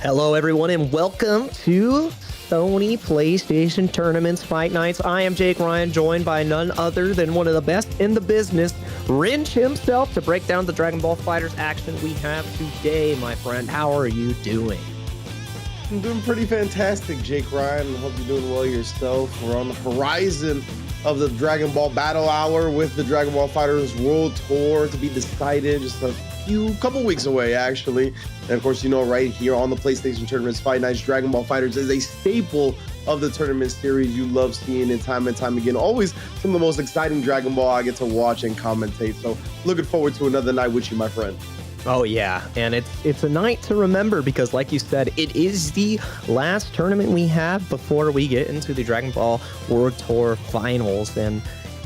Hello, everyone, and welcome to Sony PlayStation Tournaments Fight Nights. I am Jake Ryan, joined by none other than one of the best in the business, Rinch himself, to break down the Dragon Ball FighterZ action we have today, my friend. How are you doing? I'm doing pretty fantastic, Jake Ryan. I hope you're doing well yourself. We're on the horizon of the Dragon Ball Battle Hour with the Dragon Ball FighterZ World Tour to be decided just a couple weeks away, actually. And of course, you know, right here on the PlayStation Tournaments Fight Nights, Dragon Ball FighterZ is a staple of the tournament series. You love seeing it time and time again. Always some of the most exciting Dragon Ball I get to watch and commentate. So looking forward to another night with you, my friend. Oh yeah, and it's a night to remember because, like you said, it is the last tournament we have before we get into the Dragon Ball World Tour Finals. And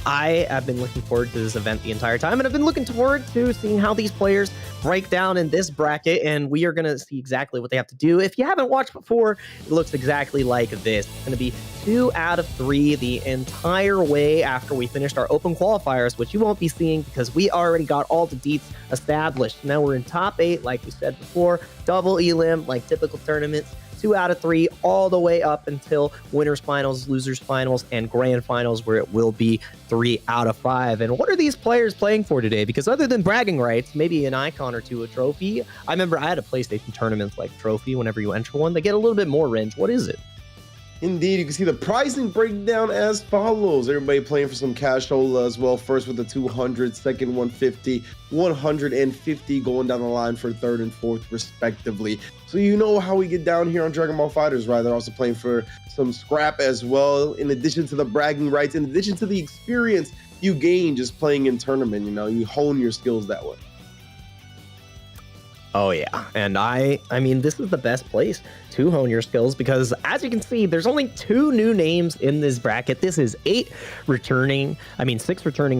I have been looking forward to this event the entire time, and I've been looking forward to seeing how these players break down in this bracket, and we are going to see exactly what they have to do. If you haven't watched before, it looks exactly like this. It's going to be 2 out of 3 the entire way after we finished our open qualifiers, which you won't be seeing because we already got all the deets established. Now we're in top 8, like we said before, double elim, like typical tournaments. 2 out of 3 all the way up until winners finals, losers finals, and grand finals, where it will be 3 out of 5. And what are these players playing for today? Because other than bragging rights, maybe an icon or two, a trophy. I remember I had a PlayStation tournament like trophy. Whenever you enter one, they get a little bit more range. What is it? Indeed, you can see the pricing breakdown as follows. Everybody playing for some cashola as well. First with the 200, second 150, 150 going down the line for third and fourth respectively. So you know how we get down here on Dragon Ball FighterZ, right? They're also playing for some scrap as well, in addition to the bragging rights, in addition to the experience you gain just playing in tournament. You know, you hone your skills that way. Oh yeah, and I mean, this is the best place to hone your skills because, as you can see, there's only 2 new names in this bracket. This is 6 returning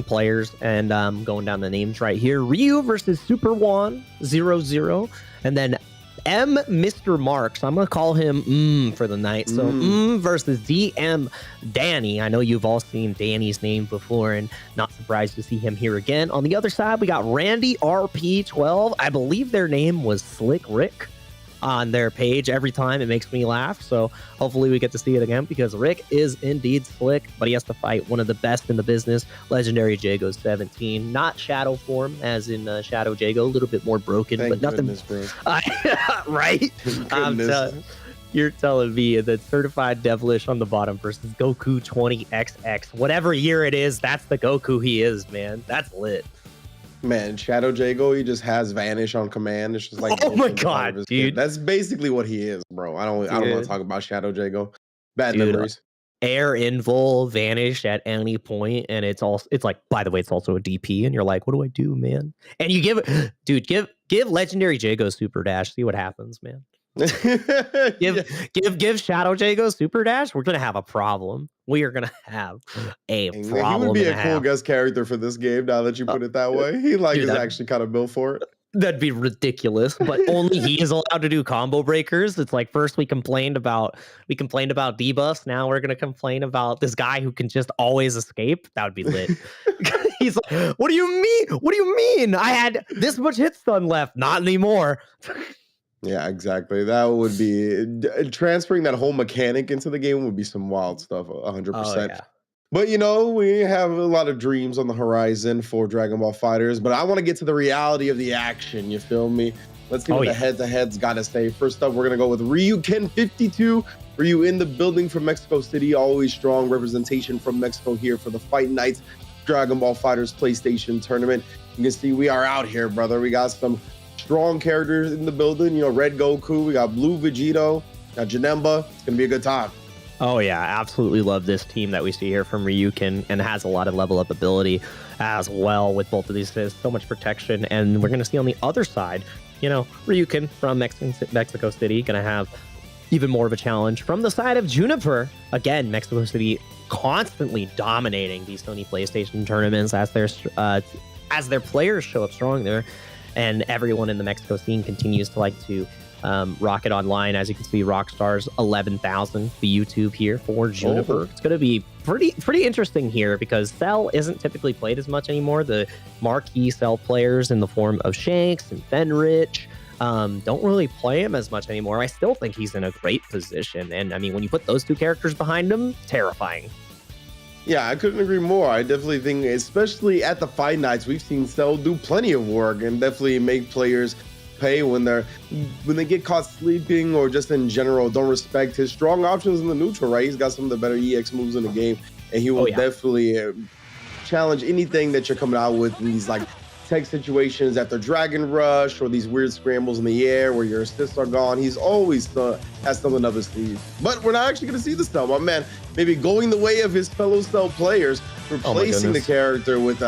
players, and going down the names right here. Ryu versus Super Juan 00, and then Mr. Mark, so I'm gonna call him for the night. So versus DM Danny. I know you've all seen Danny's name before, and not surprised to see him here again. On the other side, we got Randy RP12. I believe their name was Slick Rick on their page. Every time it makes me laugh, so hopefully we get to see it again because Rick is indeed slick, but he has to fight one of the best in the business, legendary Jago 17. Not shadow form as in Shadow Jago, a little bit more broken. Thank but nothing goodness, bro. Right. You're telling me that certified devilish on the bottom versus Goku 20XX, whatever year it is, that's the Goku he is, man. That's lit. Man, Shadow Jago, he just has vanish on command. It's just like, oh my god, dude, that's basically what he is, bro. I don't want to talk about Shadow Jago. Bad memories. Air invul vanish at any point, and it's like, by the way, it's also a DP, and you're like, what do I do, man? And you give legendary Jago super dash, see what happens, man. give Shadow Jago super dash, we're gonna have a problem. We are gonna have a problem. He would be a cool guest character for this game now that you put it that way. He is actually kind of built for it. That'd be ridiculous, but only he is allowed to do combo breakers. It's like, first we complained about debuffs, now we're gonna complain about this guy who can just always escape. That would be lit. He's like, what do you mean? What do you mean? I had this much hit stun left. Not anymore. Yeah, exactly. That would be transferring that whole mechanic into the game would be some wild stuff, 100%. Oh, yeah. But you know, we have a lot of dreams on the horizon for Dragon Ball FighterZ, but I want to get to the reality of the action. You feel me? Let's see what the head-to-heads got to say. First up, we're gonna go with Ryu Ken 52. Ryu in the building from Mexico City. Always strong representation from Mexico here for the Fight Nights Dragon Ball FighterZ PlayStation tournament. You can see we are out here, brother. We got some strong characters in the building. You know, Red Goku, we got Blue Vegito, got Janemba. It's gonna be a good time. Oh yeah, absolutely love this team that we see here from Ryukin, and has a lot of level up ability as well with both of these. There's so much protection, and we're gonna see on the other side, you know, Ryukin from Mexico City gonna have even more of a challenge. From the side of Juniper, again, Mexico City constantly dominating these Sony PlayStation tournaments as their players show up strong there. And everyone in the Mexico scene continues to like to rocket online. As you can see, Rockstar's 11,000, the YouTube here for Juniper. It's going to be pretty interesting here because Cell isn't typically played as much anymore. The marquee Cell players in the form of Shanks and Fenrich, Don't really play him as much anymore. I still think he's in a great position. And I mean, when you put those two characters behind him, terrifying. Yeah, I couldn't agree more. I definitely think, especially at the Fight Nights, we've seen Cell do plenty of work and definitely make players pay when they get caught sleeping or just in general don't respect his strong options in the neutral, right? He's got some of the better EX moves in the game, and he will definitely challenge anything that you're coming out with in these like tech situations after Dragon Rush or these weird scrambles in the air where your assists are gone. He's always has something up his sleeve. But we're not actually going to see this Cell, my man. Maybe going the way of his fellow Cell players, replacing the character with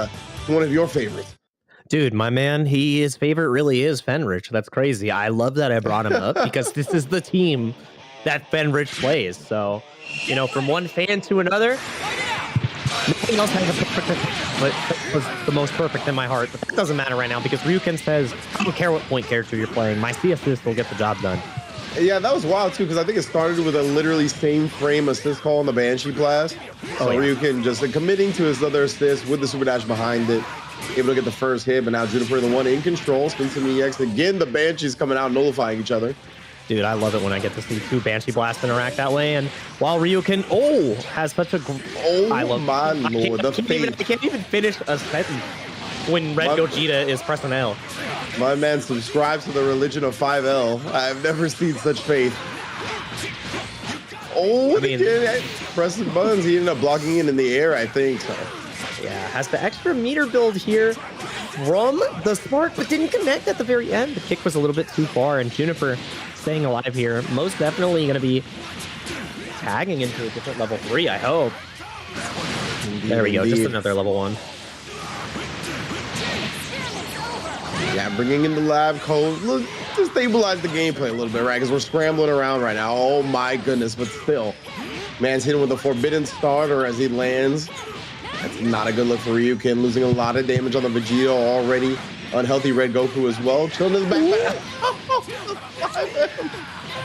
one of your favorites. Dude, my man, his favorite really is Fenrich. That's crazy. I love that I brought him up because this is the team that Fenrich plays. So, you know, from one fan to another, nothing else has a perfect, but was the most perfect in my heart. But that doesn't matter right now because Ryuken says, I don't care what point character you're playing. My C assist will get the job done. Yeah, that was wild too, because I think it started with a literally same frame assist call on the Banshee Blast. So Ryuken just committing to his other assist with the super dash behind it, able to get the first hit, but now Juniper the one in control, spins to the EX. Again, the Banshees coming out, nullifying each other. Dude, I love it when I get to see two Banshee Blasts interact that way. And while Ryuken, has such a... I love my lord, I can't even finish a sentence when Red Gogeta is pressing L. My man subscribes to the religion of 5L. I've never seen such faith. Pressing buttons. He ended up blocking it in the air, I think. So. Yeah, has the extra meter build here from the spark, but didn't connect at the very end. The kick was a little bit too far, and Juniper staying alive here. Most definitely going to be tagging into a different level 3, I hope. There we go, just another level 1. Yeah, bringing in the lab code. Look, to stabilize the gameplay a little bit, right? Because we're scrambling around right now. Oh my goodness, but still. Man's hitting with a Forbidden Starter as he lands. That's not a good look for Ryuken, losing a lot of damage on the Vegeta already. Unhealthy Red Goku as well. Chilling in the back.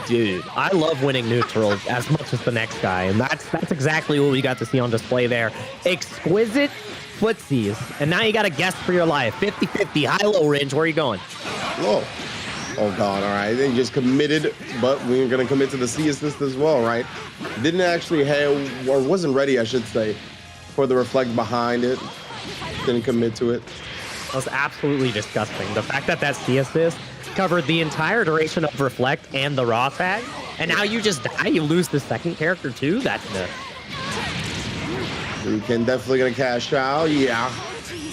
Dude, I love winning neutral as much as the next guy, and that's exactly what we got to see on display there. Exquisite footsies, and now you got to guess for your life. 50-50, high-low range. Where are you going? Whoa. Oh, God. All right. They just committed, but we're going to commit to the C assist as well, right? Didn't actually have, or wasn't ready, I should say, for the reflect behind it. Didn't commit to it. That was absolutely disgusting. The fact that that C assist covered the entire duration of reflect and the raw tag, and now you just die, you lose the second character too? That's nuts. Ryuken definitely going to cash out. Yeah.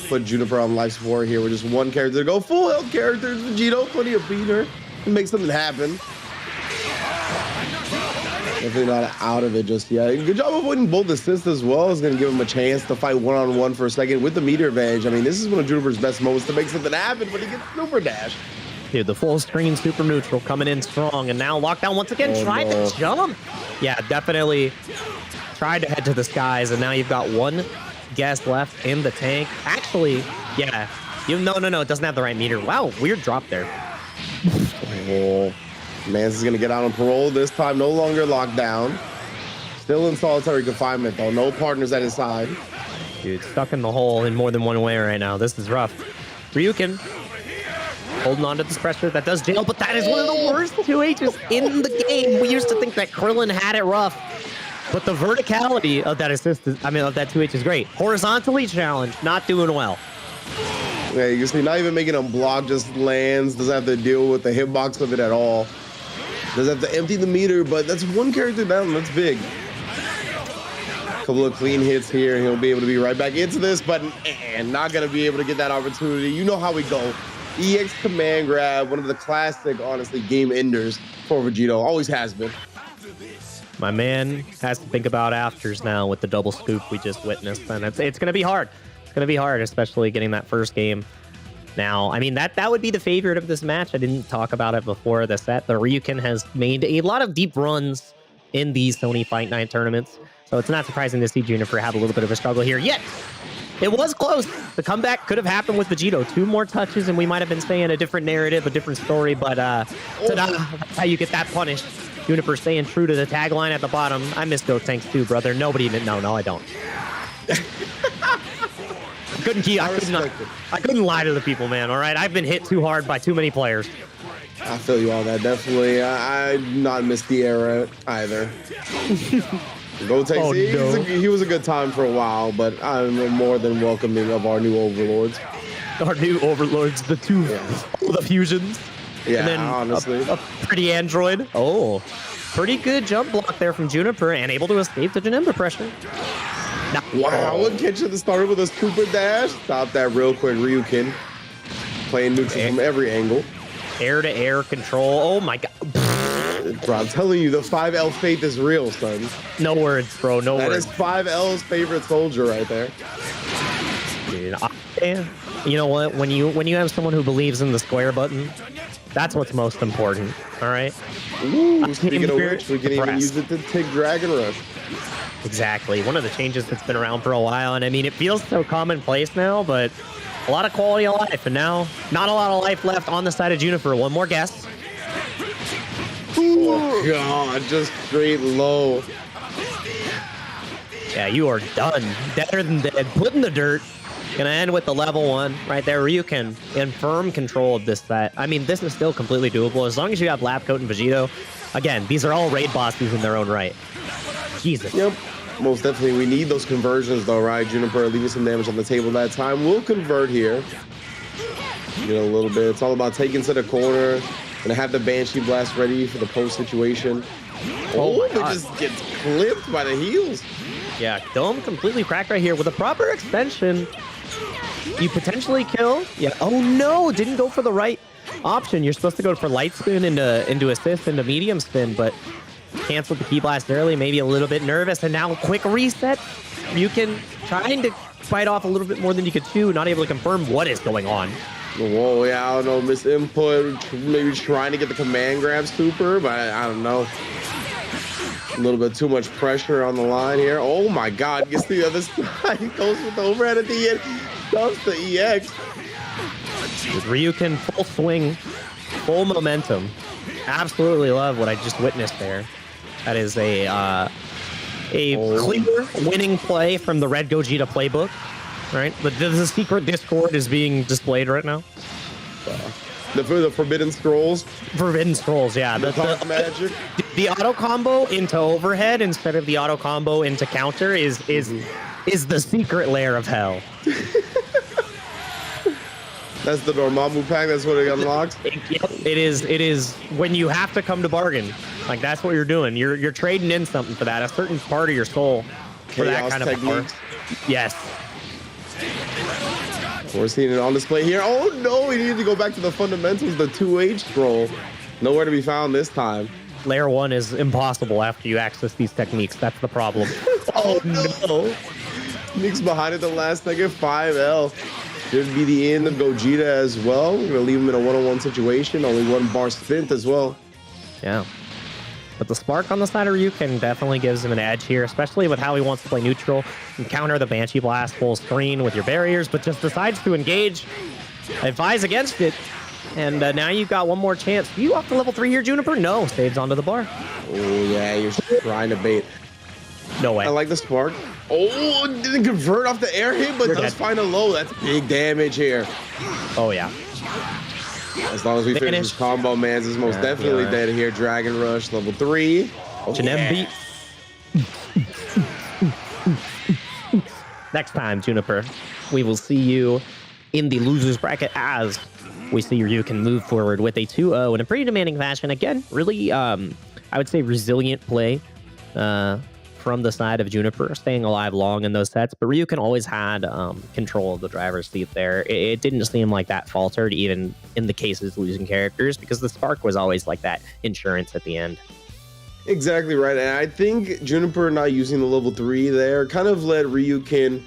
Put Juniper on life support here with just one character to go. Full health characters, Vegito, plenty of beater. Make something happen. Definitely not out of it just yet. Good job avoiding both assists as well. It's going to give him a chance to fight one-on-one for a second with the meter advantage. I mean, this is one of Juniper's best moments to make something happen, but he gets super dash. Dude, the full screen super neutral coming in strong, and now lockdown once again. Tried to jump. Yeah, definitely tried to head to the skies, and now you've got one guest left in the tank. Actually, yeah. No, it doesn't have the right meter. Wow, weird drop there. Oh. Mans is going to get out on parole this time. No longer locked down. Still in solitary confinement, though. No partners at his side. Dude, stuck in the hole in more than one way right now. This is rough. Ryuken holding on to this pressure. That does jail, but that is one of the worst 2Hs in the game. We used to think that Krillin had it rough, but the verticality of that assist, of that 2H is great. Horizontally challenged, not doing well. Yeah, you can see not even making him block, just lands. Doesn't have to deal with the hitbox of it at all. Doesn't have to empty the meter, but that's one character down. That's big. Couple of clean hits here, and he'll be able to be right back into this, but not going to be able to get that opportunity. You know how we go. EX command grab, one of the classic, honestly, game enders for Vegito. Always has been. My man has to think about afters now with the double scoop we just witnessed, and it's going to be hard. It's going to be hard, especially getting that first game. Now, I mean, that would be the favorite of this match. I didn't talk about it before the set. The Ryuken has made a lot of deep runs in these Sony Fight Night tournaments, so it's not surprising to see Juniper have a little bit of a struggle here. Yet, it was close. The comeback could have happened with Vegito. 2 more touches, and we might have been saying a different narrative, a different story, but that's how you get that punished. Juniper staying true to the tagline at the bottom. I miss those tanks too, brother. Nobody even... No, I don't. I couldn't lie to the people, man, all right? I've been hit too hard by too many players. I feel you on that. Definitely. I not miss the era either. Go take Oh, no. he was a good time for a while, but I'm more than welcoming of our new overlords. Our new overlords, the fusions. Yeah, and then honestly. A pretty android. Oh, pretty good jump block there from Juniper and able to escape the Janemba pressure. Wow, what catch at the start with a super dash. Stop that real quick, Ryukin. Playing neutral from every angle. Air-to-air control. Oh my god. Bro, I'm telling you, the 5L faith is real, son. No words, bro. No words. That is 5L's favorite soldier right there. Dude, you know what? When you have someone who believes in the square button, that's what's most important. All right. Ooh, speaking of which, we can even use it to take Dragon Rush. Exactly. One of the changes that's been around for a while, and I mean, it feels so commonplace now, but a lot of quality of life, and now not a lot of life left on the side of Juniper. One more guess. Oh god, just straight low. Yeah, you are done. Deader than dead. Put in the dirt. Gonna end with the level 1 right there. Ryukin in firm control of this set. I mean, this is still completely doable as long as you have Lab Coat and Vegito. Again, these are all raid bosses in their own right. Jesus. Yep. Most definitely. We need those conversions though, right? Juniper leaving some damage on the table that time. We'll convert here. Get a little bit. It's all about taking to the corner. Gonna have the Banshee Blast ready for the post situation. Oh, it just gets clipped by the heels. Yeah, Dome completely cracked right here. With a proper extension, you potentially kill. Yeah. Oh no, didn't go for the right option. You're supposed to go for light spin into assist into medium spin, but canceled the key blast early. Maybe a little bit nervous, and now quick reset. You can trying to fight off a little bit more than you could chew. Not able to confirm what is going on. Whoa, yeah, I don't know, misinput, maybe trying to get the command grab super, but I don't know. A little bit too much pressure on the line here. Oh my god, gets the other side, goes with the overhead at the end, dumps the EX. With Ryukin full swing, full momentum. Absolutely love what I just witnessed there. That is a clear winning play from the Red Gogeta playbook. Right, the secret Discord is being displayed right now. The Forbidden Scrolls. Forbidden Scrolls, yeah. The magic. The auto combo into overhead instead of the auto combo into counter is the secret lair of hell. That's the Dormammu pack. That's what it unlocks. It is when you have to come to bargain. Like that's what you're doing. You're trading in something for that, a certain part of your soul for that kind of power. Yes. We're seeing it on display here. Oh no, we need to go back to the fundamentals, the 2H scroll. Nowhere to be found this time. Layer 1 is impossible after you access these techniques. That's the problem. Oh no. Nick's behind it the last second. 5L. Should be the end of Gogeta as well. We're gonna leave him in a one-on-one situation. Only one bar spent as well. Yeah. But the spark on the side of Ryukin definitely gives him an edge here, especially with how he wants to play neutral and counter the Banshee Blast full screen with your barriers, but just decides to engage, advise against it, and now you've got one more chance. You off to level 3 here, Juniper? No, saves onto the bar. Oh, yeah, you're trying to bait. No way. I like the spark. Oh, didn't convert off the air hit, but does find a low. That's big damage here. Oh, yeah. As long as we finish this combo, Mans is most definitely dead here. Dragon Rush, level 3. Oh, beat. Next time, Juniper, we will see you in the loser's bracket as we see Ryukin move forward with a 2-0 in a pretty demanding fashion. Again, really, I would say resilient play from the side of Juniper, staying alive long in those sets. But Ryukin always had control of the driver's seat there. It didn't seem like that faltered, even in the cases losing characters, because the spark was always like that insurance at the end. Exactly right. And I think Juniper not using the level 3 there kind of let Ryukin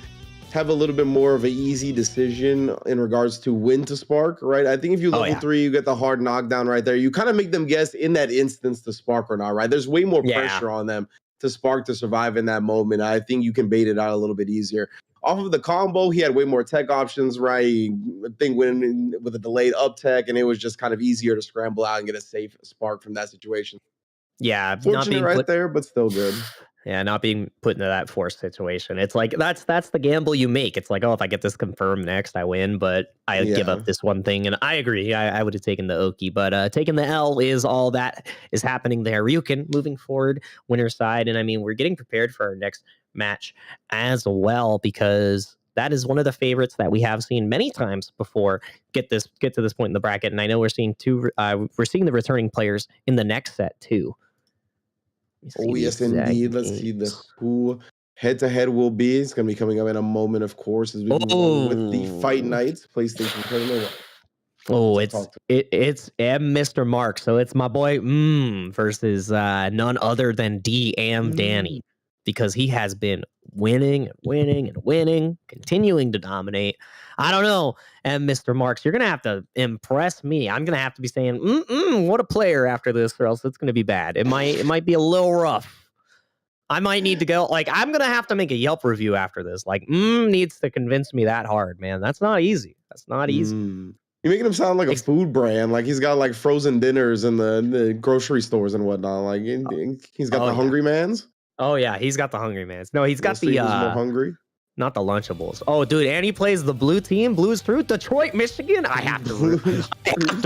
have a little bit more of an easy decision in regards to when to spark, right? I think if you level 3, you get the hard knockdown right there. You kind of make them guess in that instance to spark or not, right? There's way more pressure on them to spark to survive in that moment. I think you can bait it out a little bit easier. Off of the combo, he had way more tech options, right? I think went in with a delayed up tech, and it was just kind of easier to scramble out and get a safe spark from that situation. Yeah, fortunate right there, but still good. Yeah, not being put into that forced situation. It's like that's the gamble you make. It's like, oh, if I get this confirmed next, I win, but I give Yeah. up this one thing. And I agree. I would have taken the Oki, but taking the L is all that is happening there. Ryukin moving forward, winner's side. And I mean, we're getting prepared for our next match as well, because that is one of the favorites that we have seen many times before get to this point in the bracket. And I know we're seeing we're seeing the returning players in the next set too. Oh, yes, indeed. Let's see who head-to-head will be. It's going to be coming up in a moment, of course, as we move on with the Fight Nights PlayStation tournament. Oh, it's Mr. Mark. So it's my boy versus none other than Danny, because he has been winning and winning and winning, continuing to dominate. I don't know, Mr. Marks, you're gonna have to impress me. I'm gonna have to be saying, what a player after this, or else it's gonna be bad. It might be a little rough. I might need to go. Like, I'm gonna have to make a Yelp review after this. Like, needs to convince me that hard, man. That's not easy. That's not easy. You're making him sound like a food brand. Like he's got like frozen dinners in the grocery stores and whatnot. Like he's got the Hungry Man's. Oh yeah, he's got the Hungry Man's. No, he's got the more hungry. Not the Lunchables. Oh, dude, and he plays the blue team, Blues through Detroit, Michigan. I have to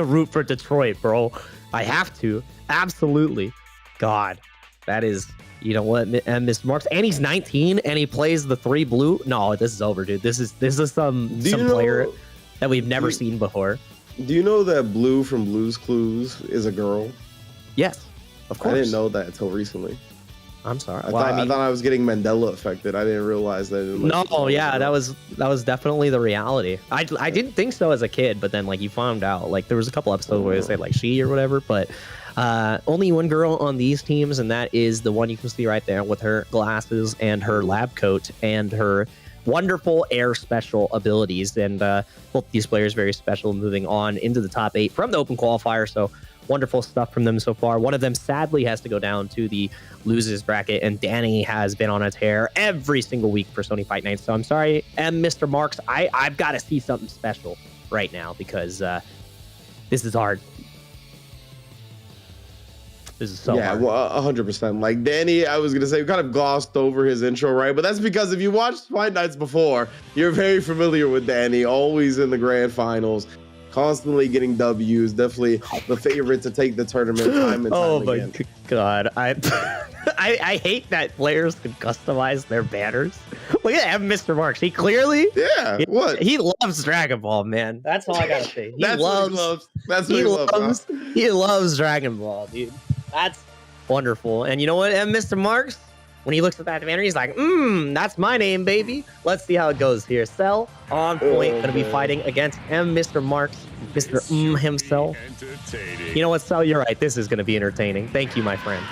root for Detroit, bro. I have to. Absolutely. God, that is, you know what, Mr. Marks. And he's 19 and he plays the 3 blue. No, this is over, dude. This is some player that we've never seen before. Do you know that Blue from Blue's Clues is a girl? Yes, of course. I didn't know that until recently. I'm sorry. I thought I was getting Mandela affected. I didn't realize that. No, yeah, that was definitely the reality. I didn't think so as a kid, but then like you found out, like there was a couple episodes where they said like she or whatever, but only one girl on these teams, and that is the one you can see right there with her glasses and her lab coat and her wonderful air special abilities. And both these players very special, moving on into the top 8 from the open qualifier. So wonderful stuff from them so far. One of them sadly has to go down to the losers bracket, and Danny has been on a tear every single week for Sony Fight Nights. So I'm sorry, Mr. Marks, I've got to see something special right now, because this is hard. This is so hard. Well, 100%. Like Danny, I was gonna say, we kind of glossed over his intro, right? But that's because if you watched Fight Nights before, you're very familiar with Danny. Always in the grand finals, constantly getting W's. Definitely the favorite to take the tournament time and time again. My God, I hate that players can customize their banners. Look at Mr. Marks. He clearly, he loves Dragon Ball, man. That's all I gotta say. He loves Dragon Ball, dude. That's wonderful. And you know what, Mr. Marks? When he looks at that banner, he's like, that's my name, baby. Let's see how it goes here. Cell on point, going to be fighting against Mr. Marks, Mr. himself. You know what, Cell? You're right. This is going to be entertaining. Thank you, my friend.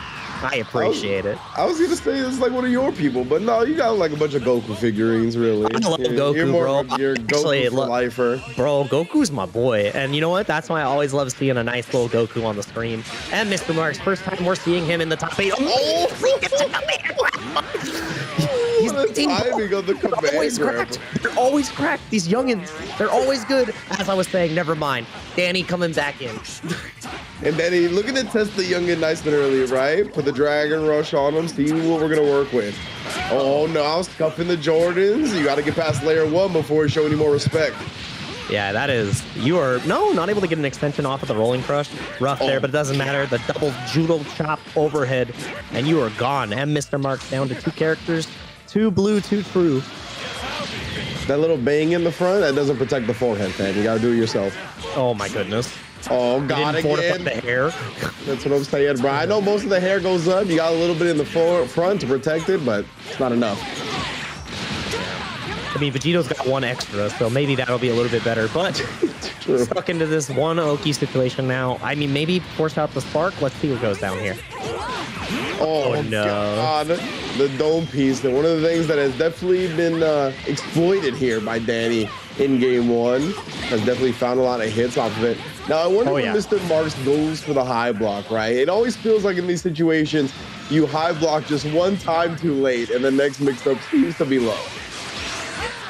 I appreciate it. I was going to say it's like one of your people, but no, you got like a bunch of Goku figurines, really. I love Goku, bro. You're Goku for lifer. Bro, Goku's my boy. And you know what? That's why I always love seeing a nice little Goku on the screen. And Mr. Marks, first time we're seeing him in the top 8. He's the timing of the command grab. They're always cracked. These youngins, they're always good. As I was saying, never mind. Danny coming back in. And Danny, looking to test the youngin nice and early, right? Put the Dragon Rush on him, see what we're going to work with. Oh, no, scuffing the Jordans. You got to get past layer 1 before you show any more respect. Yeah, that is, you are, not able to get an extension off of the rolling crush. Rough there, but it doesn't matter. The double judo chop overhead, and you are gone. And Mr. Marks down to 2 characters, 2 blue, 2 true. That little bang in the front, that doesn't protect the forehead, fam. You got to do it yourself. Oh, my goodness. Oh, God, again. The hair. That's what I'm saying, bro. I know most of the hair goes up. You got a little bit in the front to protect it, but it's not enough. I mean, Vegeto's got 1 extra, so maybe that'll be a little bit better. But stuck into this one Oki situation now. I mean, maybe force out the spark. Let's see what goes down here. Oh no. God. The dome piece. One of the things that has definitely been exploited here by Danny in game 1. Has definitely found a lot of hits off of it. Now, I wonder when Mr. Marks goes for the high block, right? It always feels like in these situations, you high block just one time too late, and the next mix-up seems to be low.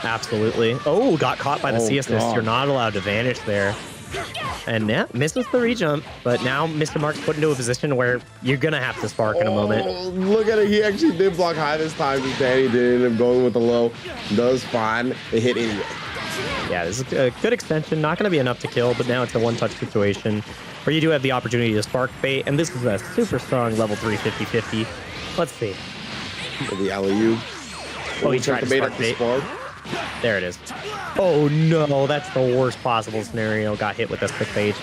Absolutely. Oh, got caught by the C assist. You're not allowed to vanish there. And yeah, misses the rejump, but now Mr. Mark's put into a position where you're gonna have to spark in a moment. Look at it. He actually did block high this time. Just Danny did end up going with the low. Does fine. It hit anyway. Yeah, this is a good extension. Not going to be enough to kill, but now it's a one-touch situation where you do have the opportunity to spark bait, and this is a super strong level 3 50-50. Let's see. The alley-oop. Oh, he tried to spark bait. There it is. Oh, no, that's the worst possible scenario. Got hit with a 6H.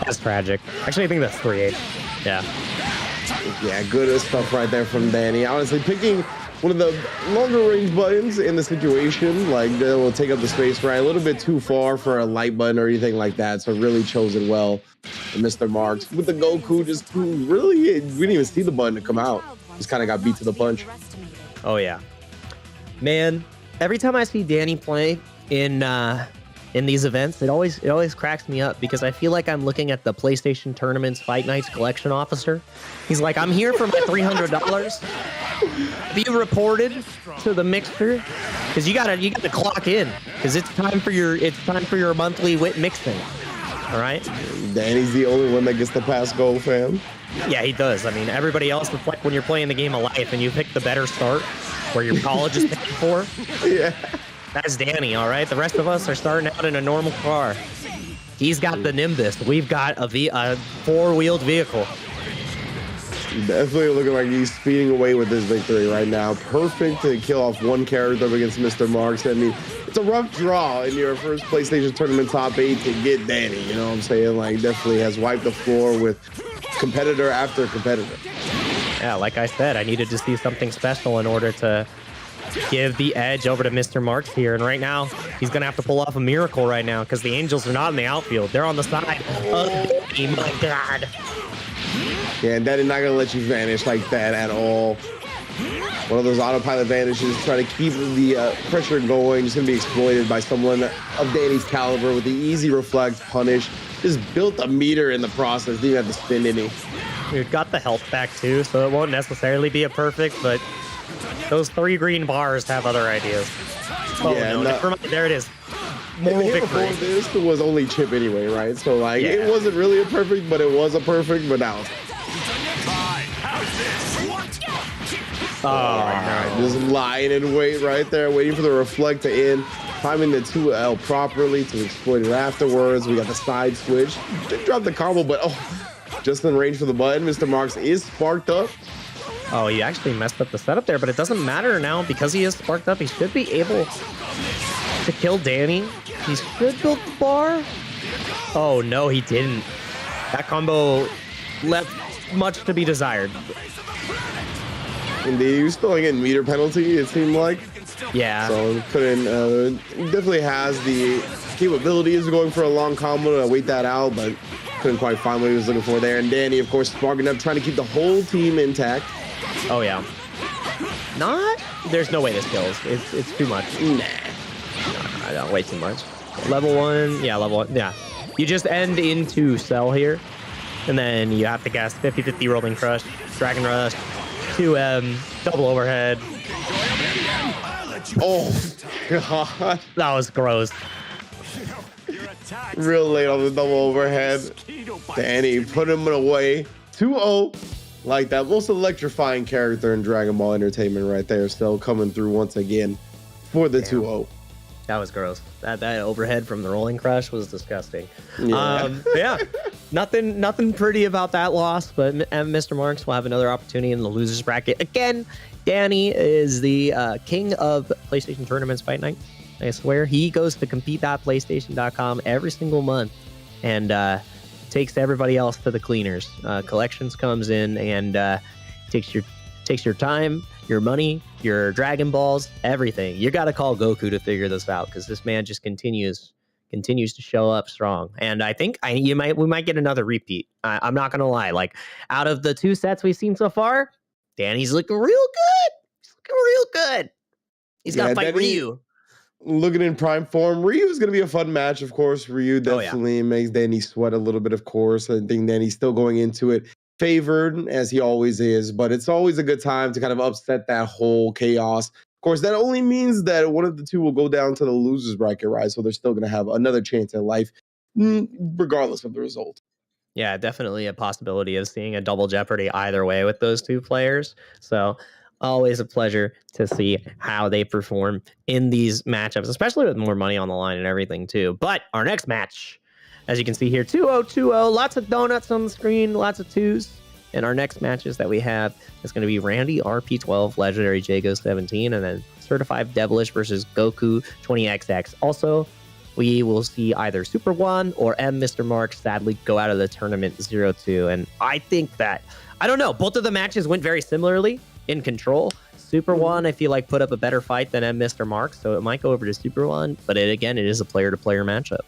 That's tragic. Actually, I think that's 3H. Yeah. Yeah, good stuff right there from Danny. Honestly, picking one of the longer range buttons in the situation, like that will take up the space right a little bit too far for a light button or anything like that. So really chose it well. And Mr. Marks with the Goku just really, we didn't even see the button to come out. Just kind of got beat to the punch. Oh yeah, man. Every time I see Danny play in these events, it always cracks me up because I feel like I'm looking at the PlayStation Tournament's Fight Nights collection officer. He's like, I'm here for my $300. Be reported to the mixer because you gotta clock in because it's time for your monthly wit mixing. All right. Danny's the only one that gets the pass go, fam. Yeah, he does. I mean, everybody else, it's like when you're playing the game of life and you pick the better start where your college is paid for. Yeah. That's Danny, all right? The rest of us are starting out in a normal car. He's got the Nimbus. We've got a four-wheeled vehicle. Definitely looking like he's speeding away with this victory right now. Perfect to kill off one character against Mr. Marks. I mean, it's a rough draw in your first PlayStation Tournament top 8 to get Danny. You know what I'm saying? Like, definitely has wiped the floor with competitor after competitor. Yeah, like I said, I needed to see something special in order to give the edge over to Mr. Marks here. And right now, he's going to have to pull off a miracle right now because the Angels are not in the outfield. They're on the side. Oh, my God. Yeah, and Danny not going to let you vanish like that at all. One of those autopilot vanishes, try to keep the pressure going. Just going to be exploited by someone of Danny's caliber with the easy reflect, punish. Just built a meter in the process. Didn't even have to spin any. We've got the health back too, so it won't necessarily be a perfect, but those 3 green bars have other ideas. Oh, yeah, no, never mind. There it is. More victory. This was only chip anyway, right? So, like, yeah. It wasn't really a perfect, but it was a perfect, but now. Oh, no. Just lying in wait right there, waiting for the reflect to end. Timing the 2L properly to exploit it afterwards. We got the side switch. They dropped the combo, but just in range for the button. Mr. Marks is sparked up. Oh, he actually messed up the setup there, but it doesn't matter now because he is sparked up. He should be able to kill Danny. He should build the bar. Oh, no, he didn't. That combo left much to be desired. Indeed, he was still getting meter penalty, it seemed like. Yeah. So couldn't, definitely has the capabilities of going for a long combo to wait that out, but couldn't quite find what he was looking for there. And Danny, of course, sparking up, trying to keep the whole team intact. Oh, yeah. There's no way this kills. It's too much. Nah. I don't, way too much. Level 1. Yeah, level 1. Yeah. You just end into cell here. And then you have to guess 50-50 rolling crush, dragon rush, 2M, double overhead. Oh, God. That was gross. Real late on the double overhead. Danny put him away. 2-0. Like that most electrifying character in Dragon Ball Entertainment right there. Still coming through once again for the 2-0. That was gross. That overhead from the rolling crush was disgusting. Yeah. Yeah. Nothing pretty about that loss, but Mr. Marks will have another opportunity in the losers bracket. Again, Danny is the king of PlayStation Tournaments Fight Night. I swear. He goes to compete.playstation.com every single month and takes everybody else to the cleaners. Collections comes in and takes your time, your money, your Dragon Balls, everything. You got to call Goku to figure this out because this man just continues to show up strong. And I think we might get another repeat. I'm not gonna lie. Like out of the 2 sets we've seen so far, Danny's looking real good. He's looking real good. He's got to fight Ryu. Looking in prime form. Ryu is going to be a fun match, of course. Ryu definitely makes Danny sweat a little bit, of course. I think Danny's still going into it favored, as he always is, but it's always a good time to kind of upset that whole chaos. Of course, that only means that one of the two will go down to the losers bracket, right? So they're still going to have another chance at life. regardless of the result. Yeah, definitely a possibility of seeing a double jeopardy either way with those two players. So always a pleasure to see how they perform in these matchups, especially with more money on the line and everything too. But our next match, as you can see here, 2-0-2-0, lots of donuts on the screen, lots of twos. And our next matches that we have is going to be Randy RP12, Legendary Jago 17, and then Certified Devilish versus Goku 20XX. Also, we will see either Super One or Mr. Mark sadly go out of the tournament 0-2. And I think that, I don't know, both of the matches went very similarly in control. Super One, I feel like, put up a better fight than Mr. Mark, so it might go over to Super One. But it is a player-to-player matchup.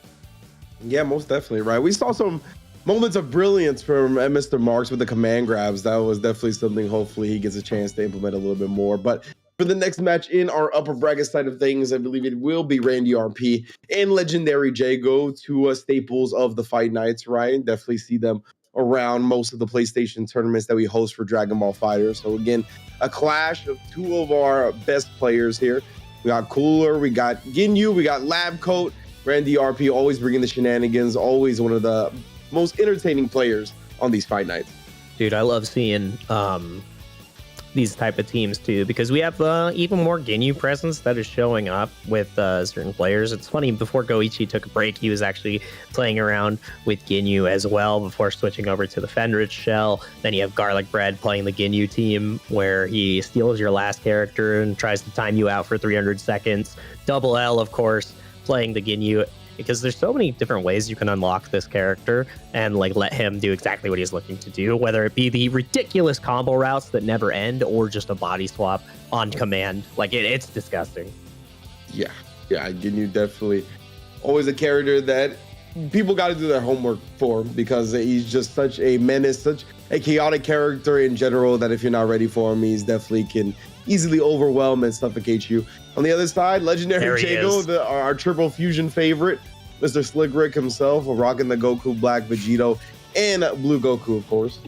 Yeah, most definitely, right? We saw some moments of brilliance from Mr. Marks with the command grabs. That was definitely something hopefully he gets a chance to implement a little bit more. But for the next match in our upper bracket side of things, I believe it will be Randy RP and Legendary Jago, two staples of the Fight Nights, right? Definitely see them around most of the PlayStation tournaments that we host for Dragon Ball FighterZ. So again, a clash of two of our best players here. We got Cooler, we got Ginyu, we got Lab Coat. Randy RP always bringing the shenanigans, always one of the most entertaining players on these Fight Nights. Dude, I love seeing these type of teams too, because we have even more Ginyu presence that is showing up with certain players. It's funny, before Goichi took a break, he was actually playing around with Ginyu as well before switching over to the Fenrich shell. Then you have Garlic Bread playing the Ginyu team, where he steals your last character and tries to time you out for 300 seconds. Double L, of course, playing the Ginyu, because there's so many different ways you can unlock this character and like let him do exactly what he's looking to do, whether it be the ridiculous combo routes that never end or just a body swap on command. Like it's disgusting. Yeah, Ginyu definitely always a character that people got to do their homework for, because he's just such a menace, such a chaotic character in general, that if you're not ready for him, he's definitely can easily overwhelm and suffocate you. On the other side, Legendary Jago, our triple fusion favorite, Mr. Slick Rick himself, rocking the Goku Black, Vegito, and Blue Goku, of course.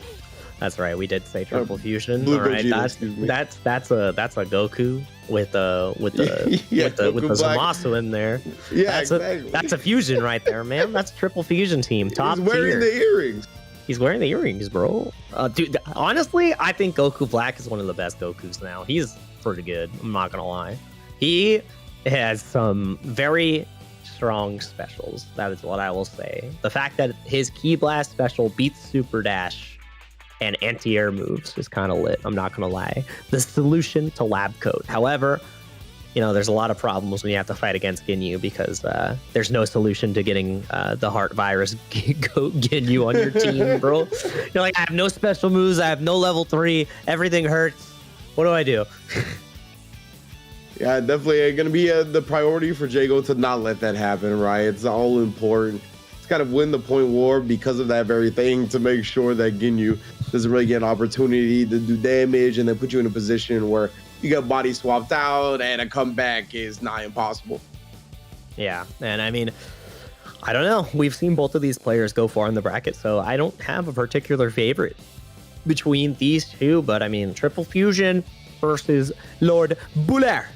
That's right. We did say triple fusion. Blue All right, Gogeta, that's a Goku with the Zamasu in there. Yeah, exactly. That's a fusion right there, man. That's a triple fusion team. Top He's wearing tier. the earrings. He's wearing the earrings, bro. Dude, honestly, I think Goku Black is one of the best Gokus now. He's pretty good. I'm not gonna lie. He has some very strong specials. That is what I will say. The fact that his Ki Blast special beats Super Dash and anti-air moves is kind of lit. I'm not gonna lie. The solution to Lab Coat. However, you know, there's a lot of problems when you have to fight against Ginyu, because there's no solution to getting the heart virus Ginyu on your team, bro. You're like, I have no special moves. I have no level 3. Everything hurts. What do I do? Yeah, definitely going to be the priority for Jago to not let that happen, right? It's all important. It's kind of win the point war because of that very thing, to make sure that Ginyu doesn't really get an opportunity to do damage and then put you in a position where you get body swapped out and a comeback is nigh impossible. Yeah, and I mean, I don't know. We've seen both of these players go far in the bracket, so I don't have a particular favorite between these two, but I mean, Triple Fusion versus Lord Buller,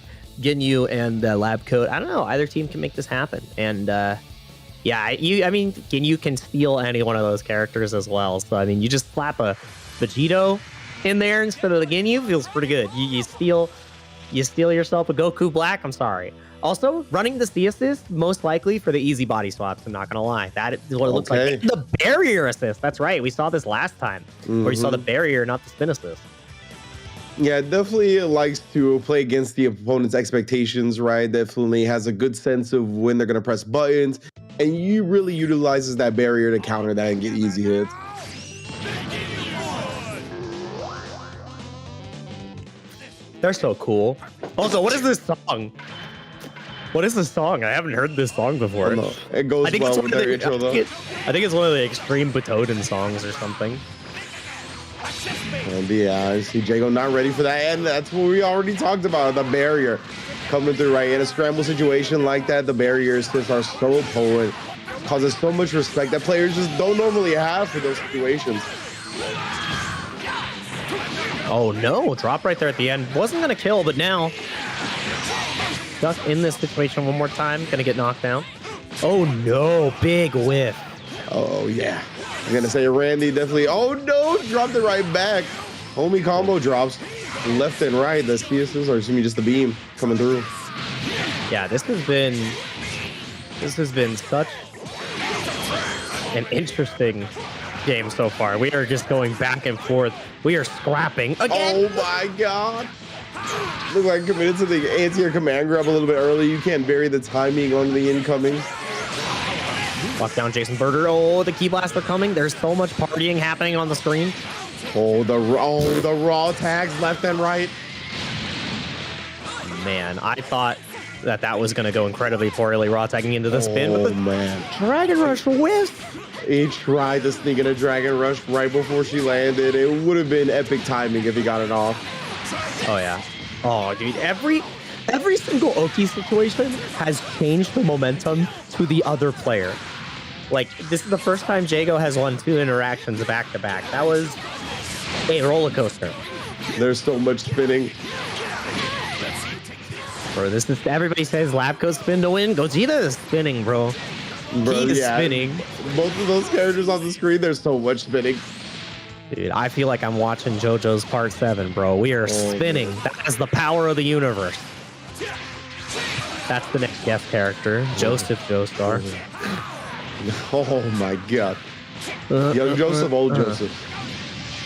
Ginyu and Lab Coat. I don't know. Either team can make this happen. And yeah, I mean, Ginyu can steal any one of those characters as well. So, I mean, you just slap a Vegito in there instead of the Ginyu, feels pretty good. You steal yourself a Goku Black. I'm sorry. Also, running the C assist, most likely for the easy body swaps, I'm not going to lie. That is what it looks like. The barrier assist, that's right. We saw this last time, where you saw the barrier, not the spin assist. Yeah, definitely likes to play against the opponent's expectations, right? Definitely has a good sense of when they're going to press buttons, and you really utilizes that barrier to counter that and get easy hits. They're so cool. Also, what is this song? What is this song? I haven't heard this song before. Oh, no. It goes well with their intro, though. I think it's one of the Extreme Butoden songs or something. And yeah, I see Jago not ready for that, and that's what we already talked about, the barrier coming through, right? In a scramble situation like that, the barriers just are so potent, causes so much respect that players just don't normally have for those situations. Oh no, drop right there at the end. Wasn't gonna kill, but now stuck in this situation one more time, gonna get knocked down. Oh no, big whiff. Oh yeah. I'm gonna say Randy definitely. Oh no, dropped it right back. Homie combo drops left and right. The CSs, or excuse me, just the beam coming through. Yeah, this has been such an interesting game so far. We are just going back and forth. We are scrapping again. Oh my god. Look like committed to the anti-air command grab a little bit early. You can't vary the timing on the incoming. Lock down Jason Berger. Oh, the key blasts are coming. There's so much partying happening on the screen. Oh, the raw tags left and right. Man, I thought that was going to go incredibly poorly, raw tagging into the spin. Oh, But the man. Dragon Rush whiff. He tried to sneak in a Dragon Rush right before she landed. It would have been epic timing if he got it off. Oh, yeah. Oh, dude, every single Oki situation has changed the momentum to the other player. Like, this is the first time Jago has won 2 interactions back to back. That was a roller coaster. There's so much spinning. Bro, this is, everybody says Labco spin to win. Gogeta is spinning, bro. He is spinning. Both of those characters on the screen, there's so much spinning. Dude, I feel like I'm watching JoJo's Part 7, bro. We are spinning. That is the power of the universe. That's the next guest character, Joseph Joestar. Oh my god. Young Joseph, old Joseph.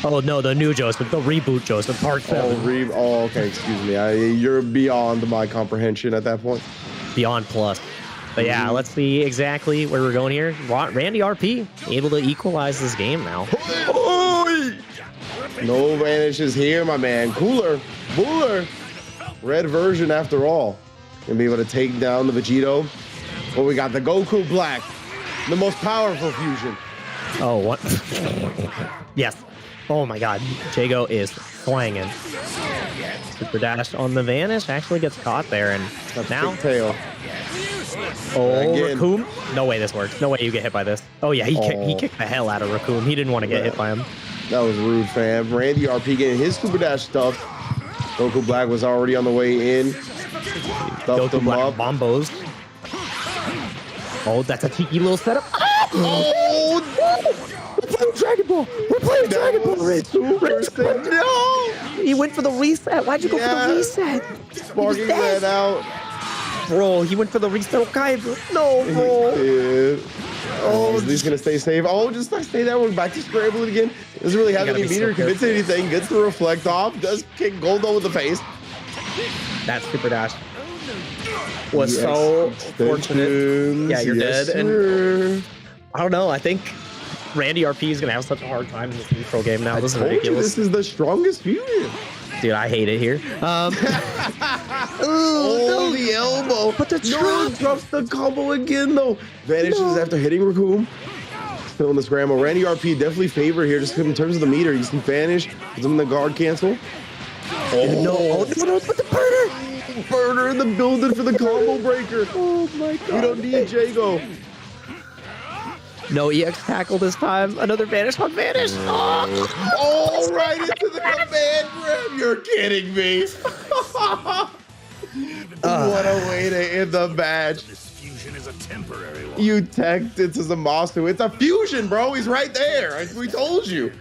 Oh no, the new Joseph, the reboot Joseph, Part 7. Oh, okay, excuse me. You're beyond my comprehension at that point. Beyond plus. But yeah, let's see exactly where we're going here. Randy RP able to equalize this game now. No vanishes here, my man. Cooler. Red version after all. Gonna be able to take down the Vegito. Well, we got the Goku Black. The most powerful fusion. Oh, what? Yes. Oh my god. Jago is slanging. Super dash on the vanish. Actually gets caught there. And now... tail. Oh, Raccoon. No way this works. No way you get hit by this. Oh yeah, he kicked the hell out of Raccoon. He didn't want to get hit by him. That was rude, fam. Randy RP getting his super dash stuff. Goku Black was already on the way in. Goku Black bombos. Oh, that's a cheeky little setup. Oh! We're playing Dragon Ball. We're playing Dragon Ball, Rich. No! He went for the reset. Why'd you go for the reset? Sparking that out. Bro, he went for the reset. Okay, no, bro. Oh, he's gonna stay safe. Oh, just like stay that one. Back to scramble again. Doesn't really have any meter. Commits to anything. Gets the reflect off. Does kick Goldo with the face. That super dash was so fortunate. Yeah, you're dead. And I don't know. I think Randy RP is gonna have such a hard time in this neutral game now. This is ridiculous. This is the strongest fusion. Dude, I hate it here. Oh, the elbow. But the drop drops the combo again, though. Vanishes after hitting Raccoon. Still in the scramble. Randy RP definitely favored here, just in terms of the meter. You see Vanish, puts him in the guard cancel. No, but the burner. Burner in the building for the combo breaker. Oh my god. We don't need Jago. No EX tackle this time. Another Vanish on Vanish. Oh, right into the command grab. You're kidding me. What a way to end the match. This fusion is a temporary one. You teched it to Zamasu. It's a fusion, bro. He's right there. We told you.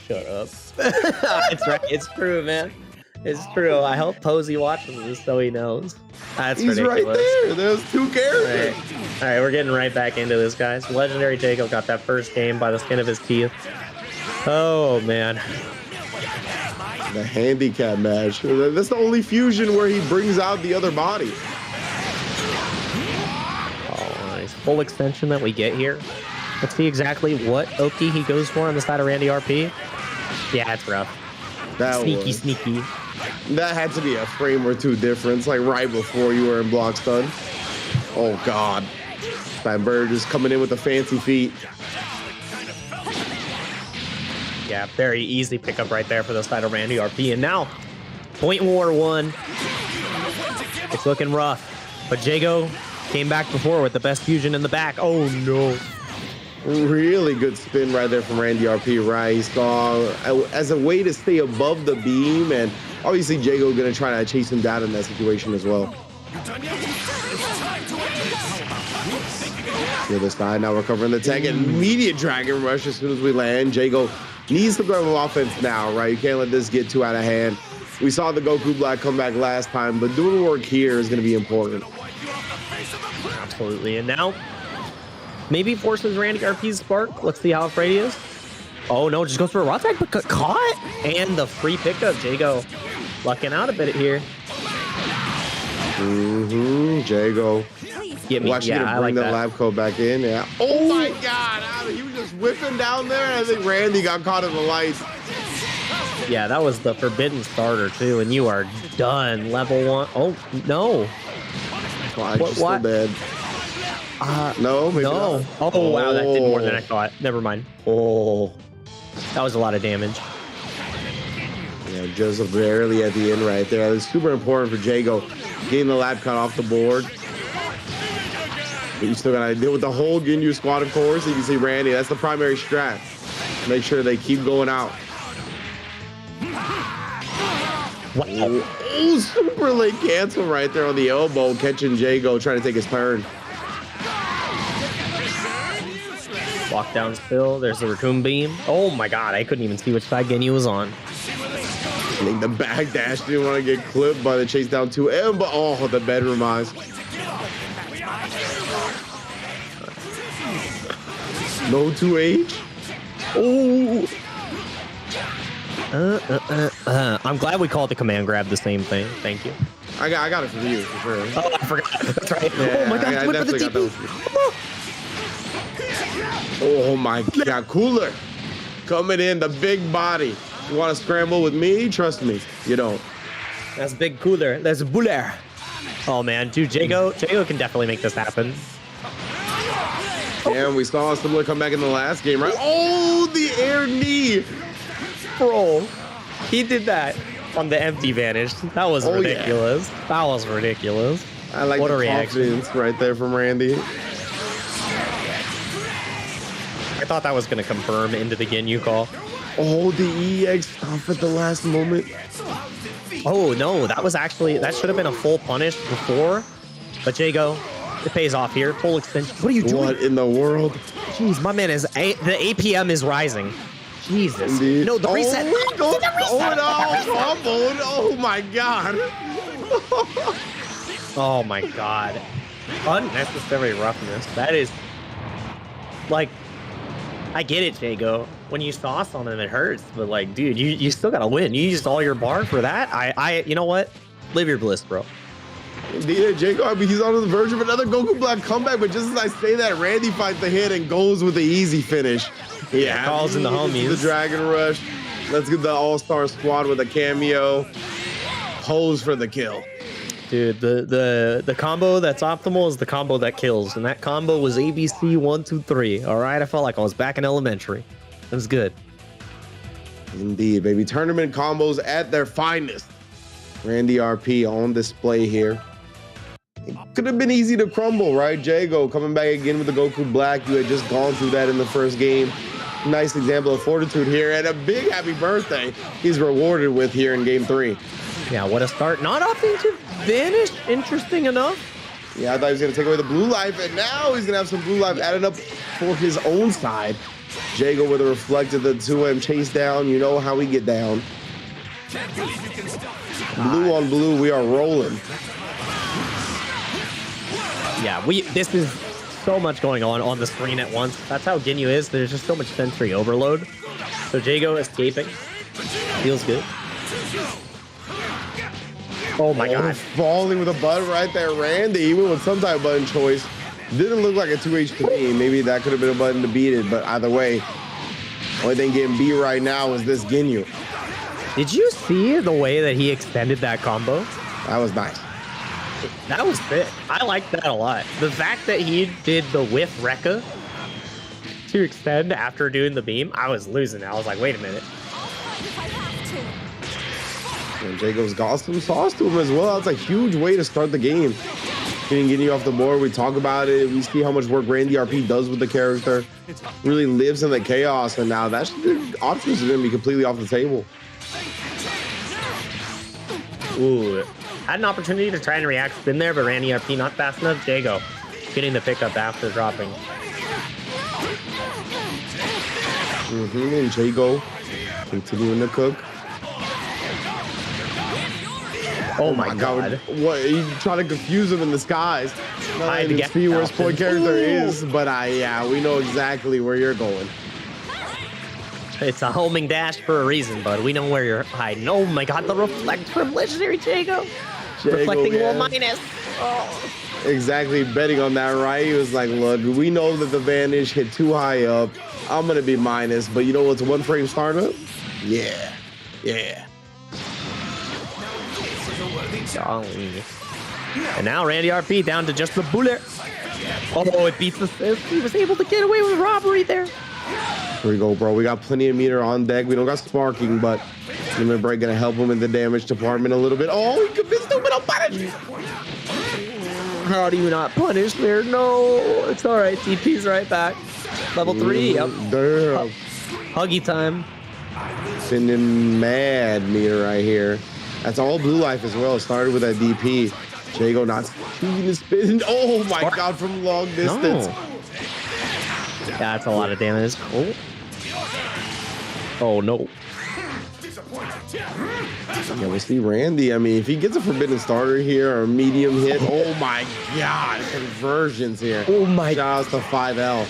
Shut up. It's right. It's true, man. It's true. I hope Posey watches this so he knows. That's He's ridiculous. right there. There's 2 characters. All right, we're getting right back into this, guys. Legendary Jacob got that first game by the skin of his teeth. Oh, man. The handicap match. That's the only fusion where he brings out the other body. Oh, nice. Full extension that we get here. Let's see exactly what Oki he goes for on the side of Randy RP. Yeah, it's rough. Sneaky. That had to be a frame or 2 difference, like right before you were in block stun. Oh, God. Bird just coming in with the fancy feet. Yeah, very easy pickup right there for the side of Randy RP. And now, point war 1. It's looking rough. But Jago came back before with the best fusion in the back. Oh, no. Really good spin right there from Randy RP, right? He saw as a way to stay above the beam, and obviously Jago gonna try to chase him down in that situation as well. The other side, now we're covering the tag. Immediate Dragon Rush as soon as we land. Jago needs to grab offense now, right? You can't let this get too out of hand. We saw the Goku Black come back last time, but doing work here is going to be important. Absolutely. And now, maybe forces Randy RP's spark. Let's see how afraid he is. Oh, no, just goes for a raw tag, but got caught. And the free pickup. Jago lucking out a bit here. Jago. Get me. Watch you gonna bring the lab coat back in. Yeah. Oh my God! He was just whipping down there. And I think Randy got caught in the lights. Yeah, that was the forbidden starter too, and you are done. Level 1. Oh no! What? Still dead. No, maybe no. Not. Oh wow, that did more than I thought. Never mind. Oh, that was a lot of damage. Yeah, just barely at the end right there. It's super important for Jago getting the lab cut off the board. But you still gotta deal with the whole Ginyu squad, of course. You can see Randy. That's the primary strat. Make sure they keep going out. Wow. Oh, super late cancel right there on the elbow, catching Jago trying to take his turn. Walk down still. There's the Raccoon Beam. Oh my God, I couldn't even see which side Ginyu was on. I think the back dash didn't want to get clipped by the chase down 2M, but oh, the bedroom eyes. No 2H. Oh. I'm glad we called the command grab the same thing. Thank you. I got it for you, for sure. Oh, I forgot. That's right. Yeah, oh my God. I definitely got that for you. Oh my God. Cooler. Coming in, the big body. You want to scramble with me? Trust me, you don't. That's big Cooler. That's Buller. Oh man, dude, Jago can definitely make this happen. And we saw a similar comeback in the last game, right? Oh, the air knee. Bro, he did that on the empty vanish. That was ridiculous. Yeah. That was ridiculous. I like the confidence right there from Randy. I thought that was going to confirm into the Ginyu call. Oh, the EX stuff at the last moment. Oh, no, that should have been a full punish before. But Jago, it pays off here. Full extension. What are you doing? What in the world? Jeez, my man the APM is rising. Jesus. Indeed. No, the reset. Oh my God. Oh my God. Unnecessary roughness. That is like, I get it, Jago. When you sauce on them, it hurts. But like, dude, you still gotta win. You used all your bar for that. You know what? Live your bliss, bro. Indeed, Jago, I mean, he's on the verge of another Goku Black comeback, but just as I say that, Randy finds the hit and goes with the easy finish. Yeah, calls in the homies. The Dragon Rush. Let's get the All-Star squad with a cameo. Pose for the kill. Dude, the combo that's optimal is the combo that kills, and that combo was ABC 1, 2, 3. All right, I felt like I was back in elementary. It was good. Indeed, baby. Tournament combos at their finest. Randy RP on display here. It could have been easy to crumble, right? Jago coming back again with the Goku Black. You had just gone through that in the first game. Nice example of fortitude here, and a big happy birthday he's rewarded with here in game 3. Yeah, what a start. Not opting to vanish. Interesting enough. Yeah, I thought he was going to take away the blue life, and now he's going to have some blue life added up for his own side. Jago with a reflected the 2M chase down. You know how we get down. Blue on blue, we are rolling. Yeah, this is so much going on the screen at once. That's how Ginyu is. There's just so much sensory overload. So Jago escaping feels good. Oh my God. Falling with a button right there, Randy. Even with some type of button choice. Didn't look like a 2H to me. Maybe that could have been a button to beat it, but either way, only thing getting beat right now is this Ginyu. Did you see the way that he extended that combo? That was nice. That was fit. I liked that a lot. The fact that he did the whiff Rekka to extend after doing the beam, I was losing it. I was like, wait a minute. And Jago's got some sauce to him as well. That's a huge way to start the game. Getting off the board, we talk about it. We see how much work Randy RP does with the character. Really lives in the chaos, and now that's options are going to be completely off the table. Ooh, had an opportunity to try and react spin there, but Randy RP not fast enough. Jago getting the pickup after dropping. And Jago continuing to cook. Oh my God. What? You trying to confuse him in the skies. I didn't see where his point character is, but yeah, we know exactly where you're going. It's a homing dash for a reason, bud. We know where you're hiding. Oh my God, the reflect from legendary Jago. Reflecting wall minus. Oh. Exactly, betting on that, right? He was like, look, we know that the vanish hit too high up. I'm going to be minus, but you know what's one frame startup? Yeah. Golly. And now Randy RP down to just the bullet. Oh, it beats assist. He was able to get away with robbery there. Here we go, bro. We got plenty of meter on deck. We don't got sparking, but Limit Break going to help him in the damage department a little bit. Oh, he convinced him, but I'll punish. How do you not punish there? No, it's all right. TP's right back. Level 3. Yep. Damn. Huggy time. Sending mad meter right here. That's all blue life as well. Started with that DP. Jago not shooting the spin. Oh my God, from long distance. No. Yeah, that's a lot of damage. Oh no. Yeah, we see Randy. I mean, if he gets a forbidden starter here or a medium hit, oh my God, conversions here. Oh my. Shout out to 5L.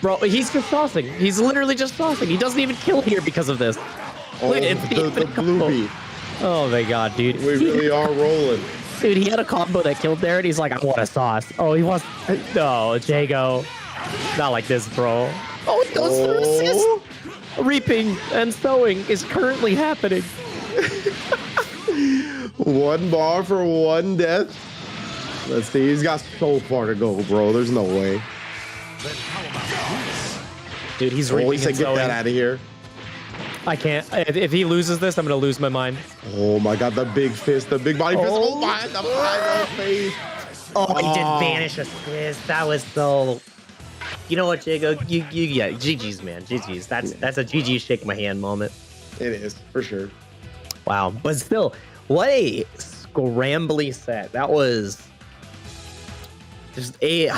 Bro, he's just saucing. He's literally just saucing. He doesn't even kill here because of this. Oh, look, the blue beat. Oh my God, dude. We really are rolling. Dude, he had a combo that killed there, and he's like, I want a sauce. Oh, he wants... No, Jago. Not like this, bro. Oh, it goes through assist. Reaping and sowing is currently happening. 1 bar for 1 death. Let's see. He's got so far to go, bro. There's no way. Dude, he's reaping and get sowing. that out of here. I can't. If he loses this, I'm going to lose my mind. Oh, my God. The big fist. The big body fist. Oh, my. The 5L face. Oh, he did vanish assist. That was so... You know what, Jago? Yeah, GG's, man. GG's. That's a GG shake my hand moment. It is, for sure. Wow. But still, what a scrambly set. That was just a...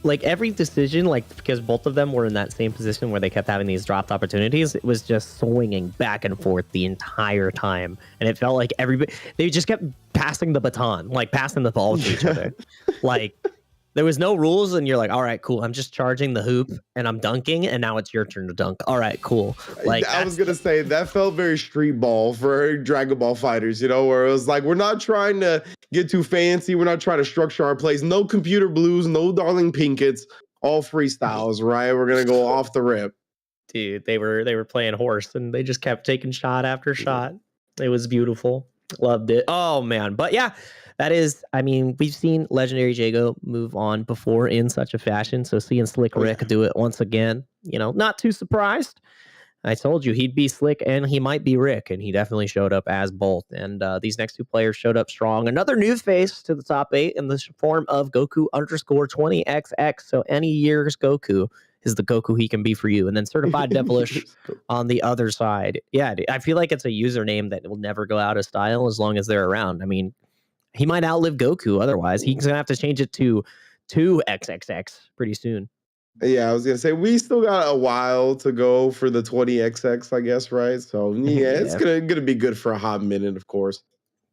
Like, every decision, like, because both of them were in that same position where they kept having these dropped opportunities, it was just swinging back and forth the entire time. And it felt like everybody... They just kept passing the baton, like, passing the ball to each other. Like... There was no rules, and you're like, all right, cool. I'm just charging the hoop, and I'm dunking, and now it's your turn to dunk. All right, cool. Like I was going to say, that felt very street ball for Dragon Ball FighterZ, you know, where it was like, we're not trying to get too fancy. We're not trying to structure our plays. No computer blues, no darling pinkets, all freestyles, right? We're going to go off the rip. Dude, they were playing horse, and they just kept taking shot after shot. It was beautiful. Loved it. Oh, man. But yeah. That is, I mean, we've seen Legendary Jago move on before in such a fashion. So seeing Slick Rick do it once again, you know, not too surprised. I told you he'd be Slick and he might be Rick, and he definitely showed up as both. And these next 2 players showed up strong. Another new face to the top 8 in the form of Goku_20XX. So any year's Goku is the Goku he can be for you. And then Certified Devilish on the other side. Yeah, I feel like it's a username that will never go out of style as long as they're around. I mean, he might outlive Goku otherwise. He's going to have to change it to 2XXX pretty soon. Yeah, I was going to say, we still got a while to go for the 20XX, I guess, right? So, yeah, it's gonna be good for a hot minute, of course.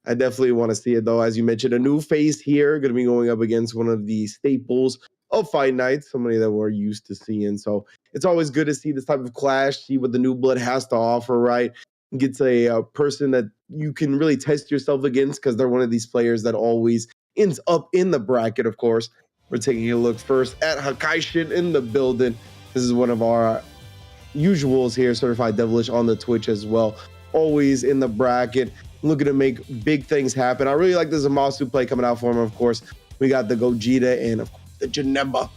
I definitely want to see it, though. As you mentioned, a new face here, going to be going up against one of the staples of Fight Nights, somebody that we're used to seeing. So, it's always good to see this type of clash, see what the new blood has to offer, right? Gets a person that you can really test yourself against, because they're one of these players that always ends up in the bracket, of course. We're taking a look first at Hakaishin in the building. This is one of our usuals here, Certified Devilish on the Twitch as well. Always in the bracket, looking to make big things happen. I really like the Zamasu play coming out for him, of course. We got the Gogeta and, of course, the Janemba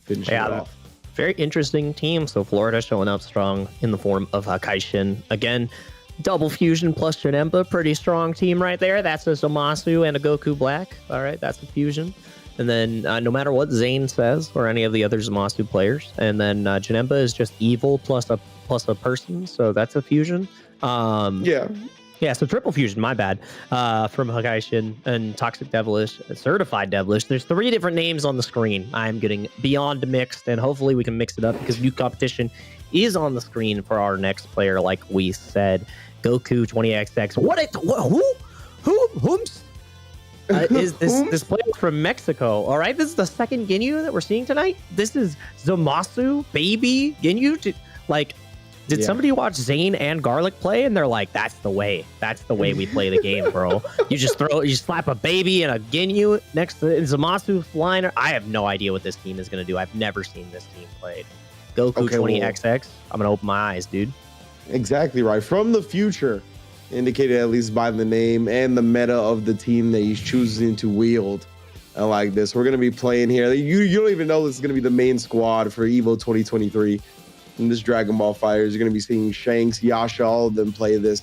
finishing it off. Very interesting team. So Florida showing up strong in the form of Hakaishin. Again, double fusion plus Janemba. Pretty strong team right there. That's a Zamasu and a Goku Black. All right, that's a fusion. And then no matter what Zane says or any of the other Zamasu players. And then Janemba is just evil plus a person. So that's a fusion. Yeah. Yeah, so Triple Fusion, my bad, from Hagaishin and Toxic Devilish, Certified Devilish. There's 3 different names on the screen. I'm getting beyond mixed, and hopefully we can mix it up because new competition is on the screen for our next player, like we said. Goku 20XX. Whom's? Is this player from Mexico? All right, this is the second Ginyu that we're seeing tonight. This is Zamasu, baby Ginyu. Did somebody watch Zane and Garlic play and they're like, that's the way we play the game, bro. You slap a baby and a Ginyu next to Zamasu flying. I have no idea what this team is going to do. I've never seen this team played. Goku 20XX. I'm going to open my eyes, dude. Exactly right. From the future, indicated at least by the name and the meta of the team that he's choosing to wield. I like this. We're going to be playing here. You don't even know this is going to be the main squad for EVO 2023. In this Dragon Ball FighterZ, you're going to be seeing Shanks, Yasha, all of them play this.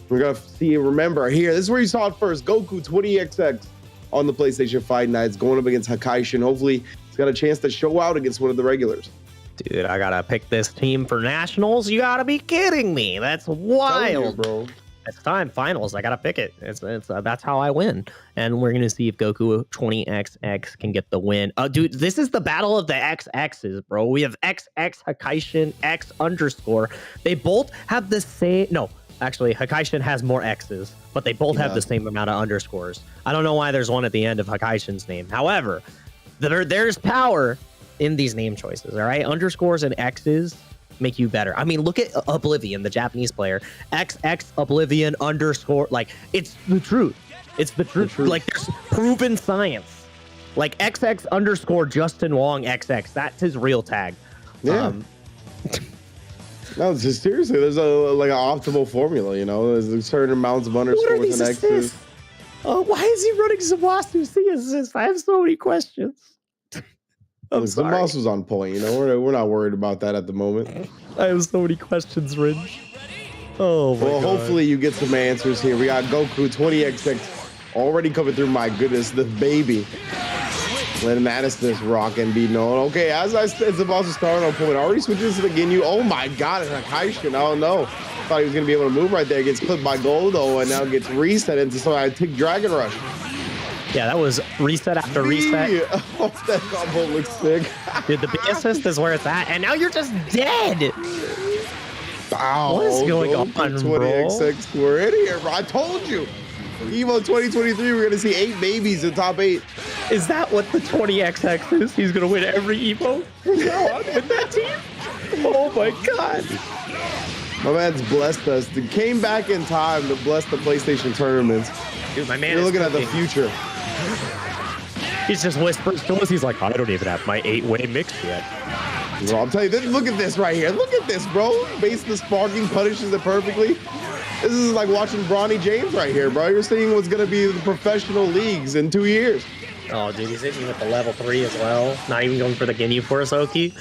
We're going to see, remember here, this is where you saw it first. Goku 20XX on the PlayStation Fight Nights going up against Hakaishin. Hopefully, he's got a chance to show out against one of the regulars. Dude, I got to pick this team for Nationals. You got to be kidding me. That's wild, you, bro. It's time, finals. I gotta pick it. That's how I win. And we're gonna see if Goku 20XX can get the win. Dude, this is the battle of the XXs, bro. We have XX, Hakaishin, X_. They both have the same. No, actually, Hakaishin has more X's, but they both have the same amount of underscores. I don't know why there's one at the end of Hakaishin's name. However, there's power in these name choices. All right, underscores and X's make you better. I mean, look at Oblivion, the Japanese player. XX Oblivion _ like it's the truth. It's the truth. Like there's proven science. Like XX_ Justin Wong XX. That's his real tag. Yeah. No, just seriously, there's an optimal formula. You know, there's certain amounts of underscores and X's. Why is he running Zamasu C assist? I have so many questions. Zamasu's on point, you know. We're not worried about that at the moment. I have so many questions, Ridge. Oh my God. Hopefully you get some answers here. We got Goku 20XX already coming through. My goodness, the baby. Letting Aniston rock and be known. Okay, as I said, Zamasu's starting on point. Already switches to the Ginyu. Oh my God, and Hakaishin. I don't know. Thought he was gonna be able to move right there. Gets clipped by Goldo and now gets reset into something. I take Dragon Rush. Yeah, that was reset after reset. Oh, that combo looks sick. Dude, the B assist is where it's at, and now you're just dead. Wow. What is going on, 20XX, bro? we're in here, bro. I told you. EVO 2023, we're going to see 8 babies in top 8. Is that what the 20XX is? He's going to win every EVO with that team? Oh, my God. My man's blessed us. He came back in time to bless the PlayStation tournaments. Dude, my man You're looking at the future. He's just whispers to us. He's like, I don't even have my 8-way mix yet. Bro, I'll tell you, look at this right here. Look at this, bro. Base the sparking punishes it perfectly. This is like watching Bronny James right here, bro. You're seeing what's going to be the professional leagues in 2 years. Oh, dude, he's hitting with the level 3 as well. Not even going for the Ginyu Force Oki.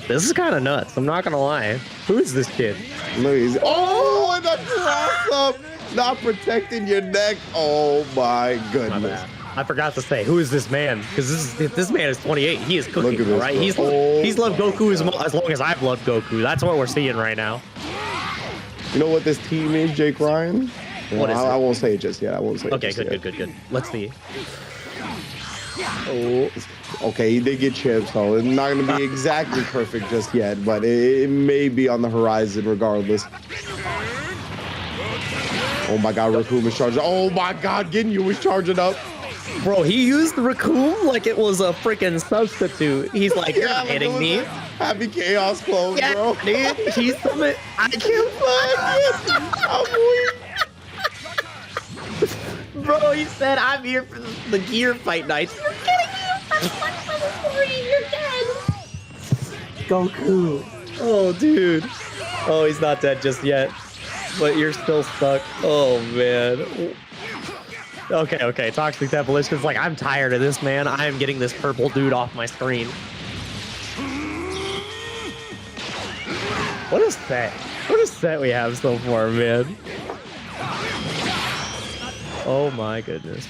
This is kind of nuts. I'm not going to lie. Who is this kid? Look, oh, and the cross up. Not protecting your neck. Oh, my goodness. I forgot to say, who is this man? Because this man is 28. He is cooking, Look at this, right? bro. He's loved Goku as long as I've loved Goku. That's what we're seeing right now. You know what this team is, Jake Ryan? What is it? I won't say it just yet. I won't say it just yet. Good. Let's see. Oh, okay, he did get chips, so it's not going to be exactly perfect just yet, but it may be on the horizon regardless. Oh my God, Raccoon was charging. Oh my God, Ginyu was charging up. Bro, he used Raccoon like it was a freaking substitute. He's like, you're not hitting me. Happy Chaos clone, yeah, bro. Dude, he's something. I can't find it. Bro, he said, I'm here for the gear fight nights. You're kidding me. That's like level 3. You're dead. Goku. Oh, dude. Oh, he's not dead just yet. But you're still stuck. Oh, man. Okay. Toxic Devilish is like, I'm tired of this, man. I am getting this purple dude off my screen. What a set. What a set we have so far, man. Oh, my goodness.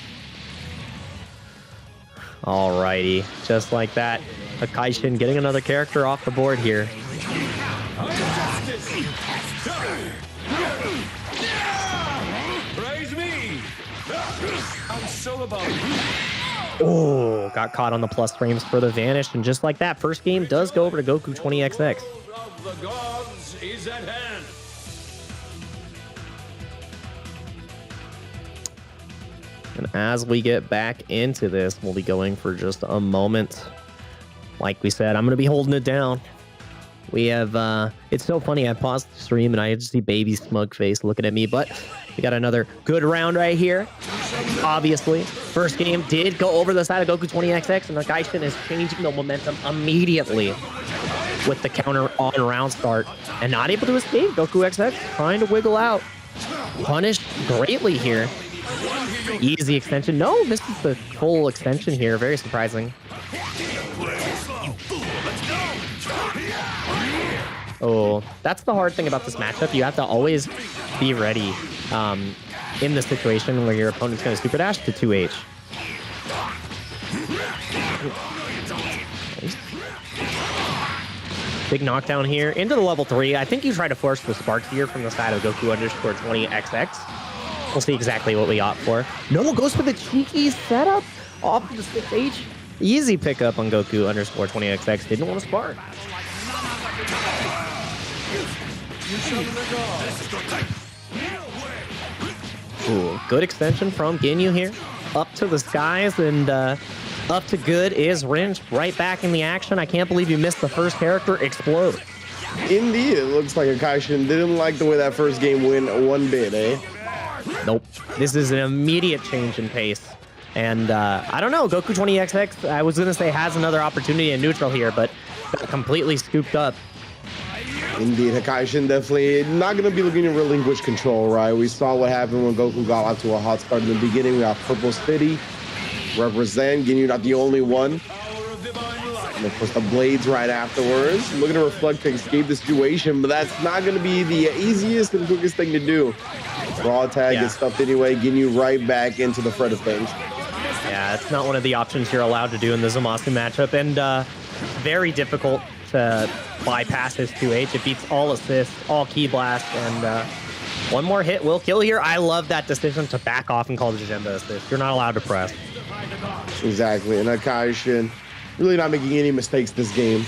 Alrighty. Just like that. Hakaishin getting another character off the board here. I'm so about Oh, got caught on the plus frames for the vanish, and just like that, first game does go over to Goku 20XX. of the gods is at hand. And as we get back into this, we'll be going for just a moment. Like we said, I'm going to be holding it down. We have, it's so funny, I paused the stream and I just see baby smug face looking at me, but we got another good round right here. Obviously, first game did go over the side of Goku 20XX, and Akaishin is changing the momentum immediately with the counter on round start, and not able to escape. Goku XX trying to wiggle out. Punished greatly here. Easy extension. No, misses the full extension here. Very surprising. Oh, that's the hard thing about this matchup. You have to always be ready in the situation where your opponent's going to super dash to 2H. Big knockdown here into the level 3. I think you try to force the sparks here from the side of Goku underscore 20XX. We'll see exactly what we opt for. No, goes for the cheeky setup off of the 6H. Easy pickup on Goku underscore 20XX. Didn't want to spark. Ooh, good extension from Ginyu here. Up to the skies, and up to good is Rinch. Right back in the action. I can't believe you missed the first character explode. Indeed, it looks like Akaishin didn't like the way that first game went one bit, eh? Nope. This is an immediate change in pace. And I don't know, Goku 20XX, I was going to say, has another opportunity in neutral here, but got completely scooped up. Indeed, Akaishin definitely not going to be looking to relinquish control, right? We saw what happened when Goku got out to a hot start in the beginning. We got Purple City represent. Ginyu not the only one. And of course, the blades right afterwards. Looking to reflect to escape the situation, but that's not going to be the easiest and quickest thing to do. Raw tag gets stuffed anyway. Ginyu right back into the threat of things. Yeah, it's not one of the options you're allowed to do in the Zamasu matchup, and very difficult to bypass his 2H. It beats all assists, all key blast, and one more hit will kill here. I love that decision to back off and call the Jemba assist. You're not allowed to press. Exactly, and Akaishin really not making any mistakes this game.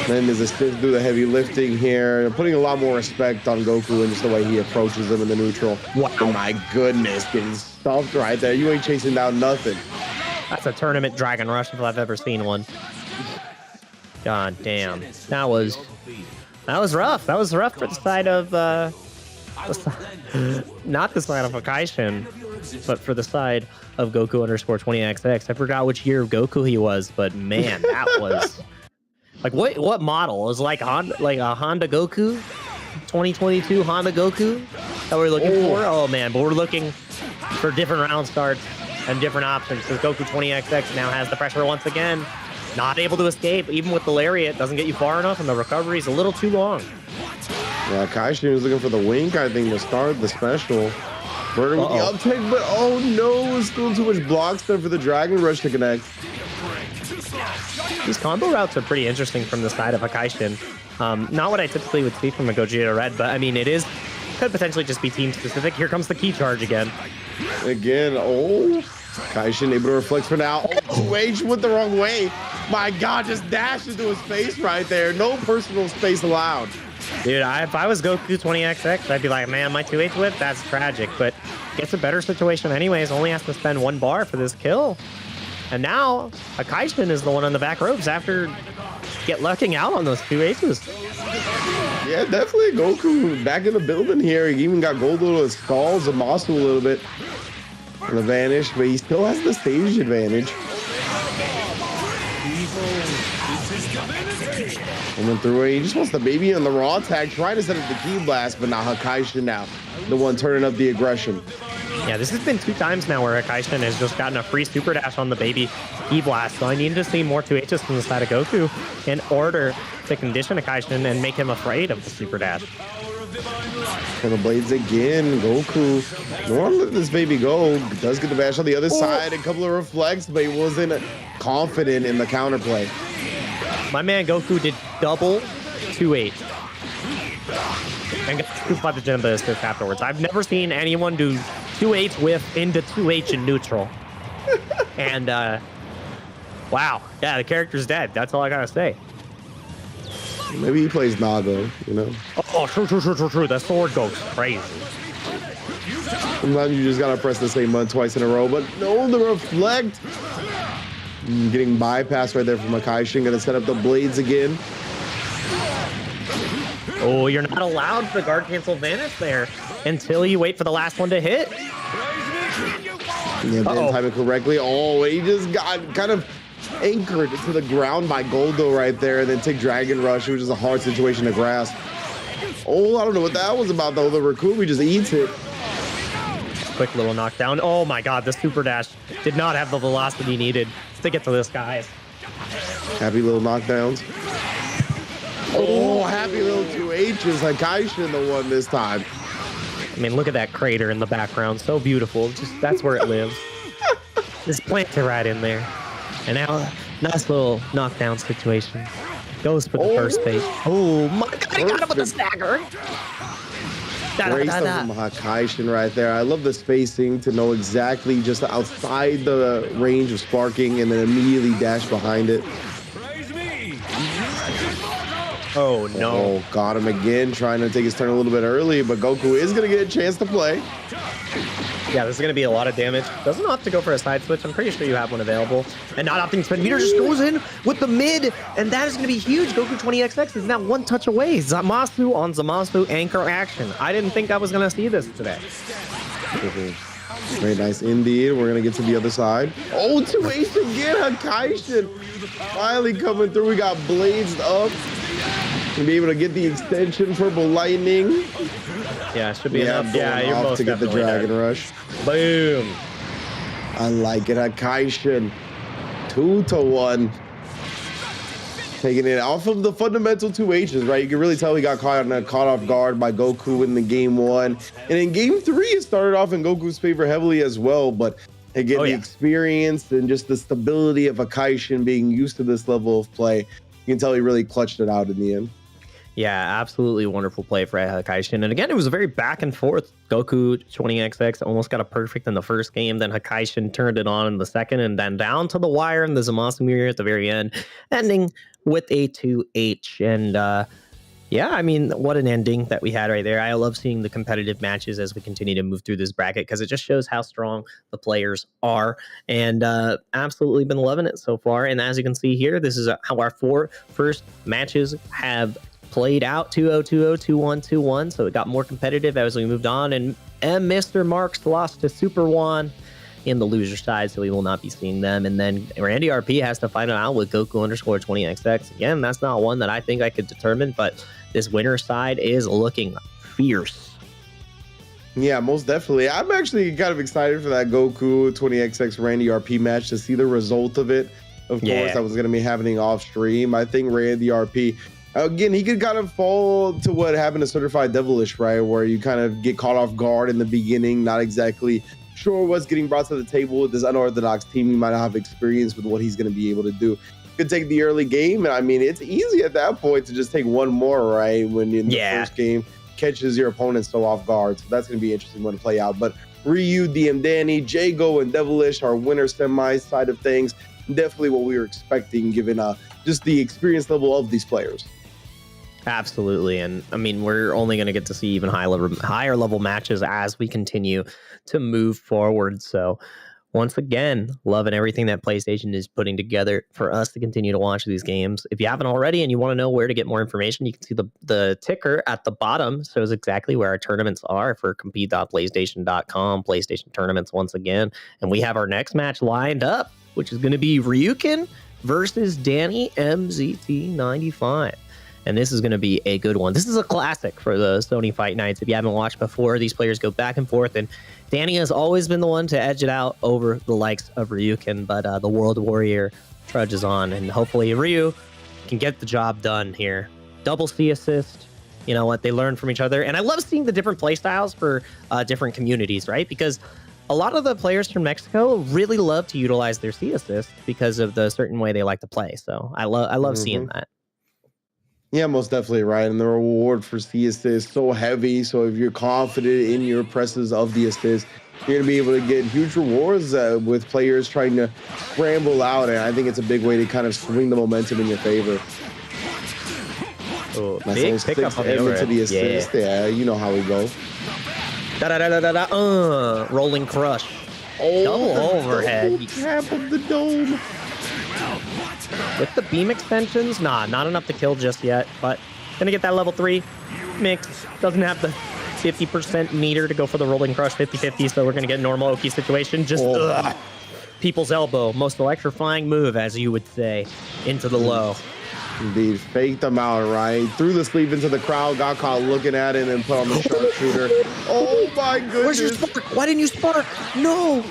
Then his assist do the heavy lifting here, putting a lot more respect on Goku and just the way he approaches him in the neutral. Wow. Oh my goodness, getting stuffed right there. You ain't chasing down nothing. That's a tournament Dragon Rush if I've ever seen one. God damn. That was rough. That was rough for the side of not the side of Akaishin, but for the side of Goku underscore 20XX. I forgot which year of Goku he was, but man, that was like what model? It was like a Honda Goku, 2022 Honda Goku that we're looking for. Oh man, but we're looking for different round starts and different options because Goku 20XX now has the pressure once again. Not able to escape, even with the lariat, doesn't get you far enough, and the recovery is a little too long. Yeah, Akaishin was looking for the wink, I think, to start the special. Burning with the uptake, but oh no, it's still too much block stuff for the Dragon Rush to connect. These combo routes are pretty interesting from the side of Akaishin. Not what I typically would see from a Gogeta Red, but I mean, could potentially just be team specific. Here comes the key charge again. Again, Akaishin able to reflect for now. 2H went the wrong way. My God, just dashed into his face right there. No personal space allowed. Dude, if I was Goku 20XX, I'd be like, man, my 2H whip, that's tragic. But gets a better situation anyways. Only has to spend 1 bar for this kill. And now, Akaishin is the one on the back ropes after lucking out on those 2Hs. Yeah, definitely Goku back in the building here. He even got Goldo to stall Zamasu a little bit on the vanish, but he still has the stage advantage. And then through it, he just wants the baby on the raw tag, trying to set up the key blast, but now Akaishin now, the one turning up the aggression. Yeah, this has been 2 times now where Akaishin has just gotten a free super dash on the baby key blast, so I need to see more 2Hs from the side of Goku in order to condition Akaishin and make him afraid of the super dash. And the blades again, Goku. No one let this baby go. Does get the bash on the other side, a couple of reflects, but he wasn't confident in the counterplay. My man Goku did double 2H and got scooped by the Jemba assist afterwards. I've never seen anyone do 2H whiff into 2H in neutral. And, wow. Yeah, the character's dead. That's all I gotta say. Maybe he plays Nago, you know? Oh, true. The sword goes crazy. Sometimes you just gotta press the same button twice in a row, but no, the reflect. Getting bypassed right there from Akaishin. Gonna set up the blades again. Oh, you're not allowed the guard cancel vanish there until you wait for the last one to hit. Yeah, didn't time it correctly. Oh, he just got kind of anchored to the ground by Goldo right there, and then take Dragon Rush, which is a hard situation to grasp. Oh, I don't know what that was about though. The Rakumi just eats it. Quick little knockdown. Oh my god, the super dash did not have the velocity needed to get to this guy. Happy little knockdowns. Oh, happy little 2H's. Akaishin the one this time. I mean, look at that crater in the background. So beautiful. Just that's where it lives. Just plant it right in there. And now, nice little knockdown situation. Goes for the first base. Oh my god, he got him with the stagger. Great stuff from Akaishin right there. I love the spacing to know exactly just outside the range of sparking and then immediately dash behind it. Oh no. Oh, got him again, trying to take his turn a little bit early, but Goku is going to get a chance to play. Yeah, this is going to be a lot of damage. Doesn't have to go for a side switch. I'm pretty sure you have one available. And not opting spin meter, just goes in with the mid, and that is going to be huge. Goku 20XX is now one touch away. Zamasu on Zamasu anchor action. I didn't think I was going to see this today. Very nice indeed. We're going to get to the other side. Oh, 2H again, Akaishin. Finally coming through. We got blazed up. To be able to get the extension, purple lightning. Yeah, it should be enough. Yeah, you're most to get the Dragon there. Rush. Boom. I like it. Akaishin 2-1. Taking it off of the fundamental 2H's, right? You can really tell he got caught off guard by Goku in the game 1. And in game 3, it started off in Goku's favor heavily as well. But again, the experience and just the stability of Akaishin being used to this level of play, you can tell he really clutched it out in the end. Yeah, absolutely wonderful play for Akaishin. And again, it was a very back and forth. Goku 20XX almost got a perfect in the first game. Then Akaishin turned it on in the second, and then down to the wire in the Zamasu mirror at the very end, ending with a 2H. And yeah, I mean, what an ending that we had right there. I love seeing the competitive matches as we continue to move through this bracket because it just shows how strong the players are. And absolutely been loving it so far. And as you can see here, this is how our 4 first matches have played out. 2-0, 2-0, 2-1, 2-1. So it got more competitive as we moved on. And Mr. Marks lost to Super Juan in the loser side, so we will not be seeing them. And then Randy RP has to fight it out with Goku_20XX. Again, that's not one that I think I could determine, but this winner side is looking fierce. Yeah, most definitely. I'm actually kind of excited for that Goku 20XX Randy RP match to see the result of it. Of course, that was going to be happening off stream. I think Randy RP, again, he could kind of fall to what happened to Certified Devilish, right? Where you kind of get caught off guard in the beginning, not exactly sure what's getting brought to the table with this unorthodox team. You might not have experience with what he's going to be able to do. Could take the early game, and I mean, it's easy at that point to just take one more, right? When in the first game catches your opponent still off guard. So that's going to be an interesting one to play out. But Ryu, DM Danny, Jago, and Devilish, our winner semi side of things, definitely what we were expecting given just the experience level of these players. Absolutely. And I mean, we're only going to get to see even higher level matches as we continue to move forward. So once again, loving everything that PlayStation is putting together for us to continue to watch these games. If you haven't already and you want to know where to get more information, you can see the ticker at the bottom shows exactly where our tournaments are for compete.playstation.com, PlayStation tournaments once again. And we have our next match lined up, which is going to be Ryukin versus Danny MZT95. And this is going to be a good one. This is a classic for the Sony Fight Nights. If you haven't watched before, these players go back and forth, and Danny has always been the one to edge it out over the likes of Ryukin, but the World Warrior trudges on, and hopefully Ryu can get the job done here. Double C assist, you know what, they learn from each other. And I love seeing the different play styles for different communities, right? Because a lot of the players from Mexico really love to utilize their C assist because of the certain way they like to play. So I love seeing that. Yeah, most definitely, right. And the reward for C assist so heavy. So if you're confident in your presses of the assist, you're going to be able to get huge rewards with players trying to scramble out, and I think it's a big way to kind of swing the momentum in your favor. Oh, big pickup on the overhead. To the assist. Yeah, you know how we go. Rolling crush. Oh, double overhead. Cap of the dome. With the beam extensions, nah, not enough to kill just yet, but gonna get that level 3 mix. Doesn't have the 50% meter to go for the rolling crush 50-50, so we're gonna get a normal Oki situation. Just people's elbow, most electrifying move, as you would say, into the low. Indeed, faked them out, right? Threw the sleeve into the crowd, got caught looking at it, and put on the sharpshooter. Oh my goodness! Where's your spark? Why didn't you spark? No!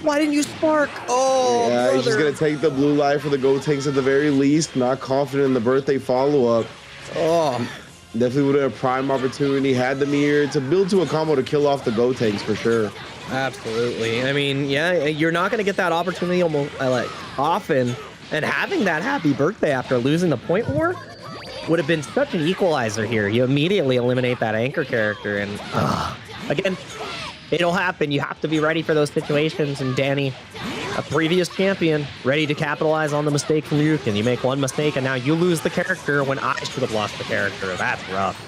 Why didn't you spark? Oh, yeah, brother. He's just gonna take the blue light for the Go Tanks at the very least. Not confident in the birthday follow-up. Oh, definitely would have a prime opportunity. Had the mirror to build to a combo to kill off the Go Tanks for sure. Absolutely. I mean, yeah, you're not gonna get that opportunity almost like often. And having that happy birthday after losing the point war would have been such an equalizer here. You immediately eliminate that anchor character. And again, it'll happen. You have to be ready for those situations. And Danny, a previous champion, ready to capitalize on the mistake from Ryukin. You make one mistake and now you lose the character when I should have lost the character. That's rough.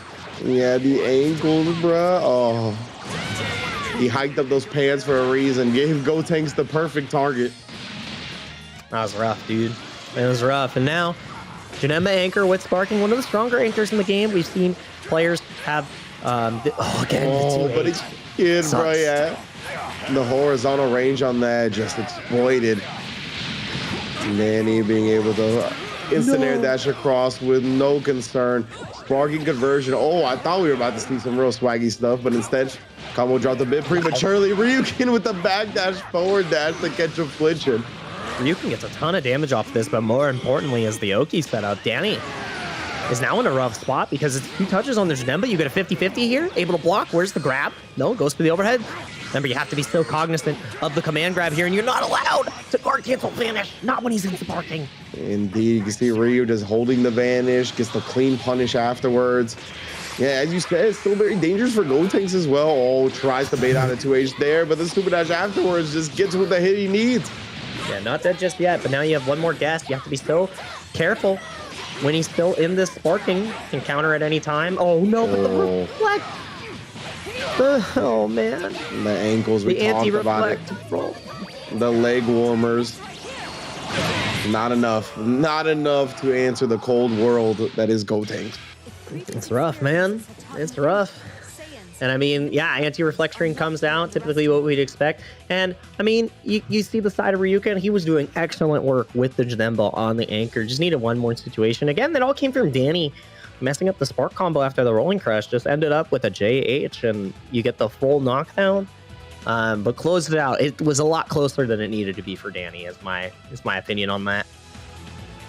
Yeah, the ankles, bruh. Oh, he hiked up those pants for a reason. Gave Go Tanks the perfect target. That was rough, dude. It was rough. And now, Janemba anchor with sparking, one of the stronger anchors in the game. We've seen players have, but it's kid, bro, yeah. The horizontal range on that just exploited. Nanny being able to instant air dash across with no concern. Sparking conversion. Oh, I thought we were about to see some real swaggy stuff, but instead, combo dropped a bit prematurely. Ryukin with the back dash, forward dash to catch him flinching. Ryukin gets a ton of damage off this, but more importantly is the Oki setup. Danny is now in a rough spot because it's 2 touches on the Janemba. You get a 50-50 here, able to block. Where's the grab? No, goes for the overhead. Remember, you have to be so cognizant of the command grab here, and you're not allowed to guard cancel vanish. Not when he's in sparking. Indeed, you can see Ryu just holding the vanish, gets the clean punish afterwards. Yeah, as you said, it's still very dangerous for Go Tanks as well. Oh, tries to bait out a 2H there, but the super dash afterwards just gets with the hit he needs. Yeah, not dead just yet, but now you have one more gas. You have to be so careful when he's still in this sparking. Can counter at any time. Oh, no, but the reflect. Oh, man. The ankles, we talked about it. The leg warmers. Not enough. Not enough to answer the cold world that is Go Tanks. It's rough, man. It's rough. And I mean, yeah, anti-reflect string comes out, typically what we'd expect. And I mean, you see the side of Ryukin, he was doing excellent work with the Janemba on the anchor. Just needed one more situation. Again, that all came from Danny messing up the spark combo after the rolling crush. Just ended up with a JH and you get the full knockdown. But closed it out. It was a lot closer than it needed to be for Danny, is my opinion on that.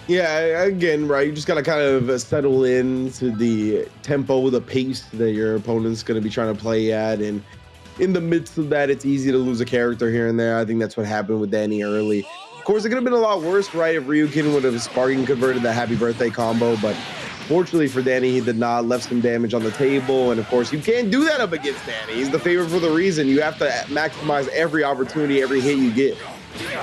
Yeah, again, right, you just got to kind of settle into the tempo, the pace that your opponent's going to be trying to play at. And in the midst of that, it's easy to lose a character here and there. I think that's what happened with Danny early. Of course, it could have been a lot worse, right, if Ryukin would have sparking converted the happy birthday combo. But fortunately for Danny, he did not. Left some damage on the table. And of course, you can't do that up against Danny. He's the favorite for the reason. You have to maximize every opportunity, every hit you get.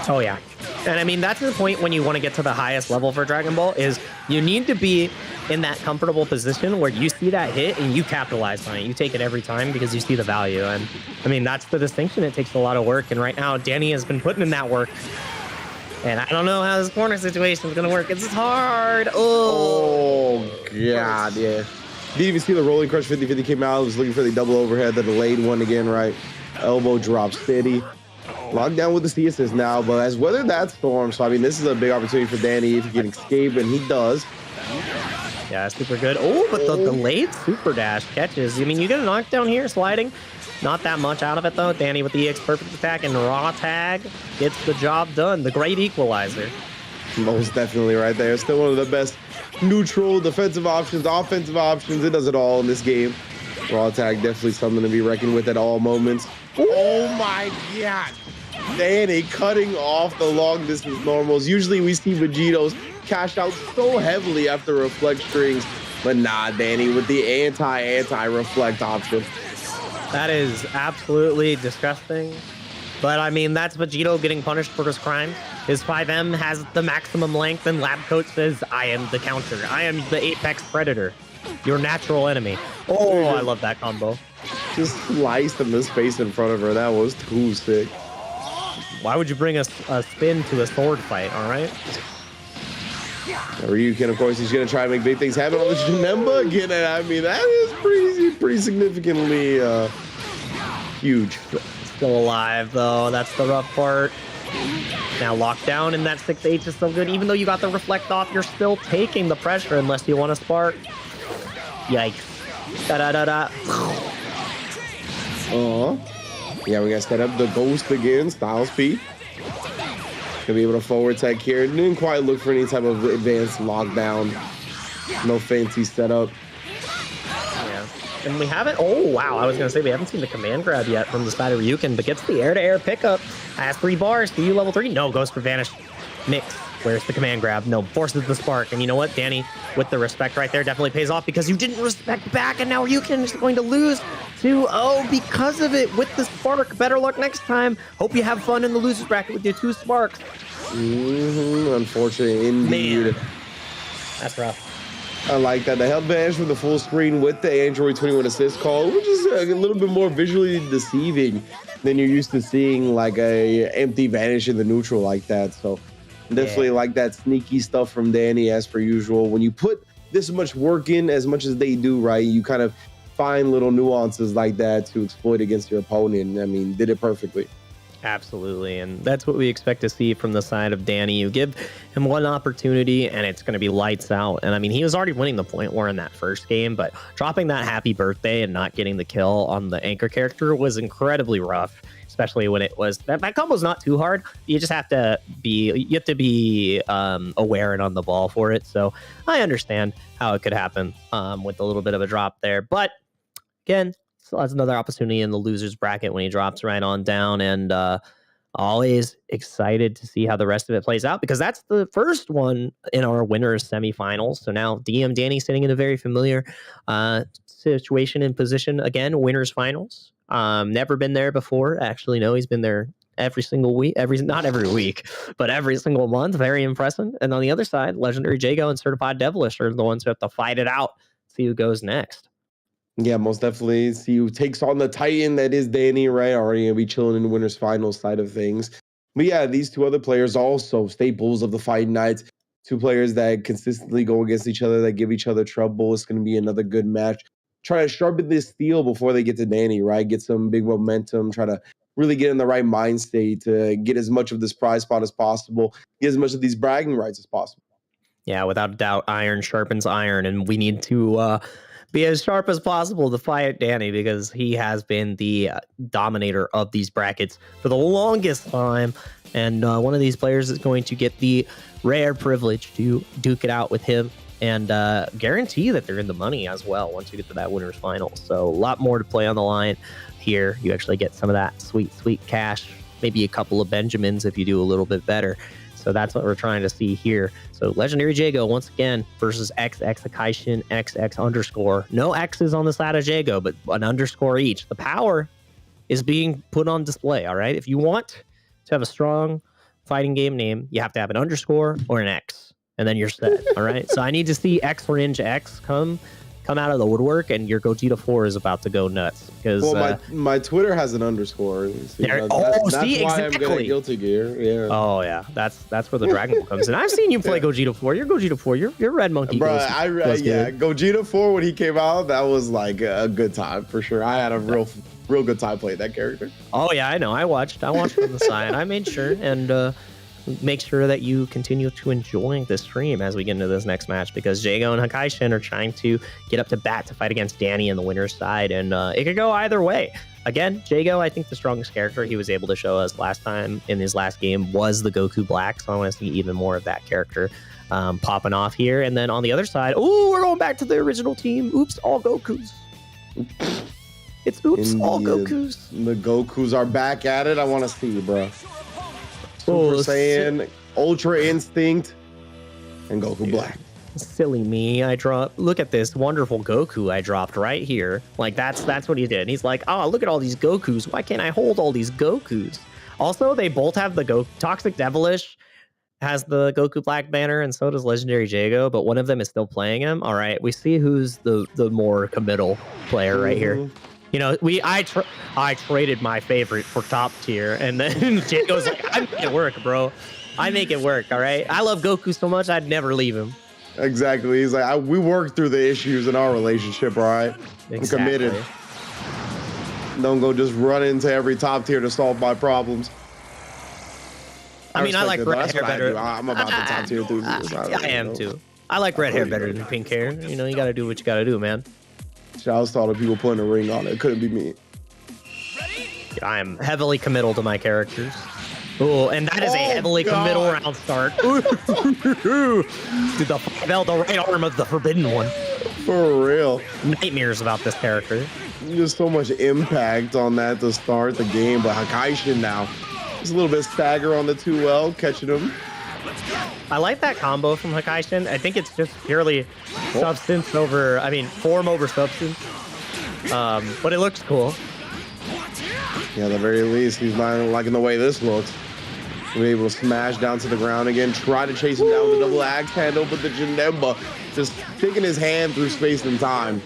Oh, yeah. And I mean, that's the point when you want to get to the highest level for Dragon Ball is you need to be in that comfortable position where you see that hit and you capitalize on it. You take it every time because you see the value. And I mean, that's the distinction. It takes a lot of work. And right now, Danny has been putting in that work. And I don't know how this corner situation is going to work. It's hard. Oh, God, yeah. Didn't even see the rolling crush 50-50 came out. I was looking for the double overhead, the delayed one again, right? Elbow drop steady. Locked down with the C assist now, but has weathered that storm. So, I mean, this is a big opportunity for Danny if he can escape, and he does. Yeah, super good. Oh, but the delayed super dash catches. I mean, you get a knockdown here, sliding. Not that much out of it, though. Danny with the EX perfect attack and raw tag gets the job done. The great equalizer. Most definitely right there. Still one of the best neutral defensive options, offensive options. It does it all in this game. Raw tag definitely something to be reckoned with at all moments. Oh my God. Danny cutting off the long distance normals. Usually we see Vegeto's cash out so heavily after reflect strings, but nah, Danny with the anti-reflect option. That is absolutely disgusting. But I mean, that's Vegito getting punished for his crime. His 5M has the maximum length, and Lab Coat says, I am the counter. I am the apex predator. Your natural enemy. Oh, I love that combo. Just sliced him the space in front of her. That was too sick. Why would you bring a spin to a sword fight, all right? Ryuken, of course, he's going to try and make big things happen on the Janemba again. And I mean, that is pretty significantly huge. Still alive, though. That's the rough part. Now locked down, and that 6H is so good. Even though you got the reflect off, you're still taking the pressure unless you want to spark. Yikes. Da-da-da-da. Yeah, we got to set up the Ghost again. Styles P. Gonna be able to forward tech here. Didn't quite look for any type of advanced lockdown. No fancy setup. Yeah. And we haven't... Oh, wow. I was going to say we haven't seen the command grab yet from the side of Ryuken, but gets the air-to-air pickup. Has 3 bars. CU level 3. No, goes for Vanish. Mix. Where's the command grab? No, forces the spark. And you know what? Danny, with the respect right there, definitely pays off because you didn't respect back, and now Ryuken is going to lose 2-0 because of it with the spark. Better luck next time. Hope you have fun in the losers bracket with your 2 sparks. Unfortunately, indeed. Man, that's rough. I like that. The help vanish from the full screen with the Android 21 assist call, which is a little bit more visually deceiving than you're used to seeing, like a empty vanish in the neutral like that. So definitely like that sneaky stuff from Danny as per usual. When you put this much work in, as much as they do, right, you kind of find little nuances like that to exploit against your opponent. I mean, did it perfectly. Absolutely, and that's what we expect to see from the side of Danny. You give him one opportunity, and it's going to be lights out. And I mean, he was already winning the point war in that first game, but dropping that happy birthday and not getting the kill on the anchor character was incredibly rough, especially when it was... That combo's not too hard. You just have to be aware and on the ball for it. So I understand how it could happen with a little bit of a drop there. But again... So that's another opportunity in the losers bracket when he drops right on down, and always excited to see how the rest of it plays out because that's the first one in our winners semifinals. So now DM Danny sitting in a very familiar situation and position again, winners finals. Never been there before. Actually, no, he's been there every single week, not every week, but every single month. Very impressive. And on the other side, Legendary Jago and Certified Devilish are the ones who have to fight it out. See who goes next. Yeah, most definitely. See who takes on the Titan that is Danny, right? Already going to be chilling in the winners finals side of things. But yeah, these 2 other players also staples of the Fight Nights. 2 players that consistently go against each other, that give each other trouble. It's going to be another good match. Try to sharpen this steel before they get to Danny, right? Get some big momentum. Try to really get in the right mind state to get as much of this prize spot as possible. Get as much of these bragging rights as possible. Yeah, without a doubt, iron sharpens iron, and we need to... be as sharp as possible to fight Danny because he has been the dominator of these brackets for the longest time. And one of these players is going to get the rare privilege to duke it out with him and guarantee that they're in the money as well once you get to that winner's final. So a lot more to play on the line here. You actually get some of that sweet, sweet cash, maybe a couple of Benjamins if you do a little bit better. So that's what we're trying to see here. So Legendary Jago once again versus XX Akaishin XX_. No X's on the side of Jago, but an underscore each. The power is being put on display, all right? If you want to have a strong fighting game name, you have to have an underscore or an X, and then you're set, all right? So I need to see X Orange X come out of the woodwork, and your Gogeta 4 is about to go nuts. Because my Twitter has an underscore. That's why I'm good at Guilty Gear. Yeah. Oh yeah, that's where the Dragon Ball comes in. I've seen you play Gogeta 4. You're Gogeta 4. You're Red Monkey. Bro, Gogeta 4 when he came out, that was like a good time for sure. I had a real good time playing that character. Oh yeah, I know. I watched from the side. I made sure and make sure that you continue to enjoy the stream as we get into this next match because Jago and Hakaishin are trying to get up to bat to fight against Danny on the winner's side, and it could go either way. Again, Jago, I think the strongest character he was able to show us last time in his last game was the Goku Black, so I want to see even more of that character popping off here. And then on the other side, we're going back to the original team. Oops, all Gokus. It's oops, all Gokus. The Gokus are back at it. I want to see, bro. Super Saiyan, Ultra Instinct, and Goku Black. Silly me. Look at this wonderful Goku I dropped right here. Like, that's what he did. He's like, oh, look at all these Gokus. Why can't I hold all these Gokus? Also, they both have the Toxic Devilish has the Goku Black banner, and so does Legendary Jago, but one of them is still playing him. All right, we see who's the more committal player right here. You know, I traded my favorite for top tier, and then Jago's like, I make it work, bro. I make it work, all right? I love Goku so much, I'd never leave him. Exactly. He's like, we worked through the issues in our relationship, all right? Exactly. I'm committed. Don't go just run into every top tier to solve my problems. I mean, I like red hair better. I'm about the top tier enthusiast. I am too. I like red hair better than pink hair. You know, you got to do what you got to do, man. Shouts to all the people putting a ring on it. It couldn't be me. I am heavily committal to my characters. Oh, and that is a heavily committal round start. Dude, the 5L, the right arm of the forbidden one. For real. Nightmares about this character. Just so much impact on that to start the game, but Hakaishin now. Just a little bit stagger on the 2L, catching him. I like that combo from Hakaishin. I think it's just purely substance over, form over substance. But it looks cool. Yeah, at the very least, he's not liking the way this looks. We're able to smash down to the ground again, try to chase him down with the double axe handle, but the Janemba just taking his hand through space and time.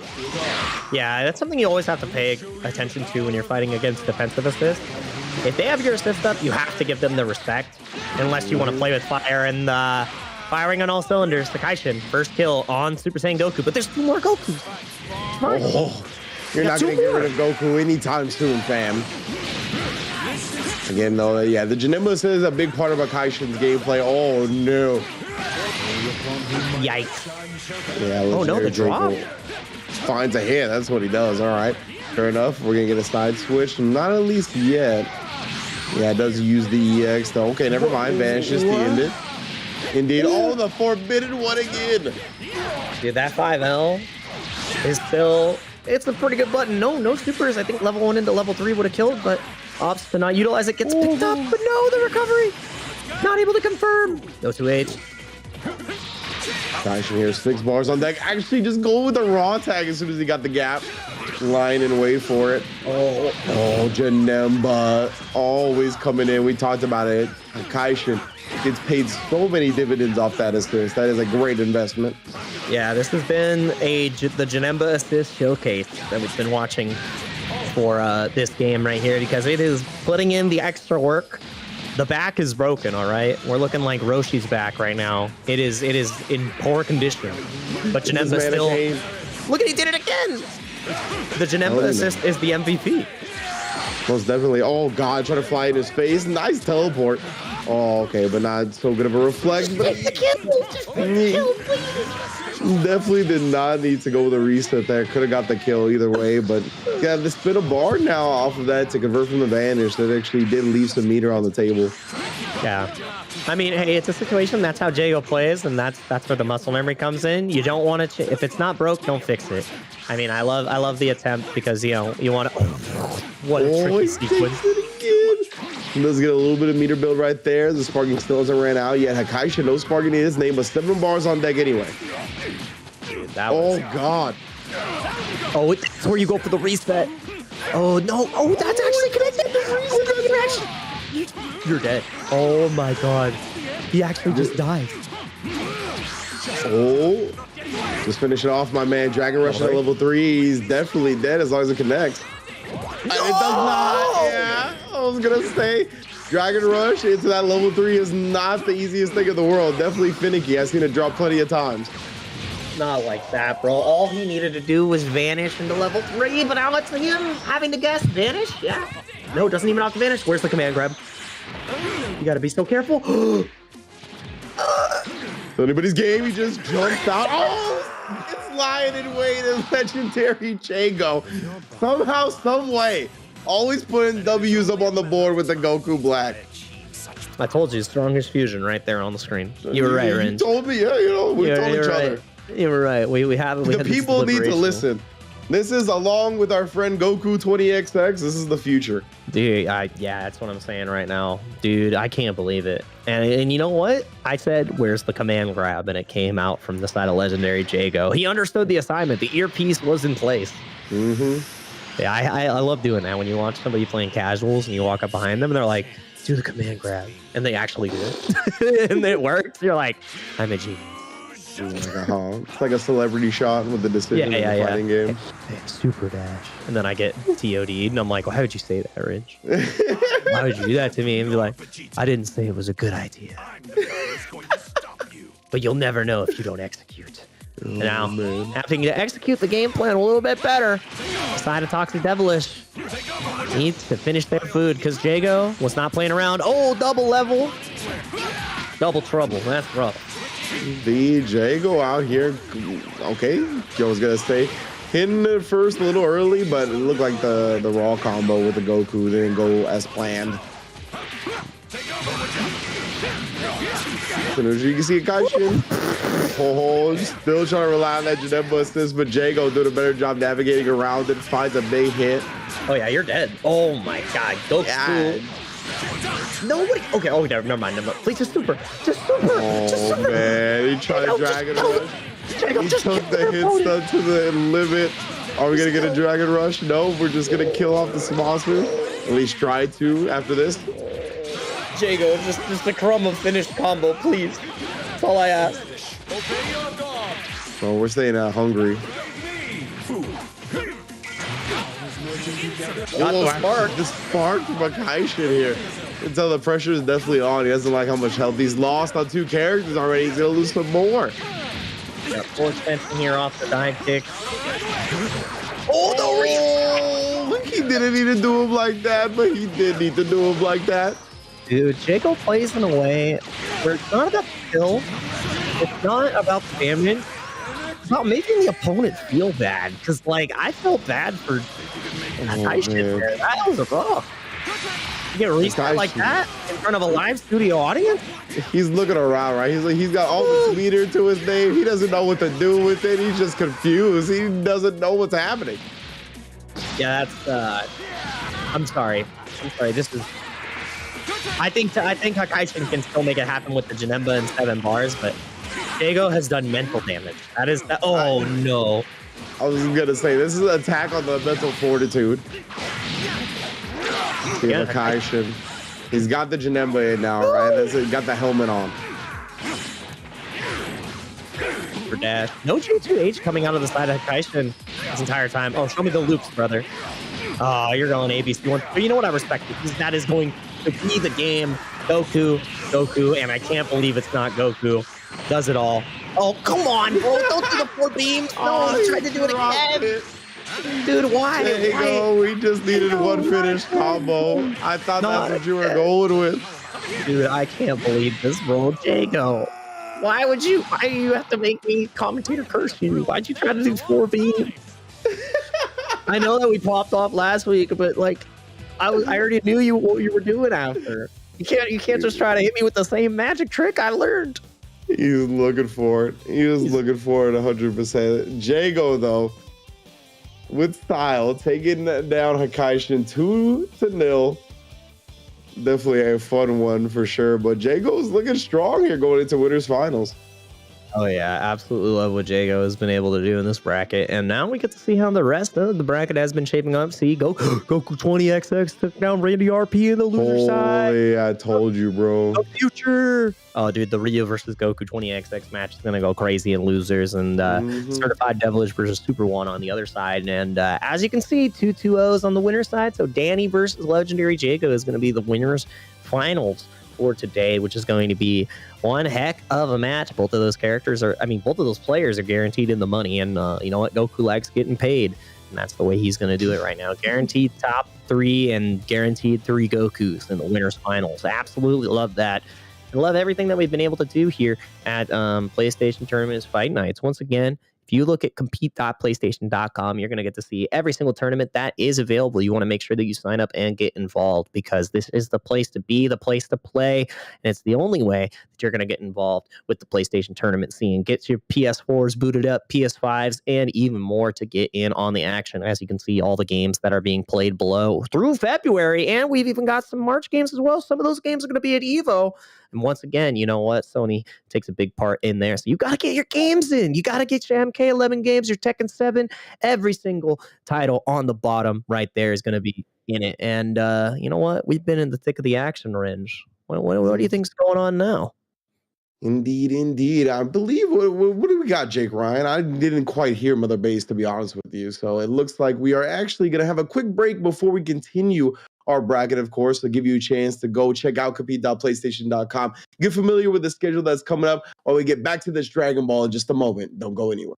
Yeah, that's something you always have to pay attention to when you're fighting against defensive assists. If they have your assist up, you have to give them the respect, unless you want to play with fire and firing on all cylinders. Hakaishin, first kill on Super Saiyan Goku, but there's 2 more Gokus. Smart. Oh, you're not going to get rid of Goku anytime soon, fam. Again, though, yeah, the Janemba is a big part of Hakaishin's gameplay. Oh, no. Yikes. Yeah, oh, no, the drop. Finds a hit. That's what he does. All right. Fair enough. We're going to get a side switch. Not at least yet. Yeah, it does use the EX, though. Okay, never mind. Vanishes to end it. Indeed. Oh, the forbidden one again. Dude, that 5L is still... It's a pretty good button. No supers. I think level 1 into level 3 would have killed, but opts to not utilize it gets picked up. But no, the recovery. Not able to confirm. No 2H. Hakaishin here, 6 bars on deck. Actually, just go with the raw tag as soon as he got the gap. Line and wait for it. Oh, Janemba always coming in. We talked about it. Hakaishin gets paid so many dividends off that assist. That is a great investment. Yeah, this has been the Janemba assist showcase that we've been watching for this game right here, because it is putting in the extra work. The back is broken, all right? We're looking like Roshi's back right now. It is in poor condition. But Janemba still... Look at he did it again! The Janemba assist is the MVP. Most definitely. Oh, God, trying to fly in his face. Nice teleport. Oh, okay, but not so good of a reflect. But definitely did not need to go with a reset there. Could have got the kill either way, but yeah, the spin a bar now off of that to convert from the vanish. That actually did leave some meter on the table. Yeah. I mean, hey, it's a situation. That's how Jago plays, and that's where the muscle memory comes in. You don't want to... If it's not broke, don't fix it. I mean, I love the attempt because, you know, you want to... What a tricky sequence. He does get a little bit of meter build right there. The sparking still hasn't ran out yet. Hakaishin, no sparking in his name, but 7 bars on deck anyway. Dude, that was... Oh, God. Oh, that's where you go for the reset. Oh, no. Oh, that's actually connected. You're dead. Oh, my God. He actually just died. Oh. Just finish it off, my man. Dragon Rush at level 3. He's definitely dead as long as it connects. It does not. Yeah, I was gonna say, Dragon Rush into that level 3 is not the easiest thing in the world. Definitely finicky. I've seen it drop plenty of times. Not like that, bro. All he needed to do was vanish into level 3, but now it's him having to guess vanish. Yeah. No, doesn't even have to vanish. Where's the command grab? You gotta be so careful. Anybody's game, he just jumps out. Oh, it's lying in wait and legendary Jago. Somehow, some way, always putting W's up on the board with the Goku Black. I told you, strongest fusion right there on the screen. You were right, Rin. You told me, yeah, you know, we told each other. You were right. We have the people need to listen. This is along with our friend Goku 20XX. This is the future. Dude, yeah, that's what I'm saying right now. Dude, I can't believe it. And you know what? I said, where's the command grab? And it came out from the side of legendary Jago. He understood the assignment. The earpiece was in place. Yeah, I love doing that. When you watch somebody playing casuals and you walk up behind them and they're like, do the command grab. And they actually do it. And it works. You're like, I'm a genius. It's like a celebrity shot with the decision in the fighting game. Super dash. And then I get TOD'd and I'm like, why would you say that, Rich? Why would you do that to me? And be like, I didn't say it was a good idea. But you'll never know if you don't execute. Now, having to execute the game plan a little bit better, side of Toxic Devilish needs to finish their food because Jago was not playing around. Oh, double level. Double trouble. That's rough. The Jago out here. Okay, Joe was gonna say hitting it first a little early, but it looked like the raw combo with the Goku didn't go as planned. So you can see Kaishin. Oh, still trying to rely on that Janemba assist, but Jago doing a better job navigating around it, finds a big hit. Oh yeah, you're dead. Oh my god, Goku. Yeah. Nobody. Okay. Oh, never mind. Please, just super. Just super. Oh just super. Man, he tried to Dragon Rush. He took the hit stun to the limit. Are we gonna get a Dragon Rush? No, we're just gonna kill off the monster. At least try to after this. Jago, just a crumb of finished combo, please. That's all I ask. Oh, we're staying hungry. Got the spark. The spark from Kaishin here. You can tell the pressure is definitely on. He doesn't like how much health he's lost on 2 characters already. He's gonna lose some more. Got full extension here off the dive kick. Oh no! He didn't need to do him like that, but he did need to do him like that. Dude, Jago plays in a way where it's not about the kill. It's not about the damage. It's about making the opponent feel bad. Because, like, I felt bad for Kaishin there. That was rough. You get a restart like that in front of a live studio audience? He's looking around, right? He's got all this meter to his name. He doesn't know what to do with it. He's just confused. He doesn't know what's happening. Yeah, that's I'm sorry. This is I think Kaishin can still make it happen with the Janemba and 7 bars, but Jago has done mental damage. That is that. Oh no. I was gonna say this is an attack on the mental fortitude. Yeah, Kaishin. He's got the Janemba in now, right? He got the helmet on. For dash. No J2H coming out of the side of Kaishin this entire time. Oh, show me the loops, brother. Oh, you're going ABC one. But you know what I respect? Because that is going to be the game. Goku, and I can't believe it's not Goku. Does it all. Oh, come on, bro. Don't do the 4 beams. No, he tried to do it again. Dude, why? There you go. We just needed one finished combo. I thought that's what you were going with. Dude, I can't believe this, bro. Jago. Why do you have to make me commentator curse you? Why'd you try to do 4 beams? I know that we popped off last week, but like, I already knew what you were doing after. You can't just try to hit me with the same magic trick I learned. He was looking for it. He was looking for it 100%. Jago, though, with style, taking down Kaishin 2-0. Definitely a fun one for sure. But Jago's looking strong here going into winners finals. Oh yeah, absolutely love what Jago has been able to do in this bracket, and now we get to see how the rest of the bracket has been shaping up. See, Goku 20XX took down Randy RP in the loser side. Yeah, I told you, bro. The future. Oh, dude, the Ryu versus Goku 20XX match is gonna go crazy in losers, and Certified Devilish versus Super One on the other side. And as you can see, 2 2-0s on the winner's side. So Danny versus Legendary Jago is gonna be the winners finals for today, which is going to be one heck of a match. Both of those players are guaranteed in the money, and you know what? Goku likes getting paid, and that's the way he's going to do it right now. Guaranteed top 3 and guaranteed 3 Gokus in the winners finals. Absolutely love that. And love everything that we've been able to do here at PlayStation Tournaments Fight Nights. Once again, If you look at compete.playstation.com, you're going to get to see every single tournament that is available. You want to make sure that you sign up and get involved, because this is the place to be, the place to play, and it's the only way that you're going to get involved with the PlayStation tournament scene. Get your PS4s booted up, PS5s, and even more to get in on the action. As you can see, all the games that are being played below through February, and we've even got some March games as well. Some of those games are going to be at EVO. And once again, you know what? Sony takes a big part in there. So you got to get your games in. You got to get your MK11 games, your Tekken 7. Every single title on the bottom right there is going to be in it. And you know what? We've been in the thick of the action range. What do you think's going on now? Indeed, indeed. I believe, what do we got, Jake Ryan? I didn't quite hear Mother Base, to be honest with you. So it looks like we are actually going to have a quick break before we continue our bracket, of course, to give you a chance to go check out compete.playstation.com. Get familiar with the schedule that's coming up while we get back to this Dragon Ball in just a moment. Don't go anywhere.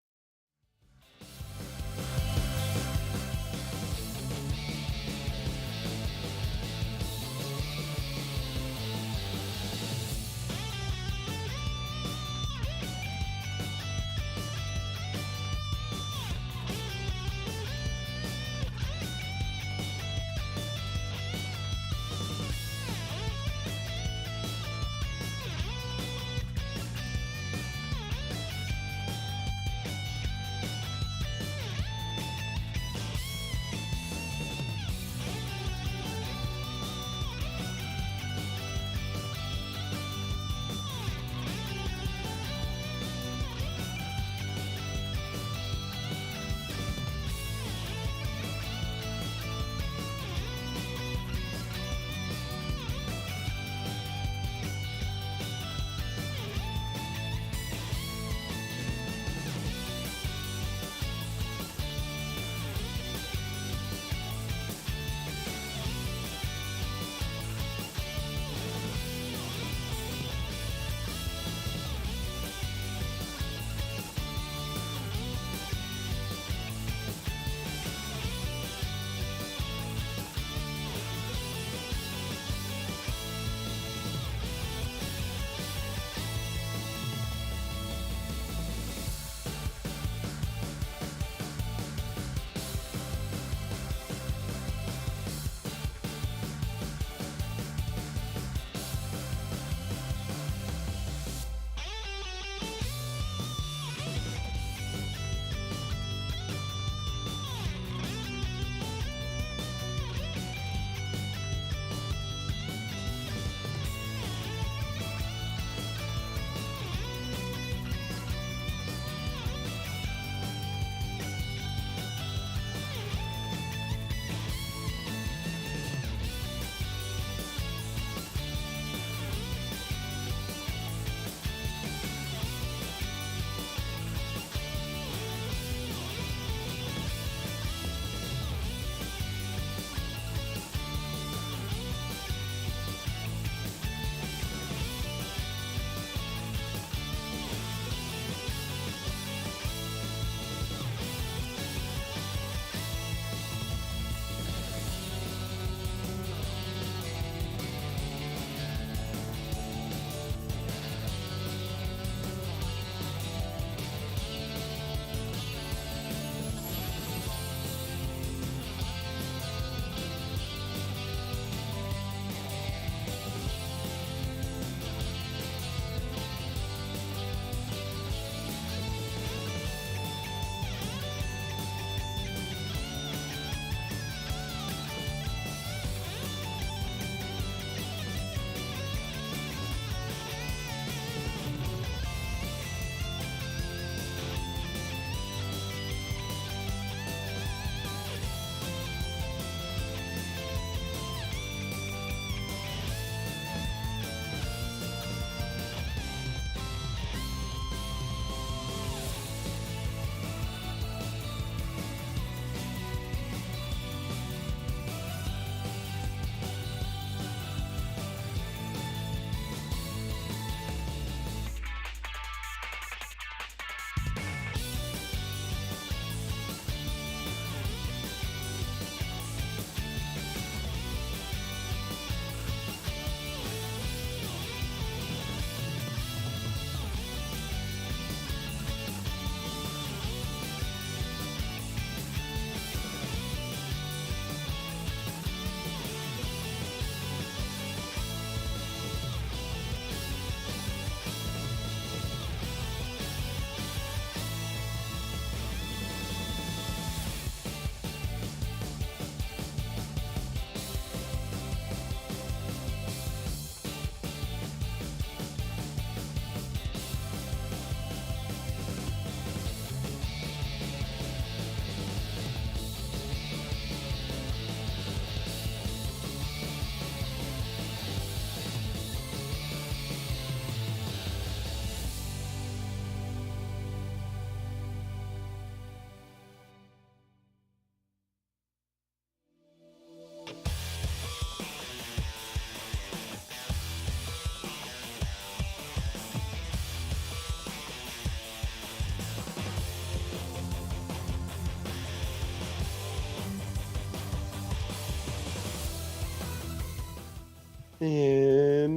And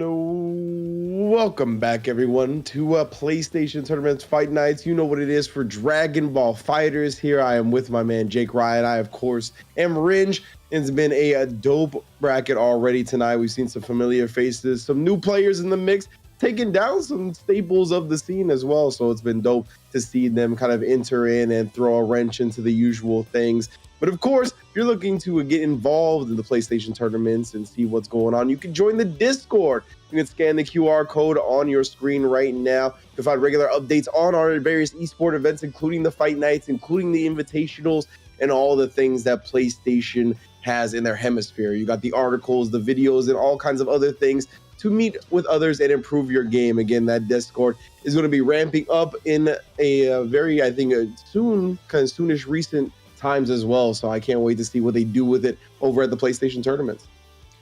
welcome back, everyone, to PlayStation Tournaments Fight Nights. You know what it is for Dragon Ball FighterZ. Here I am with my man Jake Ryan. I, of course, am Ringe. It's been a dope bracket already tonight. We've seen some familiar faces, some new players in the mix, taking down some staples of the scene as well. So it's been dope to see them kind of enter in and throw a wrench into the usual things. But of course, if you're looking to get involved in the PlayStation tournaments and see what's going on, you can join the Discord. You can scan the QR code on your screen right now. You can find regular updates on our various esports events, including the Fight Nights, including the Invitationals, and all the things that PlayStation has in their hemisphere. You got the articles, the videos, and all kinds of other things to meet with others and improve your game. Again, that Discord is going to be ramping up in a very, I think, soonish recent times as well. So I can't wait to see what they do with it over at the PlayStation tournaments.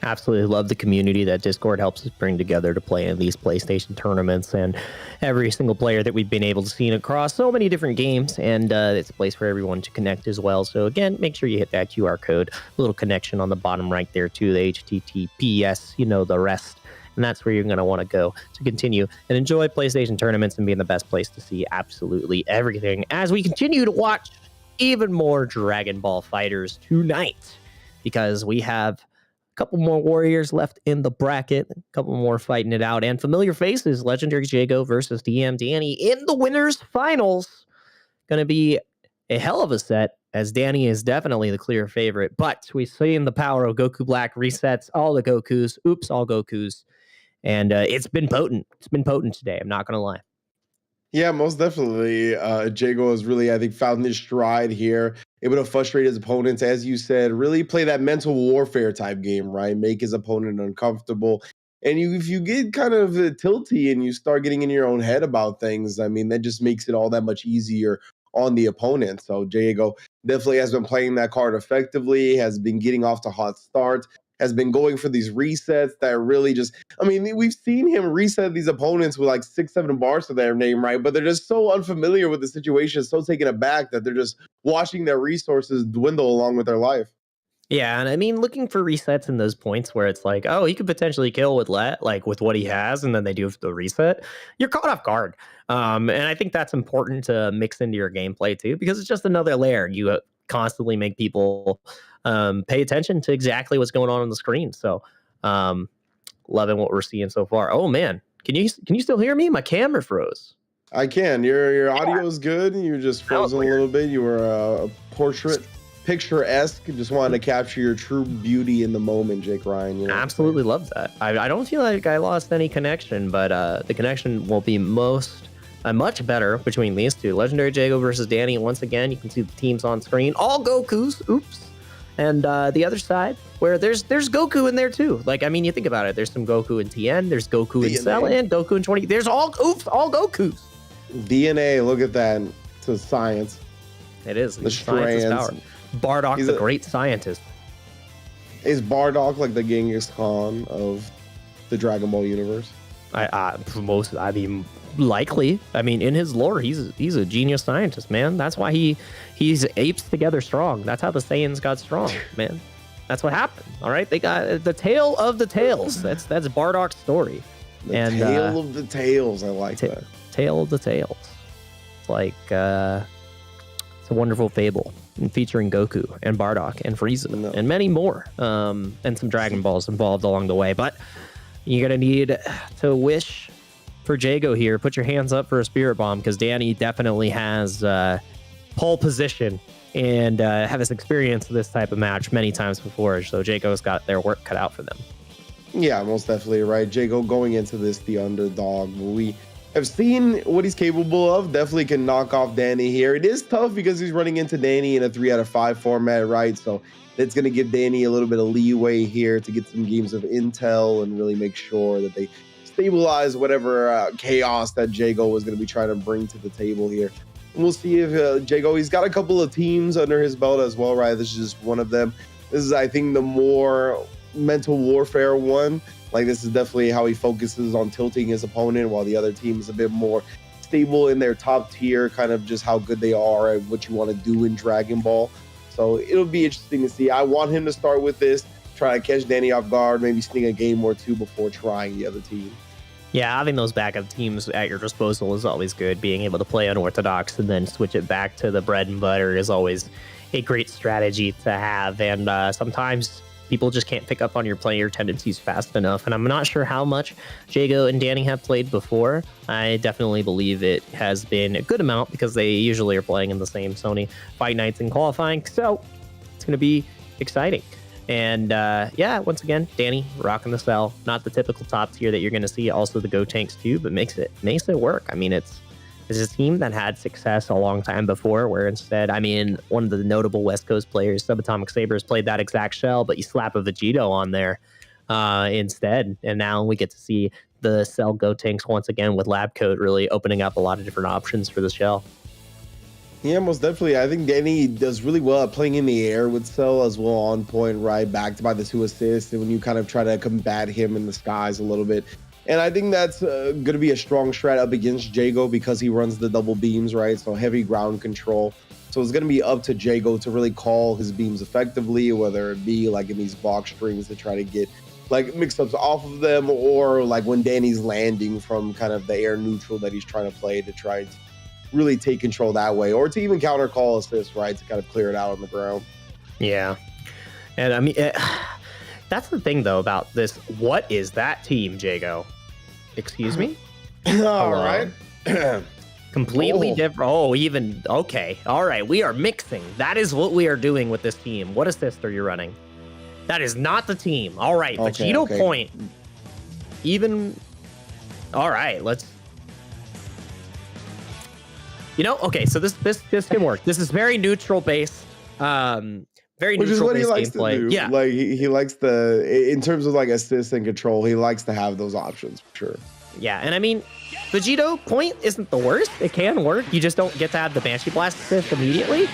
Absolutely love the community that Discord helps us bring together to play in these PlayStation tournaments, and every single player that we've been able to see across so many different games, and it's a place for everyone to connect as well. So again, make sure you hit that QR code, little connection on the bottom right there to the HTTPS, you know the rest. And that's where you're going to want to go to continue and enjoy PlayStation tournaments and be in the best place to see absolutely everything as we continue to watch even more Dragon Ball FighterZ tonight, because we have a couple more warriors left in the bracket, a couple more fighting it out, and familiar faces, Legendary Jago versus DM Danny in the winners finals. Going to be a hell of a set, as Danny is definitely the clear favorite, but we've seen the power of Goku Black resets all the Gokus, all Gokus, and it's been potent. It's been potent today, I'm not going to lie. Yeah, most definitely. Jago has really, I think, found his stride here, able to frustrate his opponents, as you said, really play that mental warfare type game, right? Make his opponent uncomfortable. And if you get kind of tilty and you start getting in your own head about things, I mean, that just makes it all that much easier on the opponent. So Jago definitely has been playing that card effectively, has been getting off to hot starts, has been going for these resets that really just, I mean, we've seen him reset these opponents with like 6-7 bars to their name, right? But they're just so unfamiliar with the situation, so taken aback that they're just watching their resources dwindle along with their life. Yeah, and I mean, looking for resets in those points where it's like, oh, he could potentially kill with with what he has, and then they do the reset, you're caught off guard. And I think that's important to mix into your gameplay too, because it's just another layer. You constantly make people pay attention to exactly what's going on the screen. So loving what we're seeing so far. Oh man, can you still hear me? My camera froze. I can. Your audio is good. You just frozen a little bit. You were a picturesque. Just wanted to capture your true beauty in the moment, Jake Ryan. You know, absolutely love that. I don't feel like I lost any connection, but the connection will be much better between these two. Legendary Jago versus Danny. Once again, you can see the teams on screen. All Gokus. Oops. And the other side, where there's Goku in there too. Like, I mean, you think about it. There's some Goku in TN. There's Goku in Cell and Goku in 20. There's all Gokus. DNA. Look at that. It's a science. It is. The strands. Power. Bardock's a great scientist. Is Bardock like the Genghis Khan of the Dragon Ball universe? Likely. I mean, in his lore, he's a genius scientist, man. That's why he's apes together strong. That's how the Saiyans got strong, man. That's what happened. All right, they got the tale of the tales. That's Bardock's story. Tale of the tales. I like that. Tale of the tales. It's like it's a wonderful fable featuring Goku and Bardock and Frieza and many more, and some Dragon Balls involved along the way. But you're gonna need to wish for Jago here. Put your hands up for a Spirit Bomb, because Danny definitely has pole position and has experienced this type of match many times before. So Jago's got their work cut out for them. Yeah, most definitely right. Jago going into this the underdog. We have seen what he's capable of. Definitely can knock off Danny here. It is tough because he's running into Danny in a 3 out of 5 format, right? So it's going to give Danny a little bit of leeway here to get some games of intel and really make sure that they stabilize whatever chaos that Jago was going to be trying to bring to the table here. And we'll see if Jago, he's got a couple of teams under his belt as well, right? This is just one of them. This is, I think, the more mental warfare one. Like, this is definitely how he focuses on tilting his opponent, while the other team is a bit more stable in their top tier, kind of just how good they are and what you want to do in Dragon Ball. So it'll be interesting to see. I want him to start with this, try to catch Danny off guard, maybe sneak a game or two before trying the other team. Yeah, having those backup teams at your disposal is always good. Being able to play unorthodox and then switch it back to the bread and butter is always a great strategy to have. And sometimes people just can't pick up on your player tendencies fast enough. And I'm not sure how much Jago and Danny have played before. I definitely believe it has been a good amount because they usually are playing in the same Sony Fight Nights in qualifying. So it's going to be exciting. And yeah, once again, Danny rocking the cell. Not the typical top tier that you're going to see. Also the Go Tanks too, but makes it work. I mean, it's a team that had success a long time before, where instead, I mean, one of the notable West Coast players, Subatomic Sabers, played that exact shell, but you slap a Vegito on there instead. And now we get to see the Cell Go Tanks once again with Lab Coat really opening up a lot of different options for the shell. Yeah, most definitely. I think Danny does really well at playing in the air with Cell as well, on point, right, backed by the 2 assists, and when you kind of try to combat him in the skies a little bit. And I think that's going to be a strong strat up against Jago because he runs the double beams, right? So heavy ground control. So it's going to be up to Jago to really call his beams effectively, whether it be like in these box strings to try to get like mix-ups off of them, or like when Danny's landing from kind of the air neutral that he's trying to play to try to really take control that way, or to even counter call assists, right, to kind of clear it out on the ground. Yeah. And I mean, that's the thing though about this. What is that team, Jago? Excuse me? All right. Completely different. Oh, even okay. All right, we are mixing. That is what we are doing with this team. What assist are you running? That is not the team. All right, okay, Vegito point. Even. All right, let's. You know, okay, so this can work. This is very neutral base. Very Which is neutral what he base likes gameplay. to do. Yeah, like he likes in terms of like assist and control, he likes to have those options for sure. yeah, and I mean, Vegito point isn't the worst. It can work. You just don't get to have the Banshee Blast assist immediately.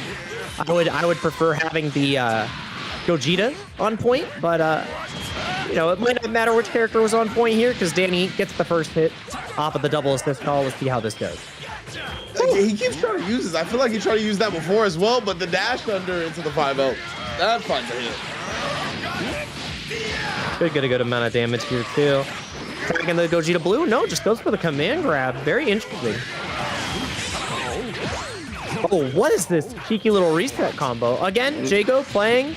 I would prefer having the Gogeta on point, but you know, it might not matter which character was on point here because Danny gets the first hit off of the double assist call. Let's see how this goes. He keeps trying to use this. I feel like he tried to use that before as well, but the dash under into the 5-0. That finds a hit. Could get a good amount of damage here too. Attacking the Gogeta Blue? No, just goes for the command grab. Very interesting. Oh, what is this cheeky little reset combo? Again, Jago playing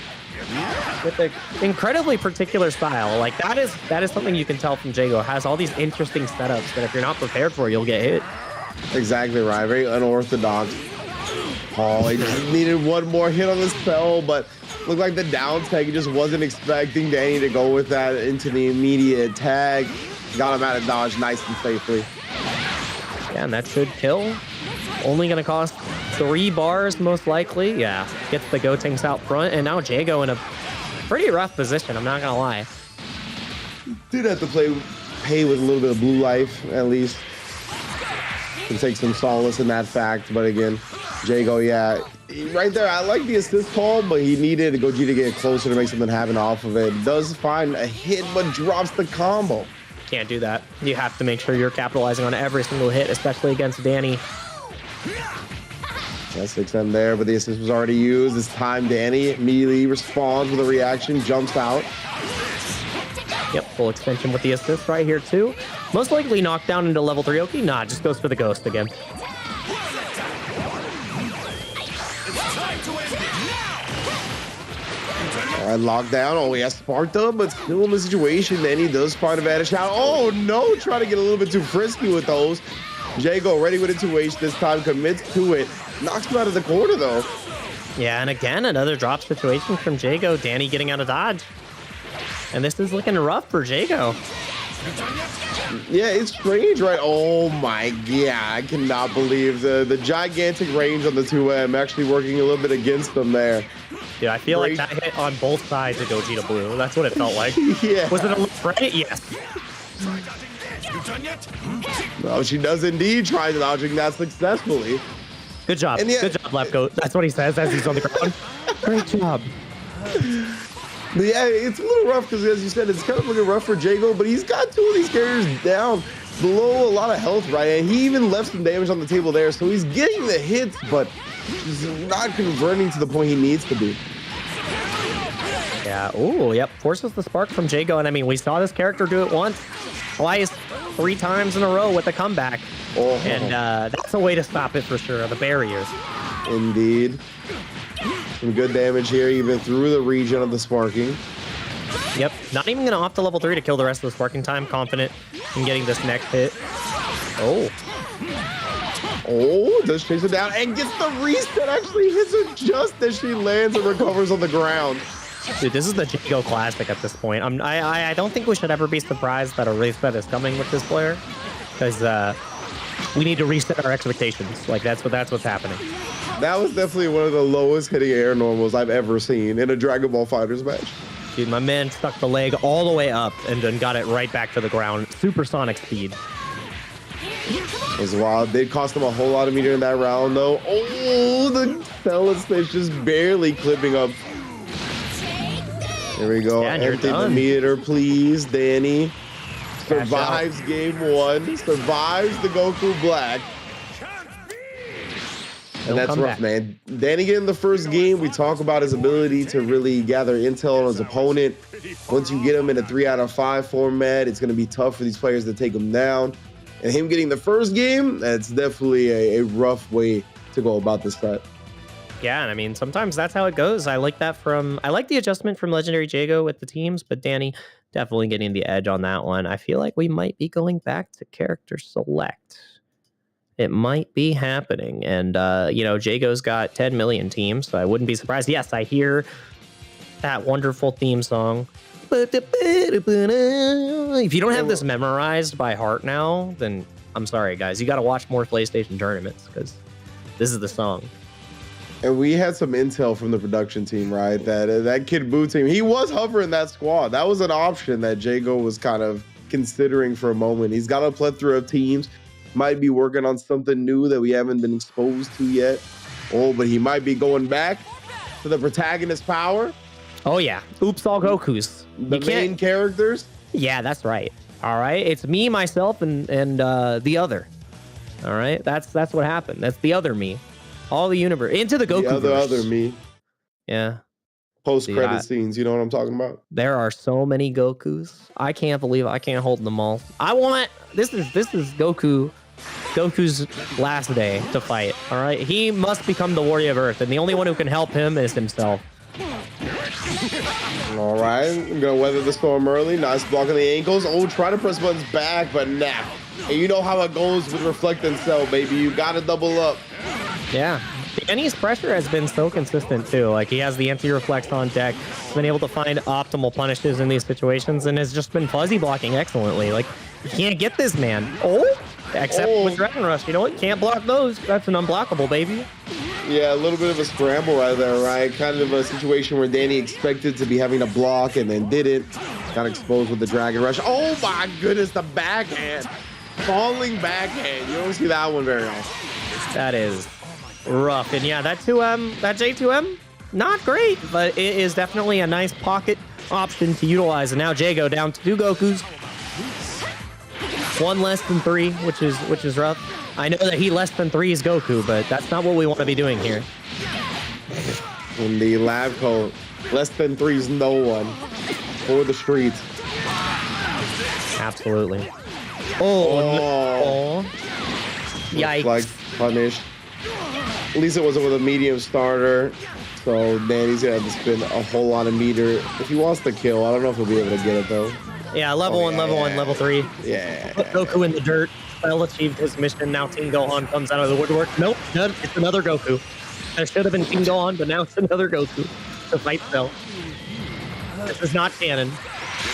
with an incredibly particular style. Like that is something you can tell from Jago. Has all these interesting setups that if you're not prepared for, you'll get hit. Exactly right. Very unorthodox. Oh, he just needed one more hit on the spell, but looked like the down tag. He just wasn't expecting Danny to go with that into the immediate tag. Got him out of dodge nice and safely. Yeah, and that should kill. Only going to cost 3 bars, most likely. Yeah, gets the Gotenks out front, and now Jago in a pretty rough position, I'm not going to lie. Did have to pay with a little bit of blue life, at least. Can take some solace in that fact, but again, Jago, yeah, right there, I like the assist call, but he needed Gogeta to get closer to make something happen off of it. Does find a hit, but drops the combo. Can't do that. You have to make sure you're capitalizing on every single hit, especially against Danny. That's 6M there, but the assist was already used. This time, Danny immediately responds with a reaction, jumps out. Yep, full extension with the assist right here too. Most likely knocked down into level 3 Oki. Nah, just goes for the ghost again. All right, lockdown. Oh, he has sparked up, but still in the situation. Then he does find a vanish out. Oh no, trying to get a little bit too frisky with those. Jago ready with a 2H this time, commits to it. Knocks him out of the corner though. Yeah, and again, another drop situation from Jago. Danny getting out of dodge. And this is looking rough for Jago. Yeah, it's strange, right? Oh my god, I cannot believe the gigantic range on the 2M actually working a little bit against them there. Yeah, I feel like that hit on both sides of Gogeta Blue. That's what it felt like. Yeah. Was it a look right? Yes. No, she does indeed try dodging that successfully. Good job. Yeah, good job, Left Goat. That's what he says as he's on the ground. Great job. But yeah, it's a little rough because, as you said, it's kind of looking rough for Jago, but he's got 2 of these characters down below a lot of health, right? And he even left some damage on the table there, so he's getting the hits, but he's not converting to the point he needs to be. Yeah. Ooh, yep. Forces the spark from Jago. And I mean, we saw this character do it once, twice, 3 times in a row with a comeback. Oh. And that's a way to stop it for sure. The barriers. Indeed. Some good damage here, even through the region of the sparking. Yep. Not even going to opt to level 3 to kill the rest of the sparking time. Confident in getting this next hit. Oh. Oh, does chase it down and gets the reset. Actually hits her just as she lands and recovers on the ground. Dude, this is the Jago classic at this point. I don't think we should ever be surprised that a reset is coming with this player, because we need to reset our expectations. Like that's what's happening. That was definitely one of the lowest hitting air normals I've ever seen in a Dragon Ball FighterZ match. Dude, my man stuck the leg all the way up and then got it right back to the ground. Supersonic speed. It was wild. Did cost him a whole lot of meter in that round, though. Oh, the Stella Stitch just barely clipping up. There we go. Yeah, Empty the meter, please. Danny survives game 1. Survives the Goku Black. And that's rough, man. Danny getting the first game, we talk about his ability to really gather intel on his opponent. Once you get him in a 3 out of 5 format, it's going to be tough for these players to take him down. And him getting the first game, that's definitely a rough way to go about this set. Yeah, and I mean, sometimes that's how it goes. I like the adjustment from Legendary Jago with the teams, but Danny definitely getting the edge on that one. I feel like we might be going back to character select. It might be happening. And, Jago's got 10 million teams, so I wouldn't be surprised. Yes, I hear that wonderful theme song. If you don't have this memorized by heart now, then I'm sorry, guys. You got to watch more PlayStation tournaments, because this is the song. And we had some intel from the production team, right? That Kid Buu team, he was hovering that squad. That was an option that Jago was kind of considering for a moment. He's got a plethora of teams. Might be working on something new that we haven't been exposed to yet. Oh, but he might be going back to the protagonist power. Oh, yeah. Oops, all Gokus. The main characters. Yeah, that's right. All right. It's me, myself, and the other. All right. That's what happened. That's the other me. All the universe. Into the Goku. The other me. Yeah. Post-credit scenes. You know what I'm talking about? There are so many Gokus. I can't believe I can't hold them all. This is Goku's last day to fight. All right. He must become the Warrior of Earth, and the only one who can help him is himself. All right, I'm gonna weather the storm early. Nice block on the ankles. Oh, try to press buttons back, but nah. And you know how it goes with Reflect and Cell, baby. You gotta double up. Yeah. Danny's pressure has been so consistent too. Like, he has the anti-reflex on deck. He's been able to find optimal punishes in these situations and has just been fuzzy blocking excellently. Like, you can't get this man. Except with Dragon Rush. You know what? Can't block those. That's an unblockable, baby. Yeah, a little bit of a scramble right there, right? Kind of a situation where Danny expected to be having to block and then didn't. Got exposed with the Dragon Rush. Oh my goodness, the backhand. Falling backhand. You don't see that one very often. That is rough. And yeah, that J2M, not great, but it is definitely a nice pocket option to utilize. And now Jago down to 2 Gokus. 1 less than 3, which is rough. I know that he less than 3 is Goku, but that's not what we want to be doing here. In the lab coat, less than 3 is no one for the streets. Absolutely. Oh. Yikes. Like punished. At least it wasn't with a medium starter. So Danny's gonna have to spend a whole lot of meter if he wants to kill. I don't know if he'll be able to get it though. Yeah, level 1, level 3. Yeah. Put Goku in the dirt. Spell achieved his mission. Now King Gohan comes out of the woodwork. Nope, it's another Goku. That should have been King Gohan, but now it's another Goku to fight Cell. This is not canon,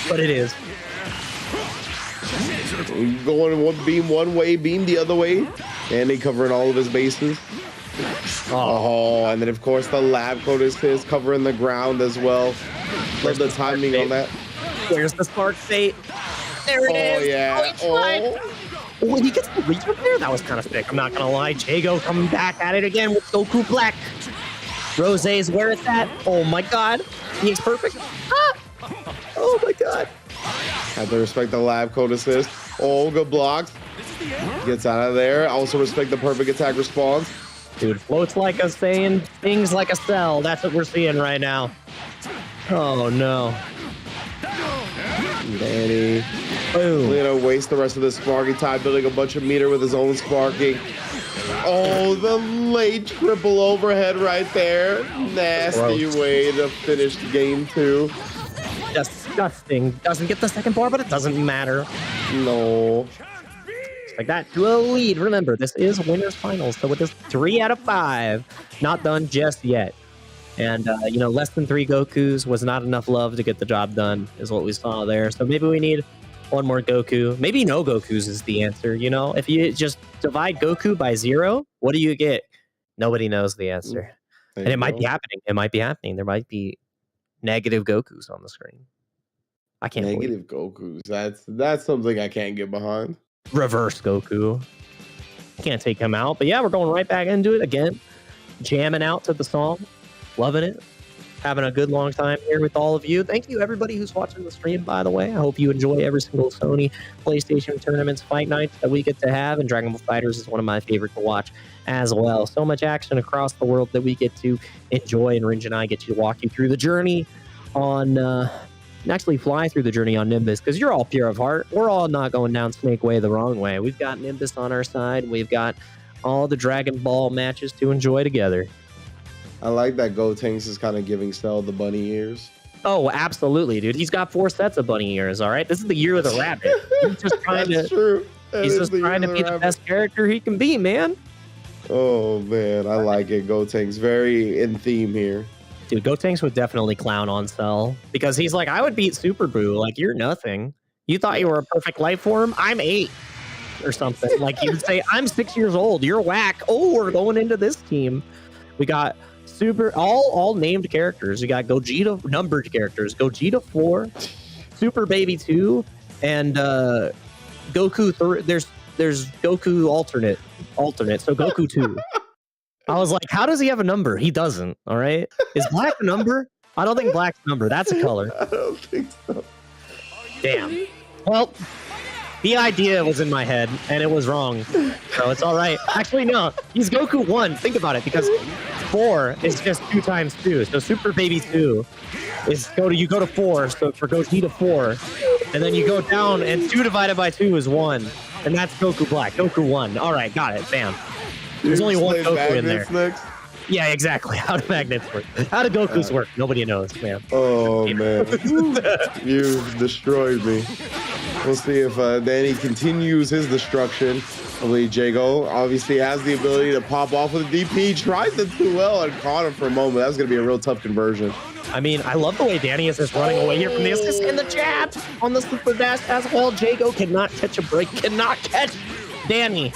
but it is. Going one beam one way, beam the other way. And he covering all of his bases. Oh, and then of course the lab coat is his, covering the ground as well. Love the timing on that. Where's the spark fate? There it is. Yeah. Oh, he gets the reach up there? That was kind of sick. I'm not going to lie. Jago coming back at it again with Goku Black. Rose's where it's at. Oh my God. He's perfect. Ah! Oh my God. Have to respect the lab code assist. Oh, good blocks. Gets out of there. Also respect the perfect attack response. Dude, floats like a saying, things like a cell. That's what we're seeing right now. Oh no. Danny. Boom. We're gonna waste the rest of the sparking time building a bunch of meter with his own sparking. Oh, the late triple overhead right there. Nasty way to finish game 2. Disgusting. Doesn't get the second bar, but it doesn't matter. No. Like that to a lead. Remember, this is winners finals, so with this 3 out of 5, not done just yet. And you know, less than 3 Gokus was not enough love to get the job done, is what we saw there. So maybe we need one more Goku. Maybe no Gokus is the answer. You know, if you just divide Goku by 0, what do you get? Nobody knows the answer, and it might be happening. It might be happening. There might be negative Gokus on the screen. I can't negative Gokus. That's something I can't get behind. Reverse Goku. Can't take him out. But yeah, we're going right back into it again. Jamming out to the song. Loving it. Having a good long time here with all of you. Thank you everybody who's watching the stream, by the way. I hope you enjoy every single Sony PlayStation tournaments, fight nights that we get to have, and Dragon Ball FighterZ is one of my favorite to watch as well. So much action across the world that we get to enjoy, and Rinj and I get to walk you through the journey on actually fly through the journey on Nimbus, because you're all pure of heart. We're all not going down Snake Way the wrong way. We've got Nimbus on our side. We've got all the Dragon Ball matches to enjoy together. I like that Gotenks is kind of giving Cell the bunny ears. Oh, absolutely, dude. He's got 4 sets of bunny ears, all right? This is the year of the rabbit. He's just trying That's true. He's just trying to be the best character he can be, man. Oh, man. I like it. Gotenks very in theme here. Dude, Gotenks would definitely clown on Cell, because he's like, I would beat Super Boo. Like, you're nothing. You thought you were a perfect life form? I'm 8. Or something. Like, he would say, I'm 6 years old. You're whack. Oh, we're going into this team. We got all named characters. We got Gogeta numbered characters. Gogeta 4, Super Baby 2, and Goku 3. There's Goku alternate. So Goku 2. I was like, how does he have a number? He doesn't. All right. Is black a number? I don't think black's a number. That's a color. I don't think so. Damn. Well, the idea was in my head, and it was wrong. So it's all right. Actually, no. He's Goku 1. Think about it, because 4 is just 2 times 2. So Super Baby 2 is you go to 4. So for Gogeta 4, and then you go down, and 2 divided by 2 is 1, and that's Goku Black. Goku 1. All right, got it. Bam. There's only one Goku in there. Next? Yeah, exactly. How do magnets work? How do Gokus work? Nobody knows, man. Oh, man. You've destroyed me. We'll see if Danny continues his destruction. I believe Jago obviously has the ability to pop off with a DP. He tried to do well and caught him for a moment. That was going to be a real tough conversion. I mean, I love the way Danny is just running away here from the assist in the chat on the super dash as well. Jago cannot catch a break, cannot catch Danny.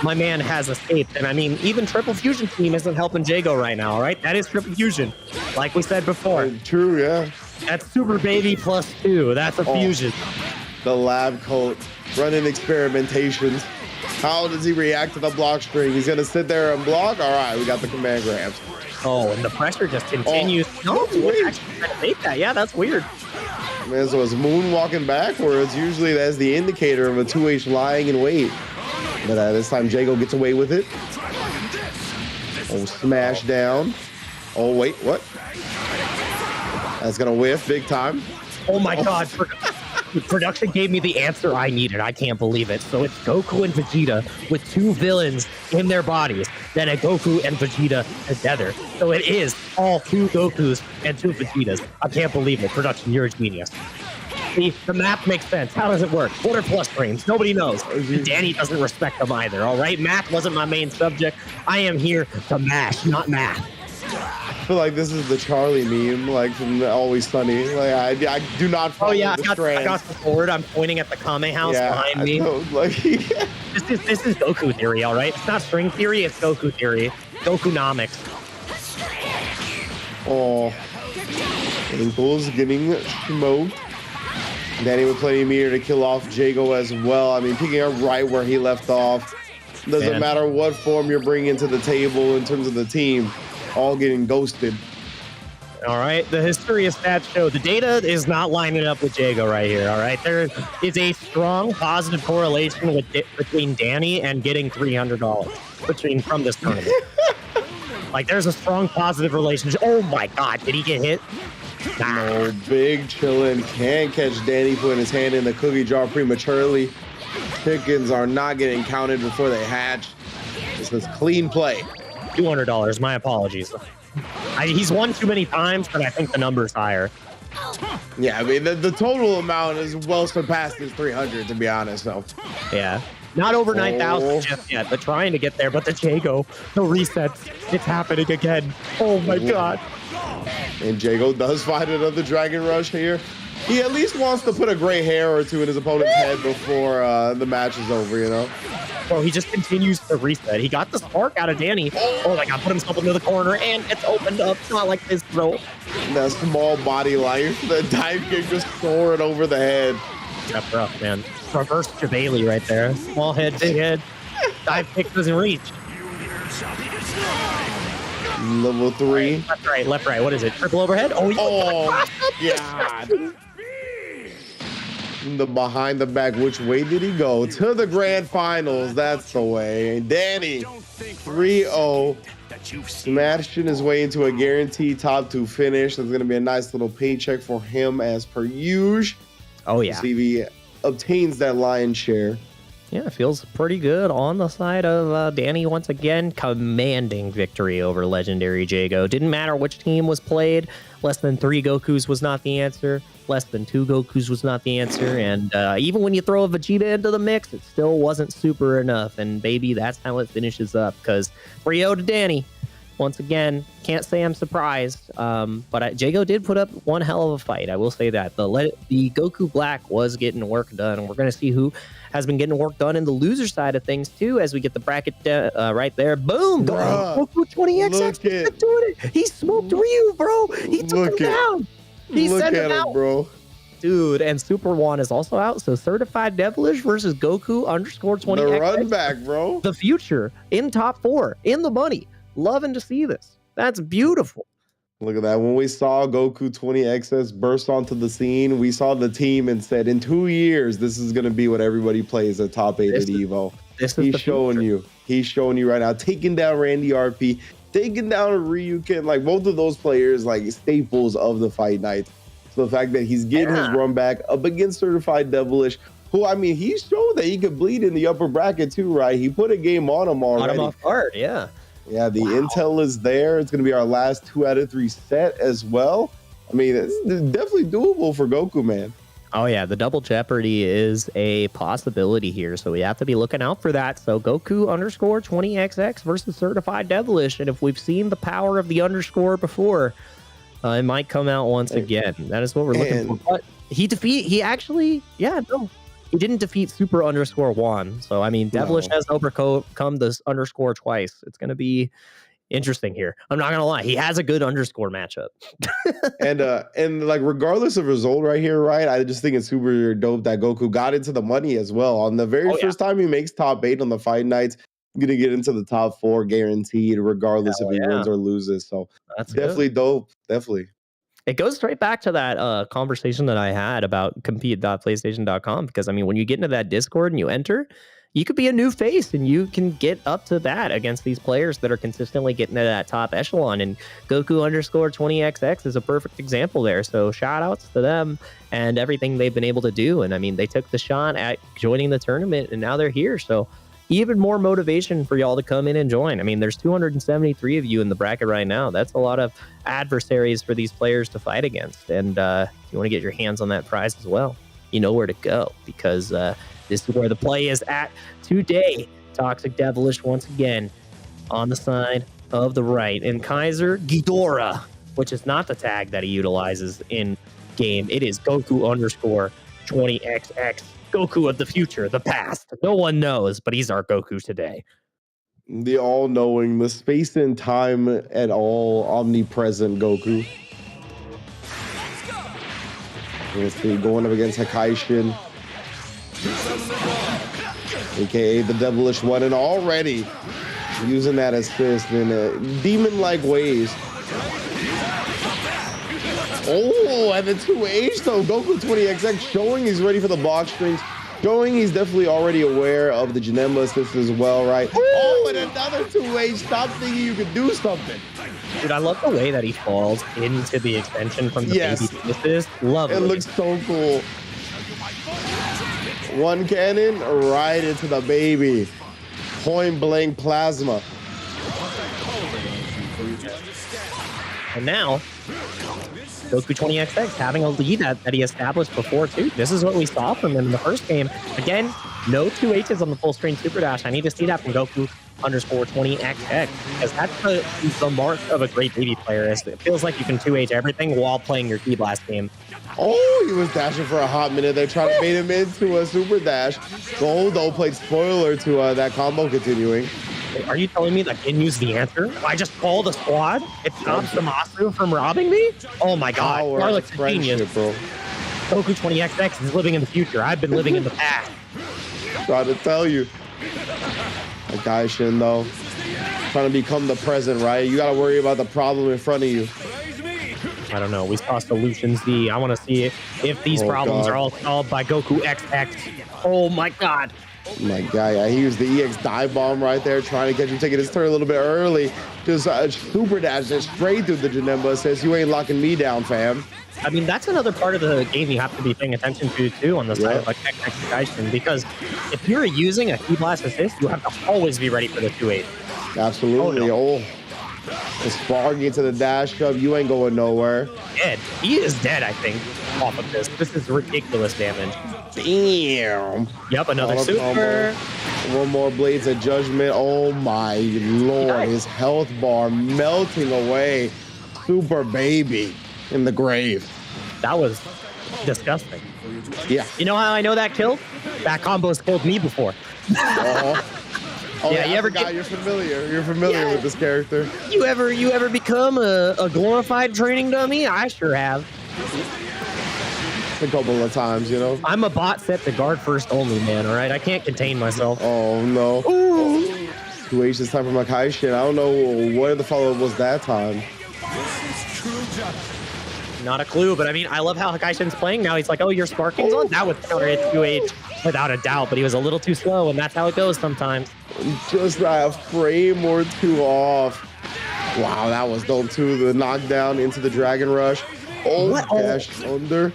My man has escaped. And I mean, even Triple Fusion team isn't helping Jago right now, all right? That is Triple Fusion, like we said before. True, yeah. That's Super Baby plus 2. That's a fusion. The lab coat running experimentations. How does he react to the block string? He's going to sit there and block? All right, we got the command grabs. Oh, and the pressure just continues. No, he's actually trying to make that. Yeah, that's weird. Man, so it's moonwalking backwards. Usually that's the indicator of a 2H lying in wait. But this time Jago gets away with it. Oh, smash down. Oh, wait, what? That's going to whiff big time. Oh my God. Production gave me the answer I needed. I can't believe it. So it's Goku and Vegeta with 2 villains in their bodies. Then a Goku and Vegeta together. So it is all 2 Gokus and 2 Vegetas. I can't believe it. Production, you're a genius. See, the math makes sense. How does it work? What are plus frames? Nobody knows. Danny doesn't respect them either, all right? Math wasn't my main subject. I am here to mash, not math. I feel like this is the Charlie meme, like from Always Sunny. Like I do not follow I got the board. I'm pointing at the Kame house behind me. This is Goku theory, all right? It's not string theory, it's Goku theory. Gokunomics. Oh, ankles getting smoked. Danny with plenty of meter to kill off Jago as well. I mean, picking up right where he left off. Doesn't matter what form you're bringing to the table in terms of the team. All getting ghosted. All right, the history of stats show the data is not lining up with Jago right here. All right, there is a strong positive correlation between Danny and getting $300 from this tournament. Like, there's a strong positive relationship. Oh my God, did he get hit? No, big chillin'. Can't catch Danny putting his hand in the cookie jar prematurely. Chickens are not getting counted before they hatch. This is clean play. $200. My apologies. He's won too many times, but I think the number's higher. Yeah, I mean, the total amount is well surpassed his 300, to be honest, though. Yeah. Not over 9,000 just yet, but trying to get there. But the Jago, the resets, it's happening again. Oh my God. And Jago does find another Dragon Rush here. He at least wants to put a gray hair or two in his opponent's head before the match is over, you know? Bro, he just continues to reset. He got the spark out of Danny. Oh my God, put himself into the corner, and it's opened up. Not like this, bro. That small body life, the dive kick just soaring over the head. That's rough, man. Reverse Jabali right there. Small head, big head. Dive kick doesn't reach. Level 3. Left, right. What is it? Triple overhead? Oh, God. The behind the back. Which way did he go? To the grand finals. That's the way. Danny, 3-0. Smashing his way into a guaranteed top 2 finish. That's going to be a nice little paycheck for him as per usual. Oh, yeah. See if he obtains that lion's share. Yeah, it feels pretty good on the side of Danny once again. Commanding victory over legendary Jago. Didn't matter which team was played. Less than 3 Gokus was not the answer. Less than 2 Gokus was not the answer. And even when you throw a Vegeta into the mix, it still wasn't super enough. And baby, that's how it finishes up. Because 3-0 to Danny. Once again, can't say I'm surprised, but Jago did put up one hell of a fight. I will say that. The Goku Black was getting work done, and we're going to see who has been getting work done in the loser side of things, too, as we get the bracket right there. Boom! Goku 20XX doing it. He smoked Ryu, bro. He took him down. He sent him out, bro. Dude, and Super One is also out. So Certified Devilish versus Goku _20XX. The run back, bro. The future in top 4, in the money. Loving to see this. That's beautiful. Look at that. When we saw Goku 20XX burst onto the scene, we saw the team and said, in 2 years, this is going to be what everybody plays at top 8 at EVO. He's showing you. He's showing you right now. Taking down Randy RP, taking down Ryukin, like both of those players, like staples of the Fight Nights. So the fact that he's getting his run back up against Certified Devilish, who, I mean, he showed that he could bleed in the upper bracket too, right? He put a game on him already. On him off guard, yeah. Yeah, the intel is there. It's going to be our last 2 out of 3 set as well. I mean, it's definitely doable for Goku, man. Oh, yeah. The double jeopardy is a possibility here, so we have to be looking out for that. So Goku _20XX versus Certified Devilish. And if we've seen the power of the underscore before, it might come out once again. That is what we're looking for. But he didn't defeat Super _1. So, I mean, Devilish has overcome this underscore twice. It's going to be interesting here. I'm not going to lie. He has a good underscore matchup. and like, regardless of result right here, right? I just think it's super dope that Goku got into the money as well. On the very first time he makes top 8 on the Fight Nights, going to get into the top 4 guaranteed, regardless if he wins or loses. So that's definitely dope. Definitely. It goes straight back to that conversation that I had about compete.playstation.com, because, I mean, when you get into that Discord and you enter, you could be a new face and you can get up to bat against these players that are consistently getting to that top echelon. And Goku _20XX is a perfect example there. So shout outs to them and everything they've been able to do. And I mean, they took the shot at joining the tournament and now they're here. So even more motivation for y'all to come in and join. I mean, there's 273 of you in the bracket right now. That's a lot of adversaries for these players to fight against. And if you want to get your hands on that prize as well, you know where to go, because this is where the play is at today. Toxic Devilish once again on the side of the right. And Kaiser Ghidorah, which is not the tag that he utilizes in game. It is Goku _20XX. Goku of the future, the past. No one knows, but he's our Goku today. The all-knowing, the space and time at all omnipresent Goku. Let's see, going up against Hakaishin, aka the Devilish One, and already using that assist in demon-like ways. Oh, and the 2H though. Goku 20XX showing he's ready for the box strings, showing he's definitely already aware of the Janemba assist as well, right? Oh, and another 2H. Stop thinking you could do something. Dude, I love the way that he falls into the extension from the baby assist. Love it. It looks so cool. One cannon right into the baby. Point blank plasma. And now, Goku 20XX having a lead that he established before, too. This is what we saw from him in the first game. Again, no 2Hs on the full screen super dash. I need to see that from Goku _20XX, because that's the mark of a great baby player. Is it feels like you can 2H everything while playing your Ki Blast game. Oh, he was dashing for a hot minute. They're trying to bait him into a super dash. Goldo played spoiler to that combo continuing. Are you telling me that Ginyu's the answer? I just called a squad? It stops Zamasu from robbing me? Oh my god. Garlic's a genius. Bro. Goku 20XX is living in the future. I've been living in the past. Trying to tell you. Hakaishin, though, trying to become the present, right? You got to worry about the problem in front of you. I don't know. We saw Solution Z. I want to see if these problems are all solved by Goku XX. Oh my god. My guy, yeah, he used the EX dive bomb right there, trying to catch him taking his turn a little bit early. Just super dash it straight through the Janemba. Says, you ain't locking me down, fam. I mean, that's another part of the game you have to be paying attention to, too, on the side of like XX, because if you're using a Ki Blast assist, you have to always be ready for the 2-8. Absolutely. Oh, it's sparking into the dash up. You ain't going nowhere. Dead. He is dead, I think, off of this. This is ridiculous damage. Damn. Yep, another super. One more Blades of Judgment. Oh my lord. His health bar melting away. Super baby in the grave. That was disgusting. Yeah. You know how I know that killed? That combo's killed me before. Oh, yeah, you're familiar. You're familiar with this character. You ever become a glorified training dummy? I sure have. A couple of times, you know. I'm a bot set to guard first only, man. All right, I can't contain myself. Oh no. Ooh. 2H this time for Hakaishin. I don't know what the follow-up was that time. Not a clue, but I mean, I love how Hakaishin's playing now. He's like, oh, your sparking's on? That would counter hit 2H without a doubt, but he was a little too slow, and that's how it goes sometimes. Just a frame or two off. Wow, that was dope too. The knockdown into the Dragon Rush. Oh, dash under.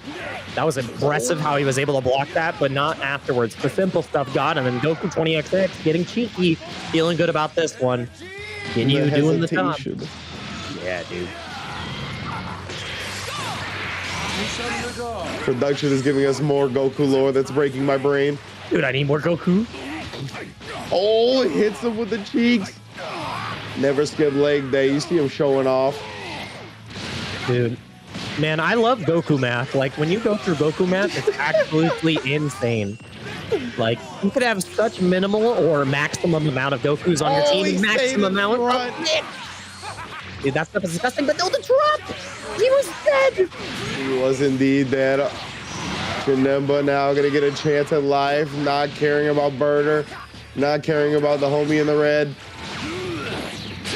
That was impressive how he was able to block that, but not afterwards. The simple stuff got him, and Goku 20XX getting cheeky, feeling good about this one. Ginyu doing the top. Yeah, dude. Production is giving us more Goku lore that's breaking my brain. Dude, I need more Goku. Oh, it hits him with the cheeks. Never skip leg day. You see him showing off. Dude, man, I love Goku math. Like, when you go through Goku math, it's absolutely insane. Like, you could have such minimal or maximum amount of Gokus on your team. Maximum amount of it. Dude, that stuff is disgusting, but no, the drop! He was dead! He was indeed dead. Janemba now gonna get a chance at life, not caring about Burner, not caring about the homie in the red.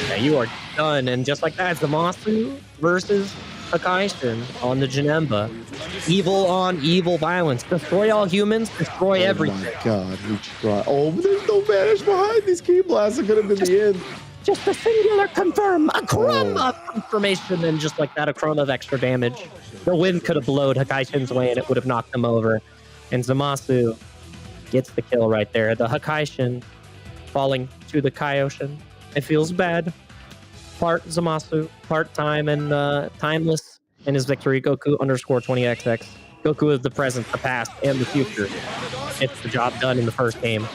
Yeah, you are done, and just like that, Zamasu versus Hakaishin on the Janemba. Evil on evil violence. Destroy all humans, destroy everything. Oh my god, we try. Oh, but there's no vanish behind these Ki Blasts. It could have been the end. Just a singular confirm, a crumb of confirmation, and just like that, a crumb of extra damage. The wind could have blowed Hakaishin's way, and it would have knocked him over. And Zamasu gets the kill right there. The Hakaishin falling to the Kaioshin. It feels bad. Part Zamasu, part time and timeless in his victory. Goku _20XX. Goku is the present, the past, and the future. It's the job done in the first game.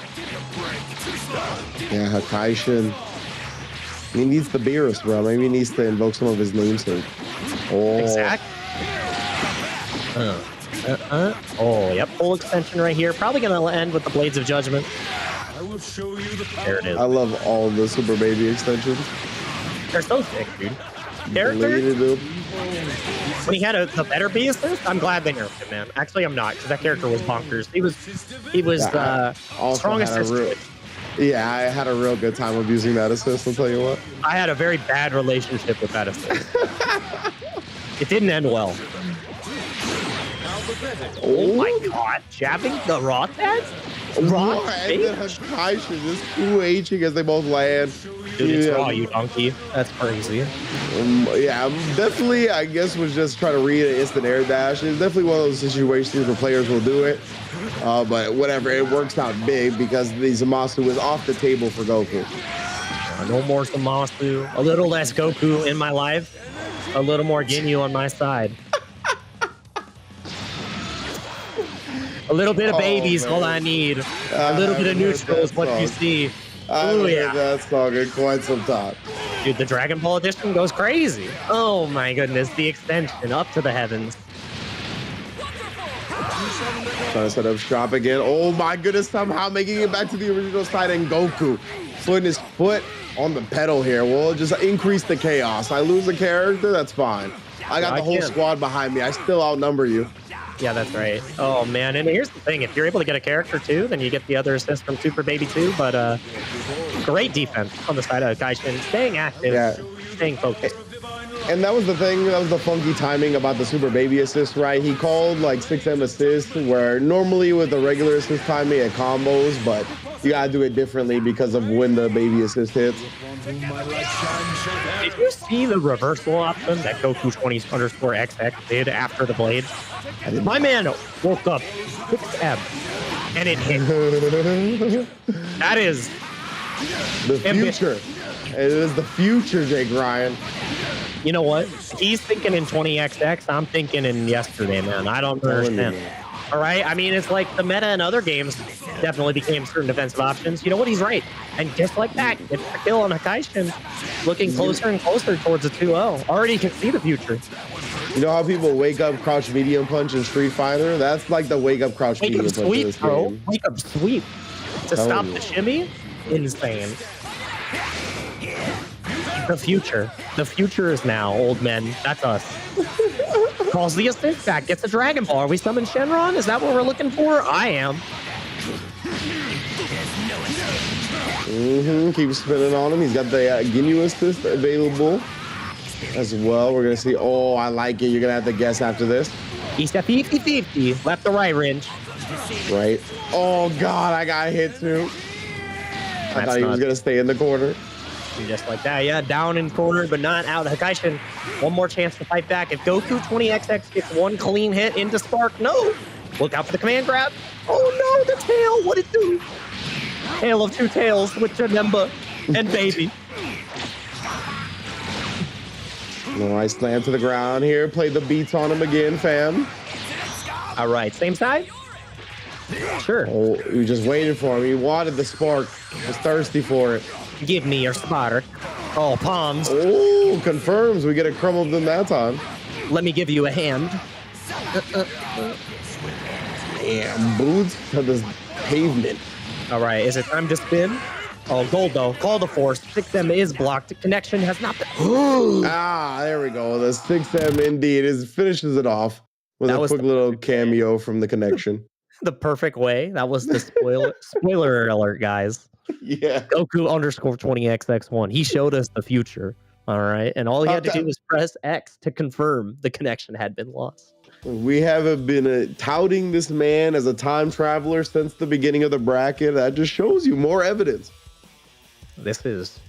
Yeah, Hakaishin. He needs the Beerus, bro. Maybe he needs to invoke some of his namesake. Oh. Exactly. Oh, yep. Full extension right here. Probably going to end with the Blades of Judgment. I will show you the power. There it is. I love all the Super Baby extensions. They're so sick, dude. Character, when he had the better B assist, I'm glad they nerfed him, man. Actually, I'm not, because that character was bonkers. He was strongest assist. Yeah, I had a real good time abusing that assist, I'll tell you what. I had a very bad relationship with that assist. It didn't end well. Oh my god, jabbing the Roth head? And then Hakaishin just 2Hing as they both land. Dude, it's raw, you donkey. That's crazy. Yeah, definitely, I guess, was just trying to read an instant air dash. It's definitely one of those situations where players will do it. But whatever, it works out big because the Zamasu is off the table for Goku. No more Zamasu. A little less Goku in my life. A little more Ginyu on my side. A little bit of babies, all I need. A little bit of neutral is what you see. I haven't heard that song in quite some time. Dude, the Dragon Ball edition goes crazy. Oh my goodness, the extension up to the heavens. Trying to set up shop again. Oh my goodness, somehow making it back to the original side, and Goku putting his foot on the pedal here. We'll just increase the chaos. I lose a character, that's fine. I got the whole squad behind me. I still outnumber you. Yeah, that's right. Oh man, and here's the thing: if you're able to get a character too, then you get the other assist from Super Baby 2. But great defense on the side of Kaishin, staying active, staying focused. And that was the thing. That was the funky timing about the Super Baby assist, right? He called like 6M assist, where normally with the regular assist timing it combos, but you gotta do it differently because of when the baby assist hits. Did you see the reversal option that Goku 20_XX did after the blade? My man woke up 6M and it hit. That is the future. It is the future, Jake Ryan. You know what? He's thinking in 20XX. I'm thinking in yesterday, man. I don't understand. All right. I mean, it's like the meta in other games definitely became certain defensive options. You know what? He's right. And just like that, it's a kill on Hakaishin, looking closer and closer towards a 2-0. Already can see the future. You know how people wake up crouch medium punch in Street Fighter? That's like the wake up crouch medium punch. Wake up sweep, bro. Wake up sweep. To stop the shimmy? Insane. The future. The future is now, old men. That's us. Calls the assist back. Gets a Dragon Ball. Are we summon Shenron? Is that what we're looking for? I am. Keep spinning on him. He's got the Ginyu assist available as well. We're going to see. Oh, I like it. You're going to have to guess after this. He's at 50-50. Left to right range. Right. Oh, God. I got hit too. I thought he was going to stay in the corner. Just like that, yeah, down in corner, but not out. Hakaishin, one more chance to fight back. If Goku 20XX gets one clean hit into Spark, no. Look out for the command grab. Oh no, the tail, what it do? Tail of two tails with Janemba and Baby. Nice slam to the ground here. Play the beats on him again, fam. All right, same side? Sure. Oh, you just waited for him. He wanted the Spark. Was thirsty for it. Give me your spotter. Oh, palms. Oh, confirms. We get a crumb of them that time. Let me give you a hand. Damn, boots to the pavement. All right, is it time to spin? Oh, gold though. Call the force. 6M is blocked. Connection has not been. There we go. The 6M indeed finishes it off with a quick little cameo from the connection. The perfect way. That was the spoiler alert, guys. Yeah. Goku _20XX1. He showed us the future. All right. And all he had to do was press X to confirm the connection had been lost. We haven't been touting this man as a time traveler since the beginning of the bracket. That just shows you more evidence. This is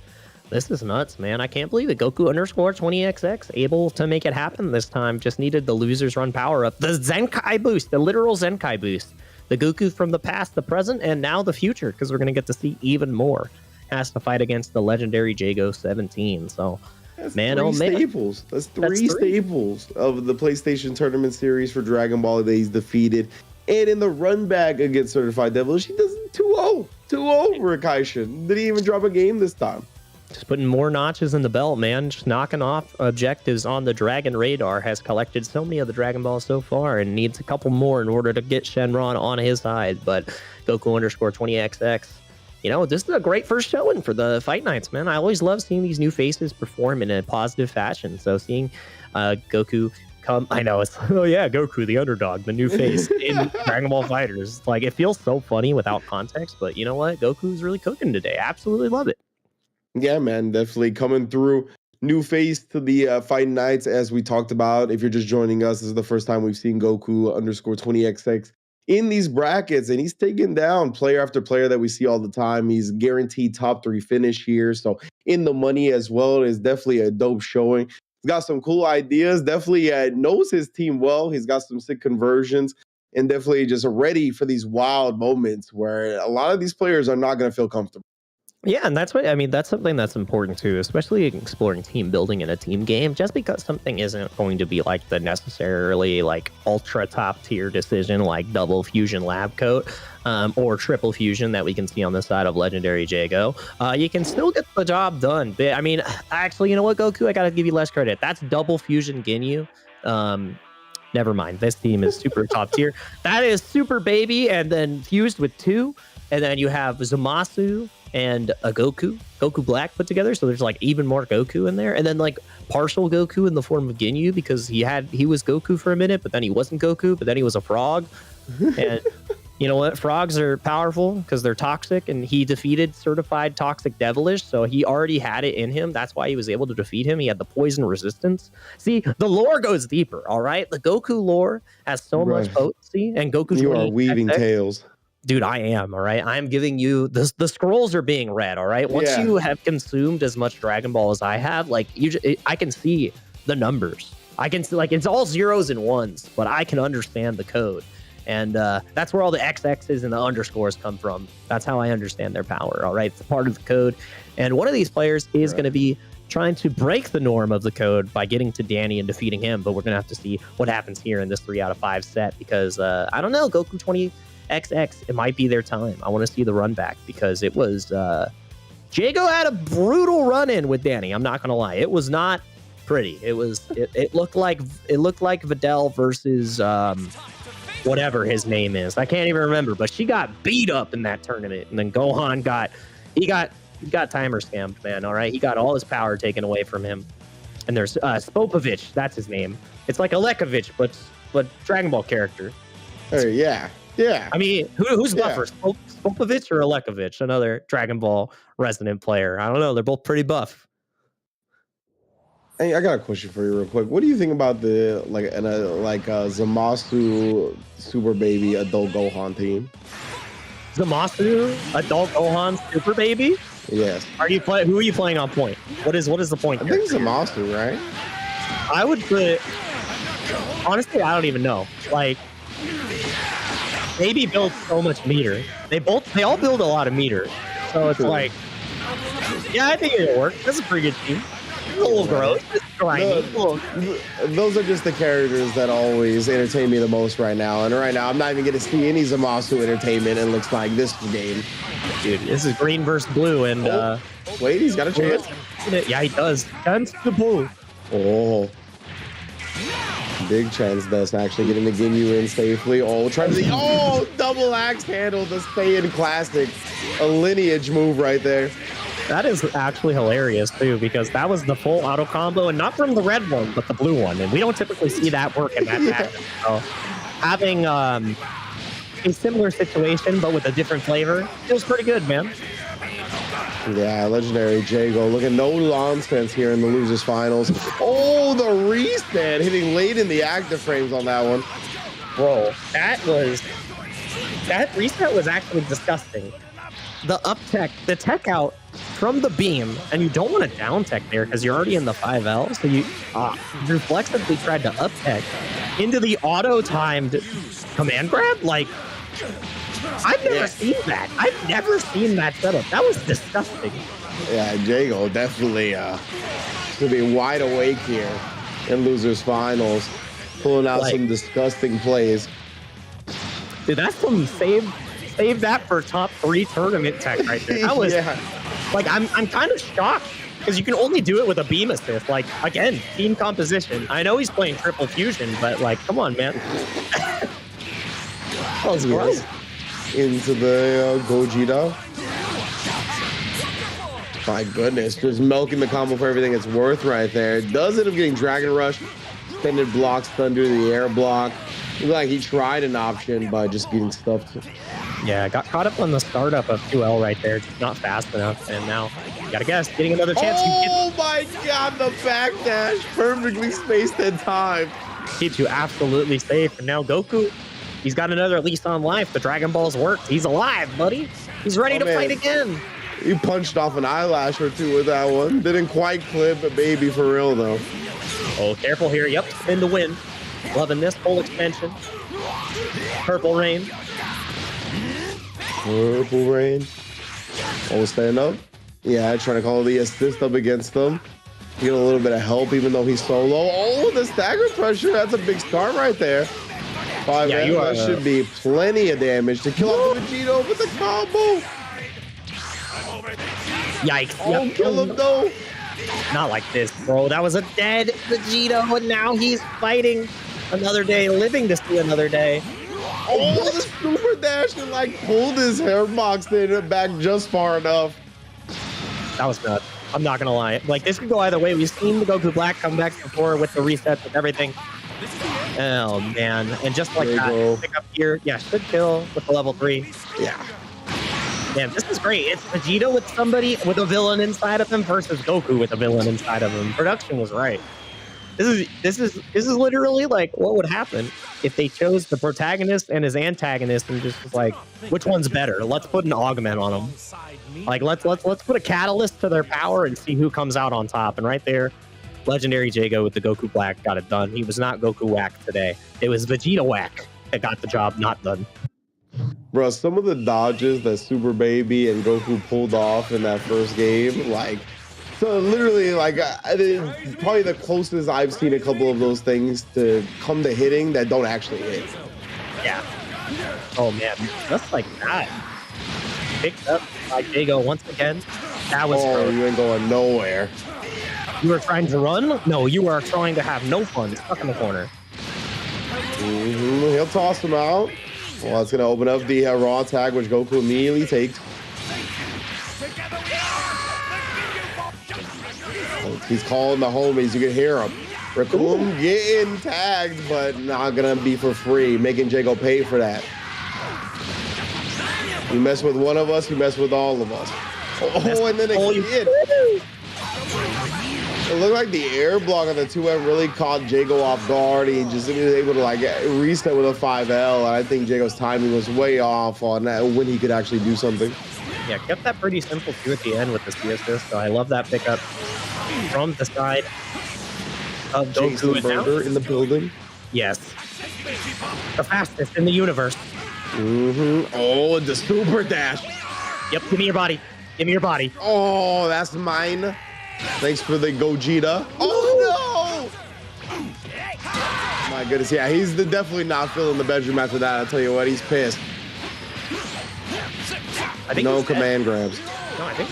nuts, man. I can't believe it. Goku _20XX able to make it happen this time. Just needed the losers run power up. The Zenkai boost, the literal Zenkai boost. The Goku from the past, the present, and now the future, because we're going to get to see even more. Has to fight against the legendary Jago 17. So, that's man, staples. That's three staples of the PlayStation Tournament Series for Dragon Ball that he's defeated. And in the run back against Certified Devil, she does 2-0. 2-0 for Kaishin. Didn't even drop a game this time. Just putting more notches in the belt, man. Just knocking off objectives on the Dragon radar. Has collected so many of the Dragon Balls so far and needs a couple more in order to get Shenron on his side. But Goku _20XX, you know, this is a great first showing for the Fight Nights, man. I always love seeing these new faces perform in a positive fashion. So seeing Goku come, I know it's, oh yeah, Goku, the underdog, the new face in Dragon Ball FighterZ. Like, it feels so funny without context, but you know what? Goku's really cooking today. Absolutely love it. Yeah, man, definitely coming through. New face to the Fight Nights, as we talked about. If you're just joining us, this is the first time we've seen Goku _20XX in these brackets, and he's taking down player after player that we see all the time. He's guaranteed top 3 finish here, so in the money as well. It's definitely a dope showing. He's got some cool ideas. Definitely knows his team well. He's got some sick conversions and definitely just ready for these wild moments where a lot of these players are not going to feel comfortable. Yeah, and that's what I mean. That's something that's important too, especially exploring team building in a team game. Just because something isn't going to be like the necessarily like ultra top tier decision, like double fusion lab coat or triple fusion that we can see on the side of Legendary Jago, you can still get the job done. But, I mean, actually, you know what, Goku? I gotta give you less credit. That's double fusion Ginyu. Never mind. This team is super top tier. That is super baby, and then fused with 2, and then you have Zamasu and a Goku Black put together, so there's like even more Goku in there, and then like partial Goku in the form of Ginyu because he was Goku for a minute, but then he wasn't Goku, but then he was a frog. And you know what? Frogs are powerful because they're toxic, and he defeated certified toxic devilish, so he already had it in him. That's why he was able to defeat him. He had the poison resistance. See, the lore goes deeper, all right? The Goku lore has so much potency, and Goku. You are weaving tales. Dude, I am, all right? I'm giving you the scrolls are being read, all right? Once you have consumed as much Dragon Ball as I have, like I can see the numbers. I can see, like, it's all zeros and ones, but I can understand the code. And that's where all the XXs and the underscores come from. That's how I understand their power, all right? It's part of the code. And one of these players is going to be trying to break the norm of the code by getting to Danny and defeating him, but we're going to have to see what happens here in this 3 out of 5 set because, I don't know, Goku 20XX, it might be their time. I want to see the run back because it was... Jago had a brutal run-in with Danny, I'm not going to lie. It was not pretty. It looked like Videl versus... whatever his name is. I can't even remember, but she got beat up in that tournament. And then Gohan got timer scammed, man. All right. He got all his power taken away from him. And there's Spopovich. That's his name. It's like Alekovich, but Dragon Ball character. Hey, yeah. Yeah. I mean, who's buffer? Spopovich or Alekovich? Another Dragon Ball resident player. I don't know. They're both pretty buff. Hey, I got a question for you real quick. What do you think about the Zamasu Super Baby Adult Gohan team? Zamasu Adult Gohan Super Baby? Yes. Who are you playing on point? What is the point? I think Zamasu, right? I would put, honestly, I don't even know. Like, Baby builds so much meter. They all build a lot of meter. So it's like, yeah, I think it'll work. That's a pretty good team. A little gross. Those are just the characters that always entertain me the most right now. And right now, I'm not even going to see any Zamasu entertainment. It looks like this game. Dude, this is green versus blue. And wait, he's got a chance. Yeah, he does. Chance to blue. Oh. Big chance that's actually getting the Ginyu in safely. Oh, trying to double axe handle to stay in classic. A lineage move right there. That is actually hilarious, too, because that was the full auto combo, and not from the red one, but the blue one. And we don't typically see that work in that pattern. So having a similar situation, but with a different flavor, feels pretty good, man. Yeah, Legendary Jago looking no nonsense here in the losers finals. Oh, the reset hitting late in the active frames on that one. Bro, that reset was actually disgusting. The up tech, the tech out from the beam, and you don't want to down tech there because you're already in the 5L, so you reflexively tried to up tech into the auto timed command grab. Like, I've never seen that. I've never seen that setup. That was disgusting. Yeah, Jago definitely to be wide awake here in losers finals, pulling out some disgusting plays. Dude, that's some save that for top 3 tournament tech right there. That was like, I'm kind of shocked because you can only do it with a beam assist. Like, again, team composition. I know he's playing triple fusion, but like, come on, man. That was gross. Into the Gogeta. My goodness, just milking the combo for everything it's worth right there. Does end up getting Dragon Rush, extended blocks, thunder, the air block. Looked like he tried an option by just getting stuffed. Yeah, got caught up on the startup of 2L right there. Just not fast enough. And now, you gotta guess, getting another chance. Oh my god, the backdash. Perfectly spaced in time. Keeps you absolutely safe. And now Goku, he's got another lease on life. The Dragon Ball's worked. He's alive, buddy. He's ready to fight again. He punched off an eyelash or two with that one. Didn't quite clip, but baby, for real though. Oh, careful here. Yep, spin to win. Loving this whole extension. Purple Rain. Purple Rain. Oh, stand up. Yeah, trying to call the assist up against them. Get a little bit of help, even though he's solo. Oh, the stagger pressure. That's a big start right there. 5 Yeah, that should be plenty of damage to kill off the Vegito with the combo. Yikes. Oh, Yep. kill him though. Not like this, bro. That was a dead Vegito, and now he's fighting another day, living to see another day. Oh, the super dash and like pulled his hair box in back just far enough. That was nuts. I'm not gonna lie. Like, this could go either way. We've seen the Goku Black comebacks before with the resets and everything. Oh man, and just like that, pick up here, yeah, should kill with the level 3. Yeah. Man, this is great. It's Vegeta with somebody with a villain inside of him versus Goku with a villain inside of him. Production was right. This is literally like what would happen if they chose the protagonist and his antagonist and just was like, which one's better? Let's put an augment on them. Like let's put a catalyst to their power and see who comes out on top. And right there, legendary Jago with the Goku Black got it done. He was not Goku Whack today. It was Vegeta Whack that got the job not done. Bro, some of the dodges that Super Baby and Goku pulled off in that first game, like, so literally, like, probably the closest I've seen a couple of those things to come to hitting that don't actually hit. Yeah. Oh man, just like that. Picked up by Jago once again. That was you ain't going nowhere. You were trying to run? No, you are trying to have no fun. Stuck in the corner. He'll toss him out. Well, it's going to open up the raw tag, which Goku immediately takes. He's calling the homies. You can hear him. Raccoon getting tagged, but not going to be for free, making Jago pay for that. You mess with one of us, you mess with all of us. Oh, and then again. It looked like the air block on the 2M really caught Jago off guard. He just was able to like reset with a 5L. And I think Jago's timing was way off on that when he could actually do something. Yeah, kept that pretty simple too at the end with the C assist. So I love that pickup from the side of Goku. Burger in the building. Yes. The fastest in the universe. Oh, the super dash. Yep, give me your body. Give me your body. Oh, that's mine. Thanks for the Gogeta. Oh, no! My goodness, yeah, he's definitely not feeling the bedroom after that. I'll tell you what, he's pissed. I think no command grabs. No, I think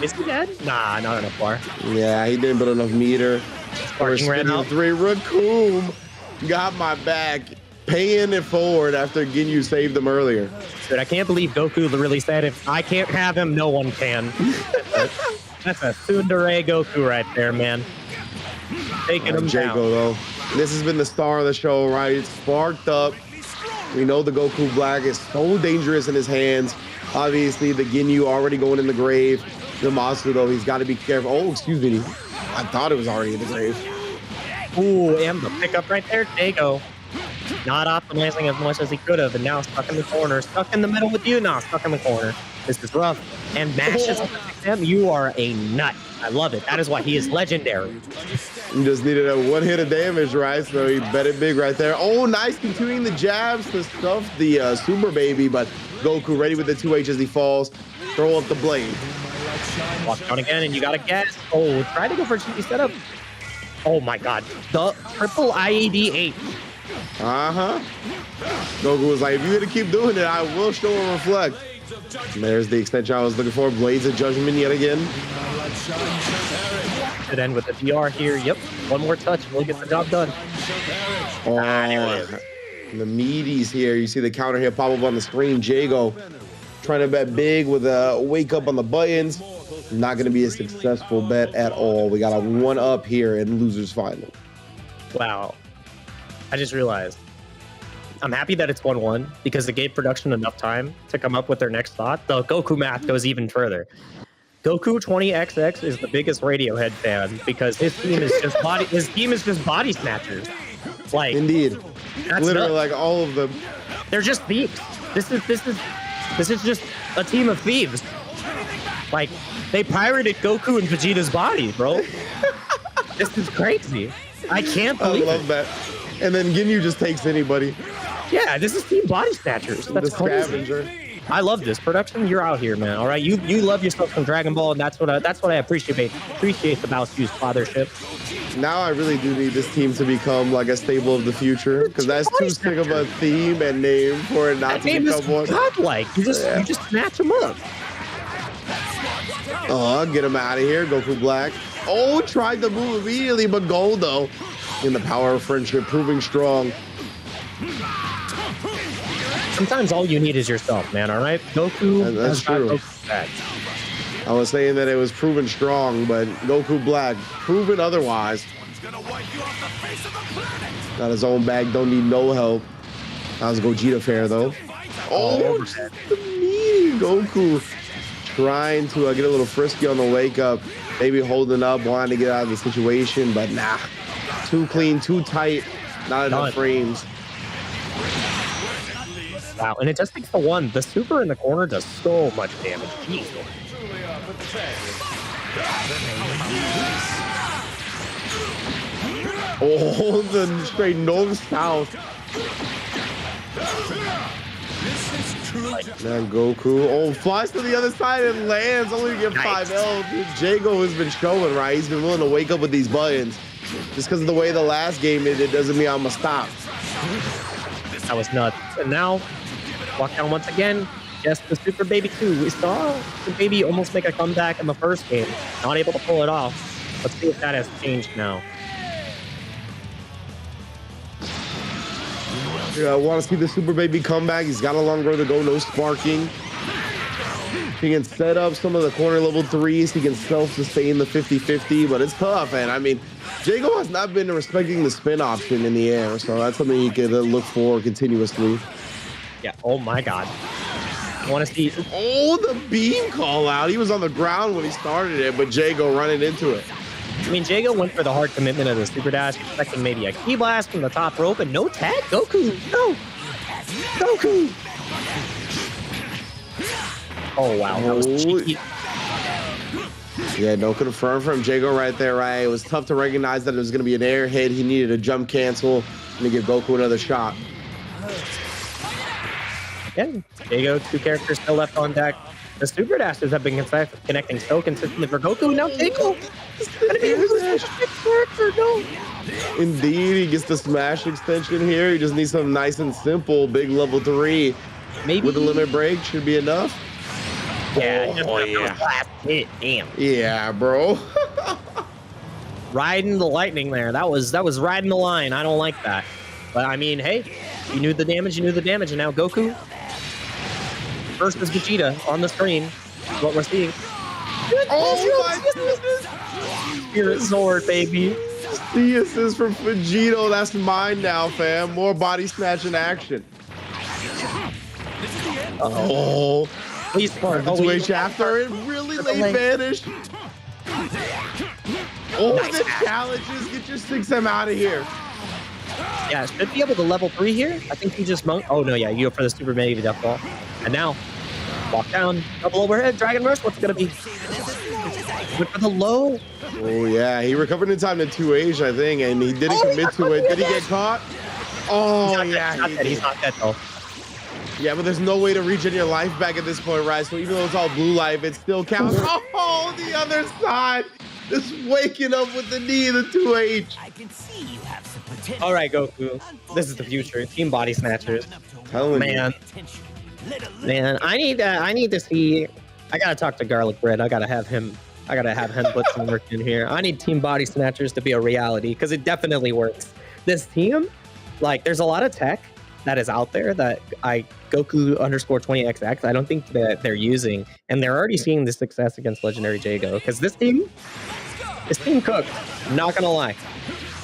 is he dead? Nah, not enough bar. Yeah, he didn't build enough meter. Sparking ran out. 3 Raccoon got my back, paying it forward after Ginyu saved him earlier. Dude, I can't believe Goku really said, if I can't have him, no one can. That's a tsundere Goku right there, man. Taking him Jago, down. though. This has been the star of the show, right? It's sparked up. We know the Goku Black is so dangerous in his hands. Obviously, the Ginyu already going in the grave. The monster, though, he's got to be careful. Oh, excuse me. I thought it was already in the grave. Ooh, and the pickup right there, Jago. Not optimizing as much as he could have, and now stuck in the corner. Stuck in the middle with you, now stuck in the corner. This is rough. And mashes him. You are a nut. I love it. That is why he is legendary. You just needed a 1 hit of damage, right? So he bet it big right there. Oh, nice. Continuing the jabs to stuff the Super Baby, but Goku ready with the 2H as he falls. Throw up the blade. Walk down again, and you got to guess. Oh, try to go for a cheeky setup. Oh my god. The triple IED 8. Goku was like, if you're going to keep doing it, I will show and reflect. And there's the extension I was looking for. Blades of Judgment yet again. Should end with the DR here. Yep. One more touch. We'll get the job done. Oh, the meaties here. You see the counter here pop up on the screen. Jago trying to bet big with a wake up on the buttons. Not going to be a successful bet at all. We got a 1-up here in losers final. Wow. I just realized. I'm happy that it's 1-1 because it gave production enough time to come up with their next thought. The Goku math goes even further. Goku 20XX is the biggest Radiohead fan because his team is just body snatchers. Like, indeed, literally nuts. like all of them. They're just thieves. This is just a team of thieves. Like, they pirated Goku and Vegeta's body, bro. This is crazy. I can't believe I love that. And then Ginyu just takes anybody. Yeah, this is Team Body Snatchers. That's the crazy. scavenger. I love this production. You're out here, man. All right, you love yourself from Dragon Ball, and that's what I appreciate the Baosu's fathership. Now I really do need this team to become like a stable of the future, because that's too sick of a theme and name for it not to become one. Godlike. You just snatch them up. Oh, get him out of here, Goku Black. Oh, tried to move immediately, but gold though. In the power of friendship, proving strong. Sometimes all you need is yourself, man. All right, Goku. That's true. Goku back. I was saying that it was proven strong, but Goku Black proven otherwise. Got his own bag, don't need no help. That was Gogeta fair though. Oh, just the meaty Goku trying to get a little frisky on the wake up, maybe holding up, wanting to get out of the situation, but nah, too clean, too tight, not enough frames. Wow, and it just takes the one. The super in the corner does so much damage. Jeez. Oh, the straight north-south. Man, Goku. Oh, flies to the other side and lands. Only to get 5L. Jago has been showing, right? He's been willing to wake up with these buttons. Just because of the way the last game ended, it doesn't mean I'm going to stop. That was nuts. And now, walk down once again. Yes, the Super Baby 2. We saw the Baby almost make a comeback in the first game. Not able to pull it off. Let's see if that has changed now. Yeah, I want to see the Super Baby come back. He's got a long road to go, no sparking. He can set up some of the corner level 3s. He can self-sustain the 50-50, but it's tough. And I mean, Jago has not been respecting the spin option in the air, so that's something you can look for continuously. Yeah, oh my God. I want to see. Oh, the beam call out. He was on the ground when he started it, but Jago running into it. I mean, Jago went for the hard commitment of the super dash, expecting maybe a key blast from the top rope, and no tag. Goku, no. Goku. Oh, wow. That was cheeky. Yeah, no confirm from Jago right there, right? It was tough to recognize that it was going to be an air hit. He needed a jump cancel and to give Goku another shot. Again, Jago, 2 characters still left on deck. The super dashes have been connecting so consistently for Goku. Now Jago is going to be a character. No. Indeed, he gets the smash extension here. He just needs something nice and simple. Big level 3. Maybe with a limit break should be enough. Yeah, last hit. Damn. Yeah, bro. Riding the lightning there. That was riding the line. I don't like that. But I mean, hey, you knew the damage, and now Goku versus Vegeta on the screen. What we're seeing. Oh my goodness! Spirit Sword, baby. The assist from Vegito. That's mine now, fam. More body snatch in action. Oh. Please start. Oh, wait, after it really late vanish. Oh, nice. The challenges. Get your 6M out of here. Yeah, should be able to level 3 here. I think he just monked. Oh, no, yeah, you go for the Super Baby Death Ball. And now, walk down, double overhead, Dragon Rush. What's it going to be? Went for the low. Oh, yeah, he recovered in time to 2H, I think, and he didn't commit to it. Did he get caught? Oh, yeah. He's not dead, though. Yeah, but there's no way to regen your life back at this point, right? So even though it's all blue life, it still counts. Oh, the other side. Just waking up with the knee, the 2H. I can see you have some potential. All right, Goku. This is the future. Team Body Snatchers. Man, I need to see. I gotta talk to Garlic Bread. I gotta have him put some work in here. I need Team Body Snatchers to be a reality because it definitely works. This team, like, there's a lot of tech that is out there that Goku_20XX, I don't think that they're using, and they're already seeing the success against Legendary Jago because this team cooked. I'm not gonna lie,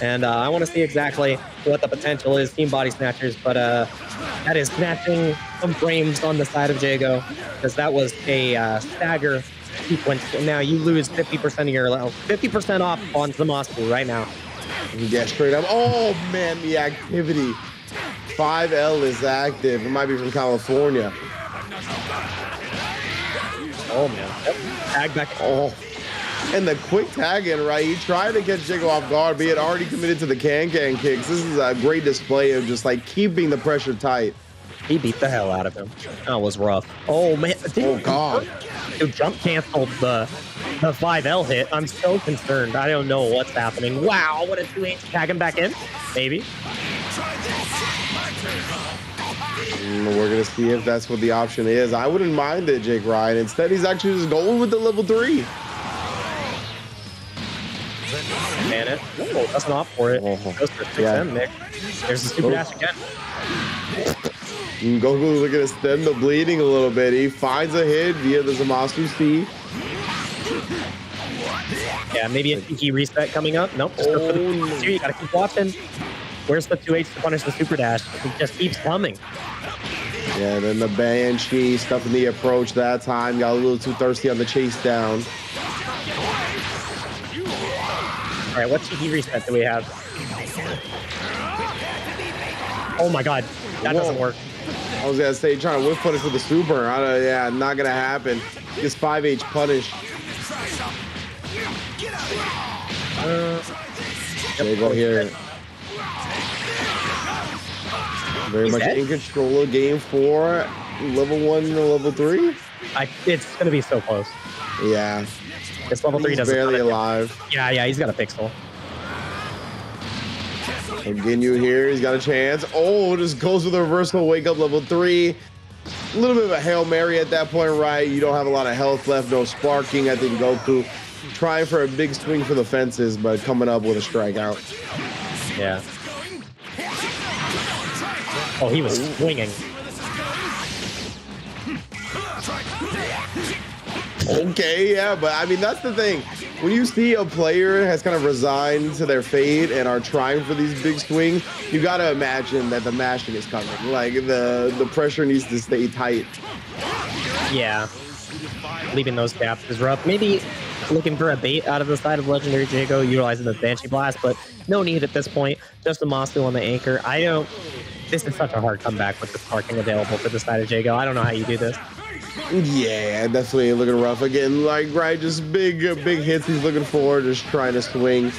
and I want to see exactly what the potential is. Team Body Snatchers, but that is snatching some frames on the side of Jago because that was a stagger sequence. And now you lose 50% of your level, 50% off on Zamasu right now. Yeah, straight up. Oh man, the activity. 5L is active. It might be from California. Oh man. Yep. Tag back. Oh. And the quick tag in, right? He tried to catch Jago off guard, but he had already committed to the can-can kicks. This is a great display of just like keeping the pressure tight. He beat the hell out of him. That was rough. Oh man. Oh god. Dude, jump canceled the 5L hit. I'm so concerned. I don't know what's happening. Wow, what a 2H. Tag him back in? Maybe. We're gonna see if that's what the option is. I wouldn't mind it, Jake Ryan. Instead, he's actually just going with the level 3. Man, it. Oh, that's an off for it. Goes for 6M, Nick. There's the super dash again. Goku looking to stem the bleeding a little bit. He finds a hit via the Zamasu C. Yeah, maybe a key reset coming up. Nope. Just go for the 2. You gotta keep watching. Where's the 2H to punish the super dash? It just keeps coming. Yeah, then the Banshee stuffing the approach that time. Got a little too thirsty on the chase down. All right, what cheeky reset do we have? Oh my god, that doesn't work. I was gonna say trying to whip punish with the super. Yeah, not gonna happen. This 5H punish. Jago here. Very much in control of game 4. Level 1 to level 3. It's gonna be so close. Yeah. This level 3 doesn't. Barely alive. Yeah, he's got a pixel. Again, you here. He's got a chance. Oh, just goes with a reversal. Wake up level 3. A little bit of a Hail Mary at that point, right? You don't have a lot of health left. No sparking. I think Goku trying for a big swing for the fences, but coming up with a strikeout. Yeah. Oh, he was swinging. Okay, yeah, but I mean, that's the thing. When you see a player has kind of resigned to their fate and are trying for these big swings, you got to imagine that the mashing is coming. Like, the pressure needs to stay tight. Yeah. Leaving those gaps is rough. Maybe looking for a bait out of the side of Legendary Jago, utilizing the Banshee Blast, but no need at this point. Just a Masu on the anchor. This is such a hard comeback with the sparking available for the side of Jago. I don't know how you do this. Yeah, definitely looking rough again. Like, right, just big hits he's looking for, just trying to swing.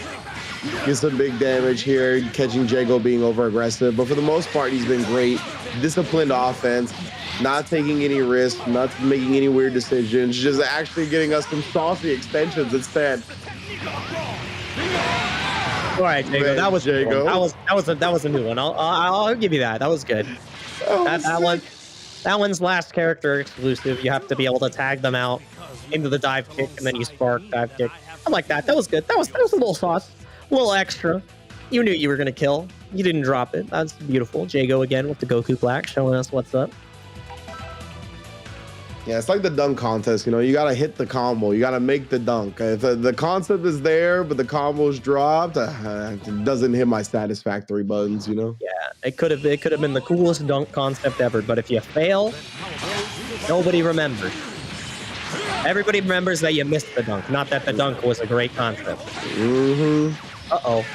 Get some big damage here, catching Jago being over aggressive. But for the most part, he's been great. Disciplined offense, not taking any risks, not making any weird decisions, just actually getting us some saucy extensions instead. All right, Jago. Man, that was Jago. That was a new one. I'll give you that. That was good. Oh, That one's last character exclusive. You have to be able to tag them out into the dive kick, and then you spark dive kick. I like that. That was good. That was a little sauce, a little extra. You knew you were gonna kill. You didn't drop it. That's beautiful. Jago again with the Goku Black showing us what's up. Yeah, it's like the dunk contest. You know, you gotta hit the combo. You gotta make the dunk. If the concept is there, but the combo's dropped, it doesn't hit my satisfactory buttons. You know. Yeah, it could have been the coolest dunk concept ever. But if you fail, nobody remembers. Everybody remembers that you missed the dunk, not that the dunk was a great concept. Uh-oh.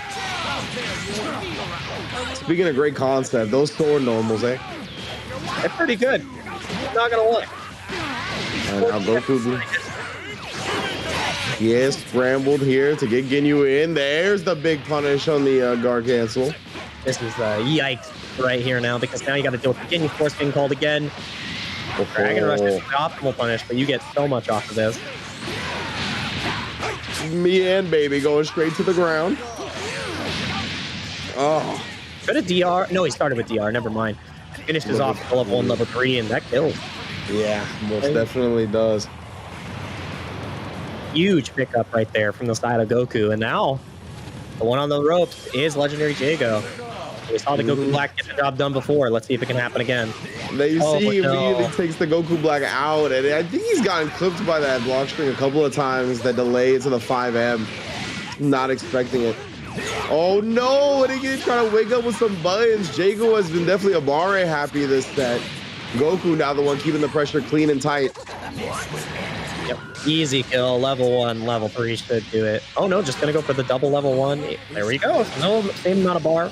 Speaking of great concept, those sword normals, eh? They're pretty good. Not gonna lie. And now Goku. Yes, scrambled here to get Ginyu in. There's the big punish on the guard cancel. This is yikes right here now, because now you got to deal with the Ginyu Force being called again. Dragon Rush is the optimal punish, but you get so much off of this. Me and baby going straight to the ground. Oh. Could have DR. No, he started with DR. Never mind. Finishes off at level 1, level 3, and that kills. Yeah, most definitely does. Huge pickup right there from the side of Goku. And now, the one on the ropes is Legendary Jago. We saw the Goku Black get the job done before. Let's see if it can happen again. Now you see immediately takes the Goku Black out, and I think he's gotten clipped by that block string a couple of times. That delay to the 5M. Not expecting it. Oh no! And again, trying to wake up with some buttons. Jago has been definitely a Bare happy this set. Goku now the one keeping the pressure clean and tight. Yep. Easy kill. Level 1, level 3 should do it. Oh no, just gonna go for the double level 1. There we go. No, same amount of bar,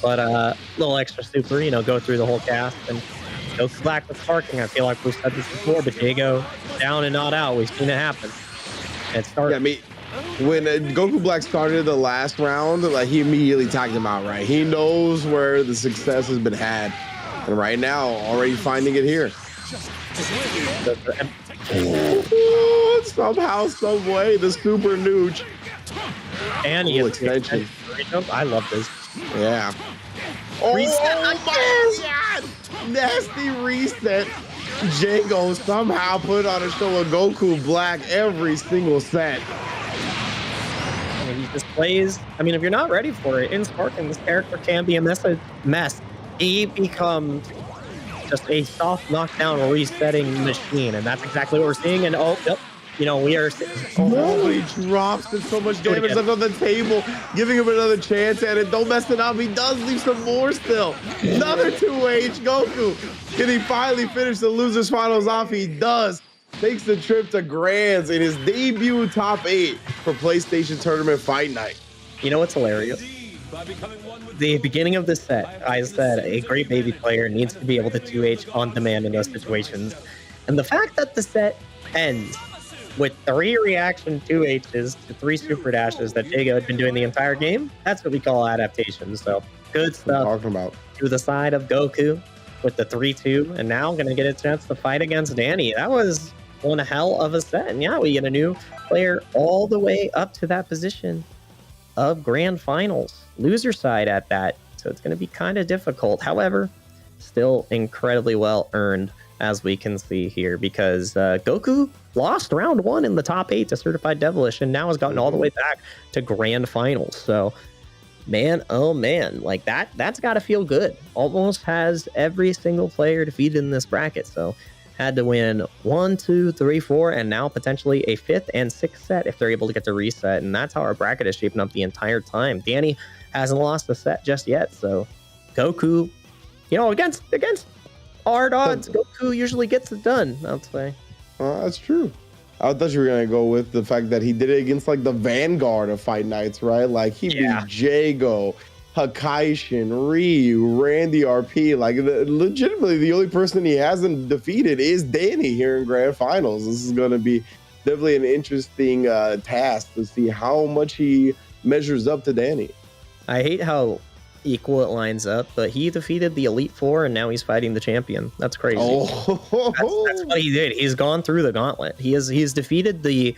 but a little extra super. You know, go through the whole cast and Goku Black was sparking. I feel like we've said this before, but Jago down and not out. We've seen it happen. And start. Yeah, I mean, when Goku Black started the last round, like he immediately tagged him out, right? He knows where the success has been had. And right now, already finding it here. Oh, somehow, some way, the super nooch. And he extension. I love this. Yeah. Oh, my God! Nasty reset. Jago somehow put on a show of Goku Black every single set. And he just plays. I mean, if you're not ready for it, in Sparking, this character can be a mess. He becomes just a soft knockdown resetting machine, and that's exactly what we're seeing. And we are. He drops and so much damage left on the table, giving him another chance at it. Don't mess it up. He does leave some more still. Another 2H Goku. Can he finally finish the losers finals off? He does. Takes the trip to Grands in his debut top 8 for PlayStation Tournament Fight Night. You know what's hilarious? The beginning of this set, I said a great baby player needs to be able to 2H on demand in those situations. And the fact that the set ends with 3 reaction 2Hs to 3 super dashes that Jago had been doing the entire game, that's what we call adaptations. So good stuff. Talking about to the side of Goku with the 3-2, and now going to get a chance to fight against Danny. That was one hell of a set. And yeah, we get a new player all the way up to that position of grand finals, loser side at that. So it's going to be kind of difficult. However, still incredibly well earned, as we can see here, because Goku lost round 1 in the top 8 to Certified Devilish, and now has gotten all the way back to grand finals. So man, oh man, like that's got to feel good. Almost has every single player defeated in this bracket. So had to win 1, 2, 3, 4, and now potentially a 5th and 6th set if they're able to get the reset. And that's how our bracket is shaping up the entire time. Danny hasn't lost a set just yet. So Goku, against hard odds, Goku usually gets it done, I'll say. That's true. I thought you were going to go with the fact that he did it against like the vanguard of Fight Nights, right? Like he beat Jago, Hakaishin, Ryu, Randy RP. Like legitimately the only person he hasn't defeated is Danny here in grand finals. This is going to be definitely an interesting task to see how much he measures up to Danny. I hate how equal it lines up, but he defeated the Elite Four and now he's fighting the champion. That's crazy. That's what he did. He's gone through the gauntlet. He's defeated the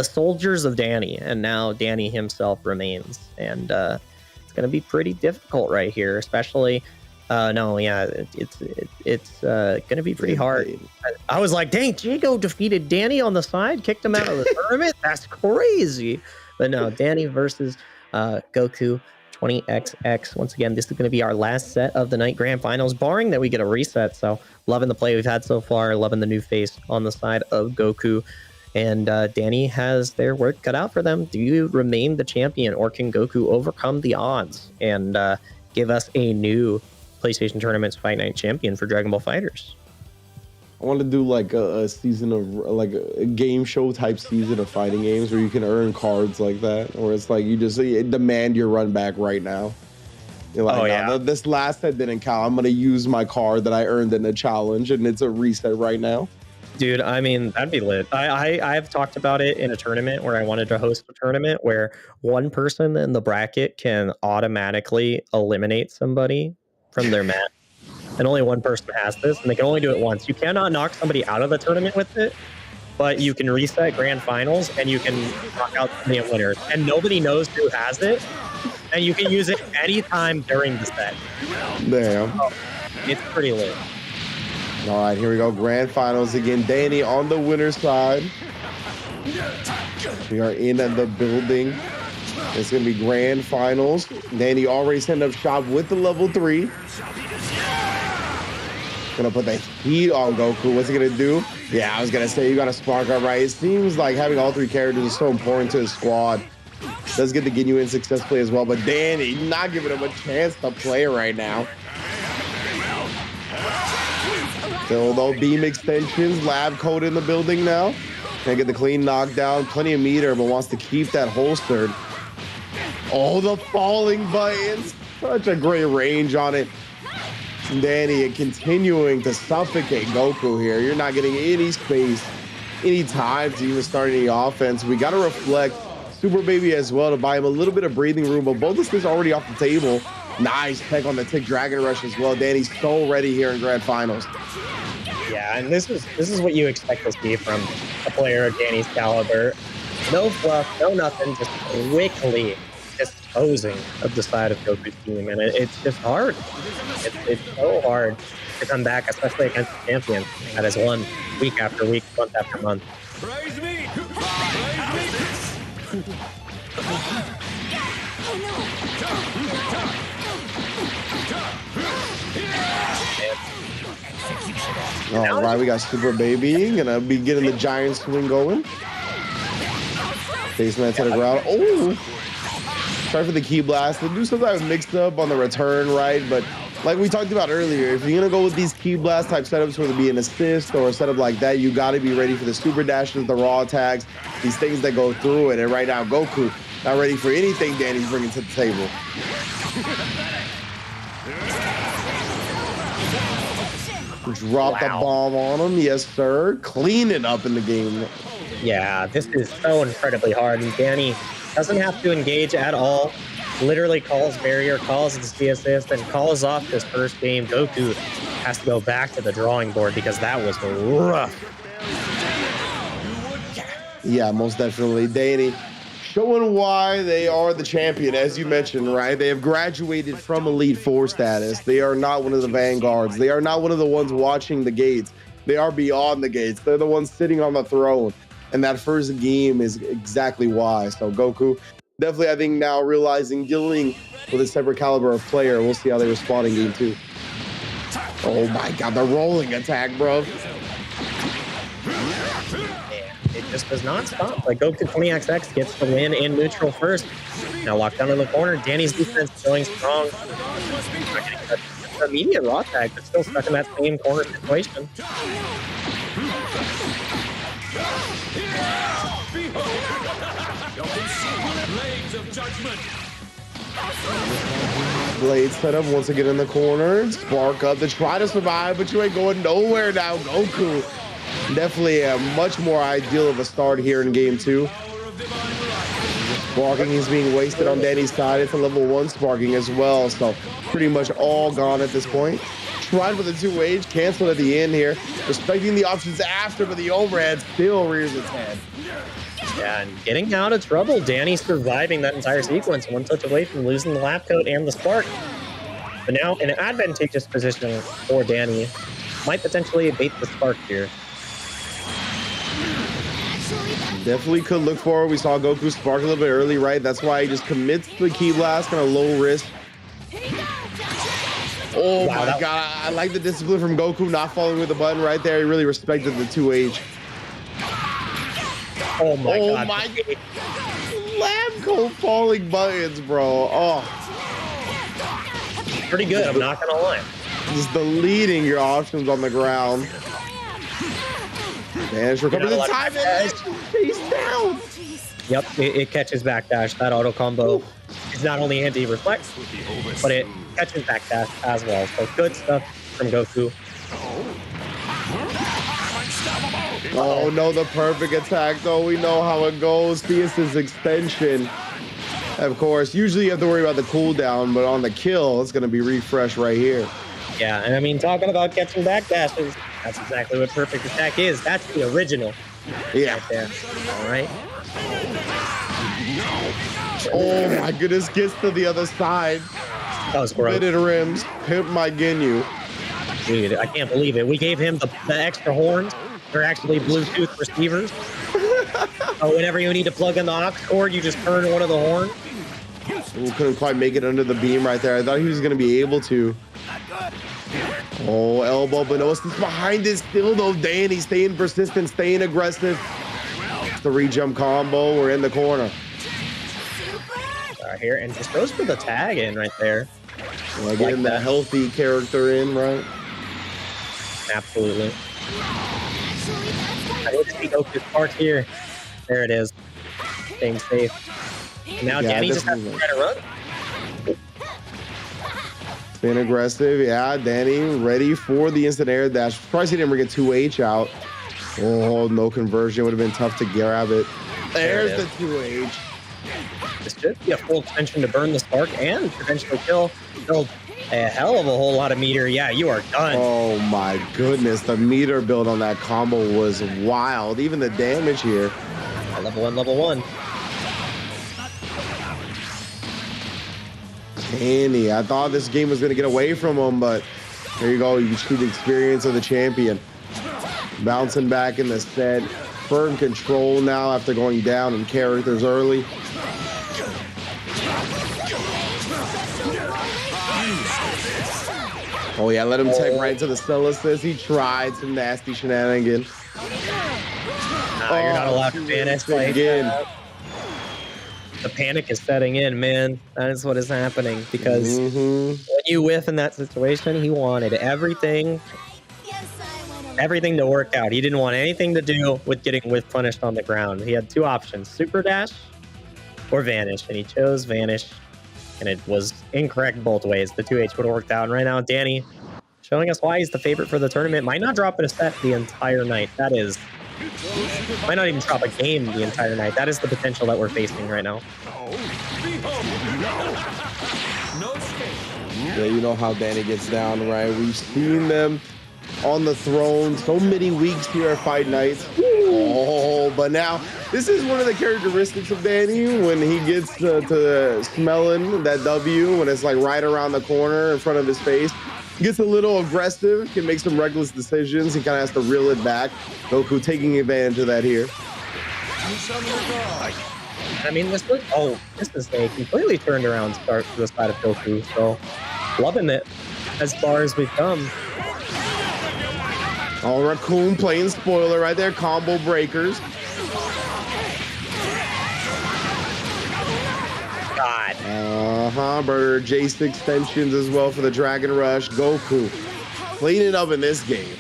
soldiers of Danny, and now Danny himself remains. And it's going to be pretty difficult right here, especially it's going to be pretty hard. I was like, dang, Jago defeated Danny on the side, kicked him out of the tournament. That's crazy. But no, Danny versus Goku 20XX. Once again, this is going to be our last set of the night grand finals, barring that we get a reset. So loving the play we've had so far, loving the new face on the side of Goku. And Danny has their work cut out for them. Do you remain the champion, or can Goku overcome the odds and give us a new PlayStation Tournament's Fight Night champion for Dragon Ball FighterZ? I want to do like a season of like a game show type season of fighting games where you can earn cards like that, where it's like you just demand your run back right now. You're like, this last set didn't count. I'm going to use my card that I earned in the challenge, and it's a reset right now. Dude, I mean, that'd be lit. I've talked about it in a tournament where I wanted to host a tournament where one person in the bracket can automatically eliminate somebody from their match. And only one person has this, and they can only do it once. You cannot knock somebody out of the tournament with it, but you can reset grand finals, and you can knock out the winners. And nobody knows who has it, and you can use it anytime during the set. Damn. So, it's pretty lit. All right, here we go. Grand finals again. Danny on the winner's side. We are in the building. It's going to be grand finals. Danny already sent up shop with the level 3. Gonna put the heat on Goku. What's he gonna do? Yeah, I was gonna say you gotta spark up, right? It seems like having all 3 characters is so important to his squad. Does get to get you in successfully as well, but Danny not giving him a chance to play right now. Still though, beam extensions, lab coat in the building now. Gonna get the clean knockdown, plenty of meter, but wants to keep that holstered. Oh, the falling buttons. Such a great range on it. Danny continuing to suffocate Goku here. You're not getting any space, any time to even start any offense. We got to reflect Super Baby as well to buy him a little bit of breathing room, but both assists already off the table. Nice tech on the Tick Dragon Rush as well. Danny's so ready here in Grand Finals. Yeah, and this is what you expect to see from a player of Danny's caliber. No fluff, no nothing, just quickly disposing of the side of Goku's team, and it's just hard. It's so hard to come back, especially against a champion that has won week after week, month after month. Praise me! Praise me! All right, we got Super Baby. Gonna be getting the giant swing going. Face man to the ground. Oh! Try for the key blast. They do some type of mixed up on the return, right? But like we talked about earlier, if you're gonna go with these key blast type setups, whether it be an assist or a setup like that, you gotta be ready for the super dashes, the raw attacks, these things that go through it. And right now, Goku not ready for anything Danny's bringing to the table. Drop the bomb on him, yes sir. Clean it up in the game. Yeah, this is so incredibly hard, and Danny doesn't have to engage at all. Literally calls barrier, calls his D assist, and calls off his first game. Goku has to go back to the drawing board because that was rough. Yeah, most definitely. Danny showing why they are the champion, as you mentioned, right? They have graduated from Elite Four status. They are not one of the vanguards. They are not one of the ones watching the gates. They are beyond the gates. They're the ones sitting on the throne. And that first game is exactly why. So Goku, definitely, I think now realizing dealing with a separate caliber of player, we'll see how they respond in game 2. Oh my God, the rolling attack, bro. It just does not stop. Like Goku 20XX gets the win in neutral first. Now locked down in the corner. Danny's defense going strong. Not getting the immediate raw tag, but still stuck in that same corner situation. Blades of judgment. Blade set up once again in the corner. Spark up to try to survive, but you ain't going nowhere now, Goku. Definitely a much more ideal of a start here in game 2. Sparking is being wasted on Danny's side. It's a level 1 sparking as well, so pretty much all gone at this point. Tried for the 2H, canceled at the end here. Respecting the options after, but the overhead still rears its head. Yeah, and getting out of trouble. Danny surviving that entire sequence, one touch away from losing the lap coat and the spark. But now in an advantageous position for Danny, might potentially bait the spark here. Definitely could look for it. We saw Goku spark a little bit early, right? That's why he just commits to the key blast, kind of low risk. Oh wow, my God, I like the discipline from Goku, not following with the button right there. He really respected the 2H. Oh my God. My God. Lamco falling buttons, bro. Oh. Pretty good, I'm not gonna lie. Just deleting your options on the ground. Managed to recover the time and he's down. Yep, it catches backdash. That auto combo is not only anti-reflect, but it catches backdash as well. So good stuff from Goku. Oh no, the perfect attack though. We know how it goes. Theus's extension. Of course, usually you have to worry about the cooldown, but on the kill, it's going to be refresh right here. Yeah, and I mean, talking about catching backdashes, that's exactly what perfect attack is. That's the original. Yeah. Right there. All right. Oh my goodness, gets to the other side. That was gross. Fitted rims, pimp my Ginyu. Dude, I can't believe it. We gave him the extra horns. They're actually Bluetooth receivers. So whenever you need to plug in the aux cord, you just turn one of the horns. Ooh, couldn't quite make it under the beam right there. I thought he was going to be able to. Oh, elbow, but no assist behind it still though. Danny staying persistent, staying aggressive. It's the re-jump combo. We're in the corner. Here, and just goes for the tag in right there. Like getting the healthy character in, right? Absolutely. I need to see Goku's part here. There it is. Staying safe. And now Danny just has to try to run. Staying aggressive. Yeah, Danny ready for the instant air dash. Surprised he didn't get 2H out. Oh, no conversion. Would have been tough to grab it. There's the 2H. This should be a full extension to burn the spark and potentially kill. Build a hell of a whole lot of meter. Yeah, you are done. Oh my goodness. The meter build on that combo was wild. Even the damage here. Level 1, level 1. Danny, I thought this game was going to get away from him, but there you go. You see the experience of the champion. Bouncing back in the set. Firm control now after going down in characters early. Oh yeah, let him take right to the cell assist. He tried some nasty shenanigans. You're not allowed to vanish like again. The panic is setting in, man. That is what is happening because when you whiff in that situation, he wanted everything to work out. He didn't want anything to do with getting whiff punished on the ground. He had two options, super dash or vanish, and he chose vanish, and it was incorrect both ways. The 2H would have worked out, and right now Danny showing us why he's the favorite for the tournament. Might not drop in a set the entire night. That is, might not even drop a game the entire night. That is the potential that we're facing right now. Yeah, you know how Danny gets down, right? We've seen them on the throne so many weeks here at Fight Nights. Oh, but now this is one of the characteristics of Danny when he gets to smelling that W, when it's like right around the corner in front of his face. He gets a little aggressive, can make some reckless decisions. He kind of has to reel it back. Goku taking advantage of that here. I mean, this is a completely turned around start for the side of Goku. So, loving it as far as we've come. Oh, Raccoon playing spoiler right there. Combo breakers. God. Burner Jace extensions as well for the Dragon Rush. Goku cleaning up in this game.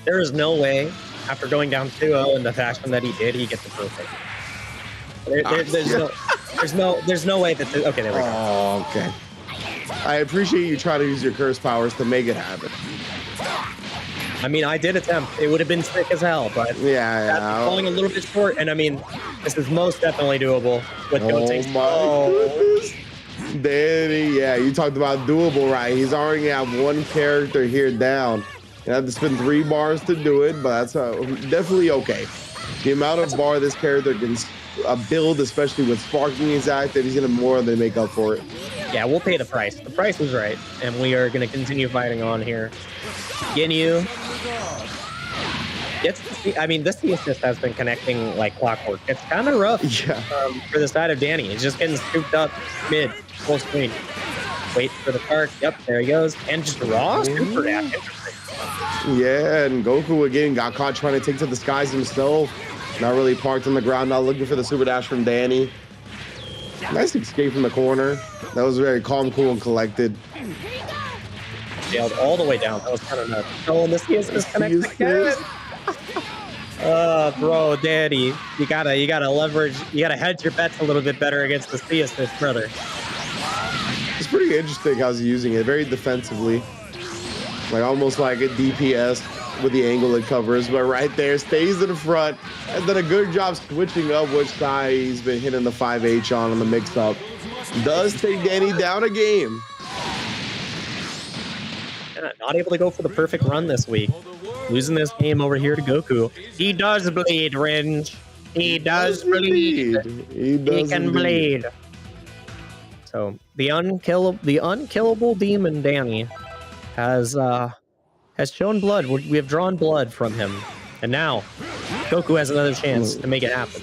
There is no way, after going down 2-0 in the fashion that he did, he gets the perfect. There's no way that. Okay, there we go. Oh, okay. I appreciate you trying to use your curse powers to make it happen. I mean, I did attempt. It would have been sick as hell, but that's falling a little bit short. And I mean, this is most definitely doable with Gotenks. Oh my goodness. Danny, yeah, you talked about doable, right? He's already got one character here down. You have to spend 3 bars to do it, but that's definitely okay. The amount of bar this character can build, especially with sparking his active, he's going to more than make up for it. Yeah, we'll pay the price. The price is right, and we are going to continue fighting on here. Ginyu gets to see, I mean, this assist has been connecting like clockwork. It's kind of rough for the side of Danny. He's just getting scooped up mid, full screen. Wait for the park. Yep, there he goes. And just raw super dash. Interesting. Yeah, and Goku again got caught trying to take to the skies himself. Not really parked on the ground, not looking for the super dash from Danny. Nice escape from the corner. That was very calm, cool, and collected. Sailed all the way down. That was kind of nuts. Oh, and the CS is connected again. Bro, Danny, you gotta leverage. You gotta hedge your bets a little bit better against the CS, brother. It's pretty interesting how he's using it. Very defensively, like almost like a DPS with the angle it covers. But right there, stays in the front. Has done a good job switching up which side he's been hitting the 5H on the mix-up. Does take Danny down a game. Not able to go for the perfect run this week. Losing this game over here to Goku. He does bleed, Ringe. He does bleed. He can bleed. So the unkillable demon Danny has shown blood. We have drawn blood from him, and now Goku has another chance to make it happen.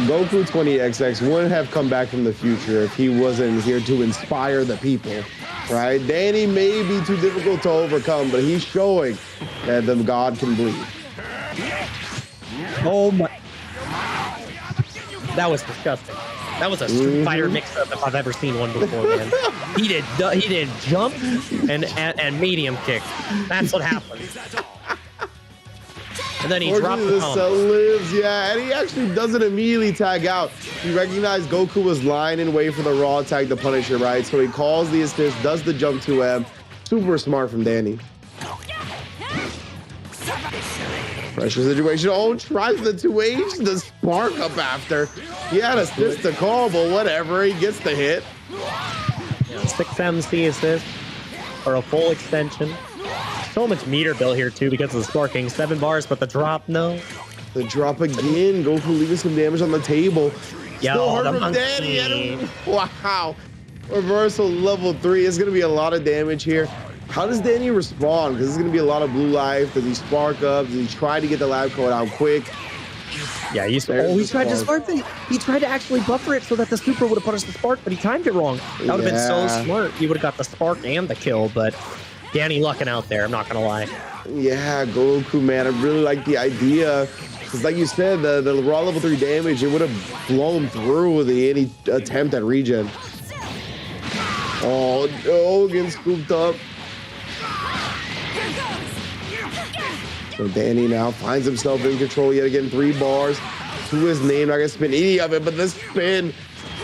Goku 20XX wouldn't have come back from the future if he wasn't here to inspire the people. Right? Danny may be too difficult to overcome, but he's showing that the god can bleed. Oh my. That was disgusting. That was a Street Fighter mix-up if I've ever seen one before, man. He did jump and medium kick. That's what happened. And then he dropped the combo. Lives, yeah, and he actually doesn't immediately tag out. He recognized Goku was lying in wait for the raw tag to punish it, right? So he calls the assist, does the jump to M, Super smart from Danny. Pressure situation. Oh, tries the 2H. The spark up after. He had assist to call, but whatever. He gets the hit. 6 MC assist for a full extension. So much meter bill here too because of the sparking. 7 bars, but the drop, no. The drop again. Goku leaving some damage on the table. Yo, Still hard the from monkey. Danny. Wow. Reversal level 3. It's going to be a lot of damage here. How does Danny respond? Because it's going to be a lot of blue life. Does he spark up? Does he try to get the lab code out quick? Yeah, he tried to spark it. He tried to actually buffer it so that the super would have punished the spark, but he timed it wrong. That would have been so smart. He would have got the spark and the kill, but Danny lucking out there, I'm not going to lie. Yeah, Goku, man. I really like the idea. Because like you said, the raw level 3 damage, it would have blown through with any attempt at regen. Oh, no, getting scooped up. So Danny now finds himself in control yet again. 3 bars to his name. Not gonna spin any of it, but the spin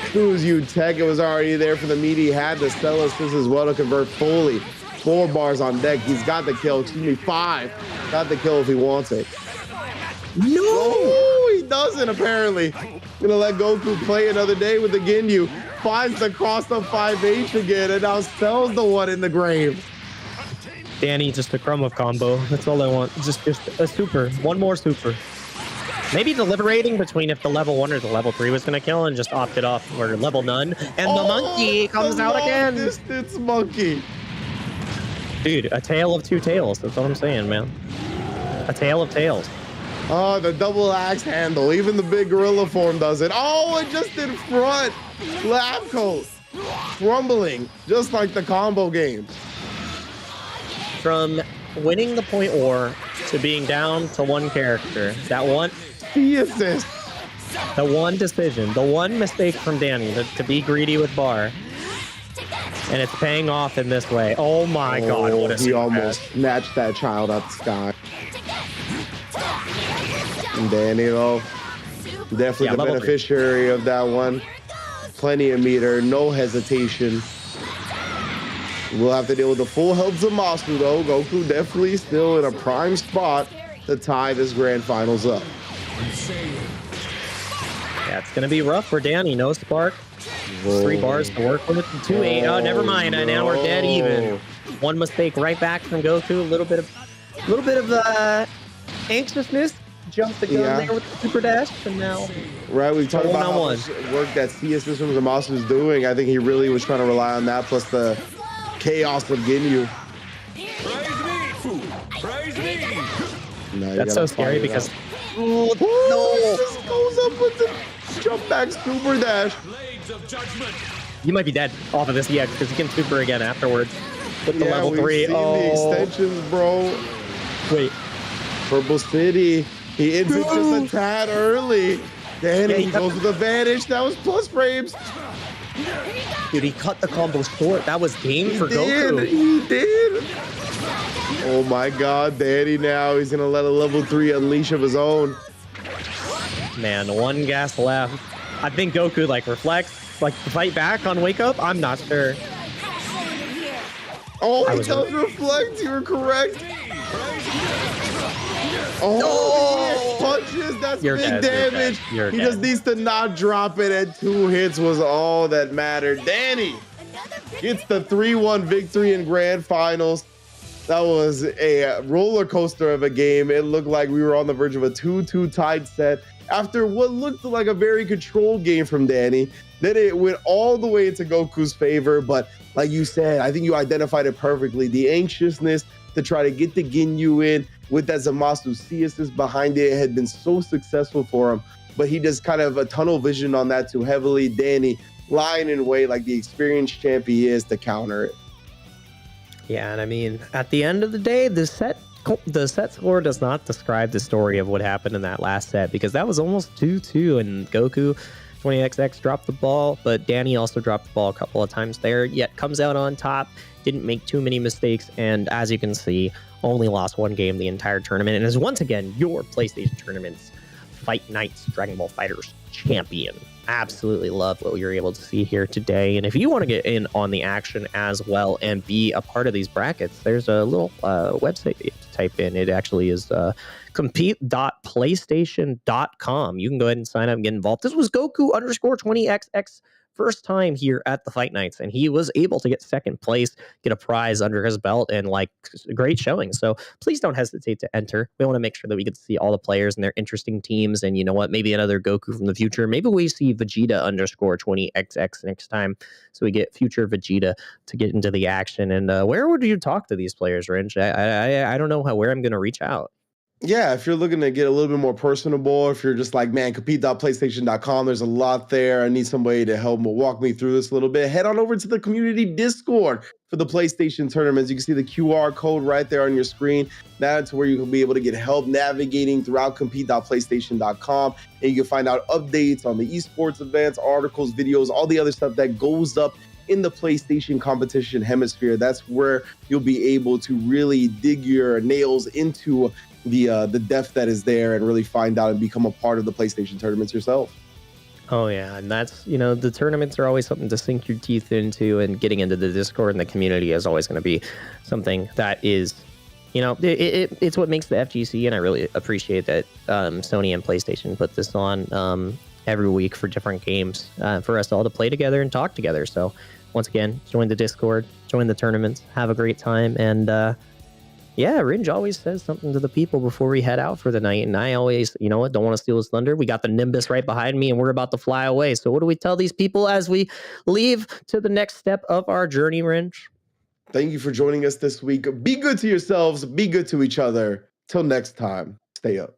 screws you tech. It was already there for the meat. He had the cell assist as well to convert fully. 4 bars on deck. He's got the kill. Excuse me, 5. Got the kill if he wants it. No! Oh, he doesn't apparently. Gonna let Goku play another day with the Ginyu. Finds the cross of 5H again and now sells the one in the grave. Danny, just a crumb of combo. That's all I want. Just a super. One more super. Maybe deliberating between if the level 1 or the level 3 was going to kill and just opted off or level none. And the monkey comes out again. Distance monkey. Dude, a tale of 2 tails. That's what I'm saying, man. A tale of tails. Oh, the double axe handle. Even the big gorilla form does it. Oh, it just in front. Lab coat. Crumbling. Just like the combo game. From winning the point war to being down to 1 character, that one Assist. the one decision, the one mistake from Danny to be greedy with bar, and it's paying off in this way. Oh my God! What a he almost snatched that child out the sky. And Danny, though, definitely the beneficiary of that one. Plenty of meter, no hesitation. We'll have to deal with the full health Zamasu, though. Goku definitely still in a prime spot to tie this grand finals up. Yeah, it's gonna be rough for Danny. No spark. Whoa. 3 bars to work with. 2-8. Oh, never mind. No. Now we're dead even. 1 mistake right back from Goku. A little bit of anxiousness. Jumped the gun there with the super dash, and now we've talked about how much work that CS system Zamasu is doing. I think he really was trying to rely on that plus the chaos of Ginyu. Praise me! No, that's so scary because no, just goes up with the jump back super dash. Blades of judgment. you might be dead off of this EX because you can super again afterwards with the level 3. The extensions, bro. Wait, Purple City. He ends it just a tad early. Danny he goes with the vanish. That was plus frames. dude, he cut the combo short. That was game for Goku. He did. Oh my God, Danny now. He's going to let a level 3 unleash of his own. Man, 1 gas left. I think Goku reflects, to fight back on Wake Up. I'm not sure. Oh, he does reflect. You were correct. Oh, punches. That's You're big dead, damage. You're He dead. just needs to not drop it, and 2 hits was all that mattered. Danny gets the 3-1 victory in grand finals. That was a roller coaster of a game. It looked like we were on the verge of a 2-2 tied set after what looked like a very controlled game from Danny. Then it went all the way into Goku's favor. But like you said, I think you identified it perfectly. The anxiousness to try to get the Ginyu in with that Zamasu C assist behind it had been so successful for him. But he just kind of a tunnel vision on that too heavily. Danny lying in wait like the experienced champ he is to counter it. Yeah, and I mean, at the end of the day, the set score does not describe the story of what happened in that last set because that was almost 2-2 and Goku 20XX dropped the ball, but Danny also dropped the ball a couple of times there, yet comes out on top, didn't make too many mistakes, and as you can see, only lost 1 game the entire tournament, and is once again your PlayStation Tournament's Fight Nights Dragon Ball FighterZ champion. Absolutely love what you're able to see here today. And if you want to get in on the action as well and be a part of these brackets, there's a little website that you have to type in. It actually is compete.playstation.com. You can go ahead and sign up and get involved. This was Goku_20XX first time here at the Fight Nights, and he was able to get second place, get a prize under his belt, and like great showing. So please don't hesitate to enter. We want to make sure that we get to see all the players and their interesting teams. And you know what? Maybe another Goku from the future. Maybe we see Vegeta_20XX next time, so we get future Vegeta to get into the action. And where would you talk to these players, Rinch? I don't know where I'm going to reach out. Yeah, if you're looking to get a little bit more personable, if you're just like, man, compete.playstation.com, there's a lot there. I need somebody to help walk me through this a little bit. Head on over to the community Discord for the PlayStation tournaments. You can see the QR code right there on your screen. That's where you can be able to get help navigating throughout compete.playstation.com. And you can find out updates on the esports events, articles, videos, all the other stuff that goes up in the PlayStation competition hemisphere. That's where you'll be able to really dig your nails into the depth that is there and really find out and become a part of the PlayStation tournaments yourself. Oh yeah, and that's, the tournaments are always something to sink your teeth into, and getting into the Discord and the community is always going to be something that is, it's what makes the FGC, and I really appreciate that Sony and PlayStation put this on every week for different games for us all to play together and talk together. So once again, join the Discord, join the tournaments, have a great time, and yeah, Ringe always says something to the people before we head out for the night, and I always, don't want to steal his thunder. We got the Nimbus right behind me, and we're about to fly away. So what do we tell these people as we leave to the next step of our journey, Ringe? Thank you for joining us this week. Be good to yourselves. Be good to each other. Till next time, stay up.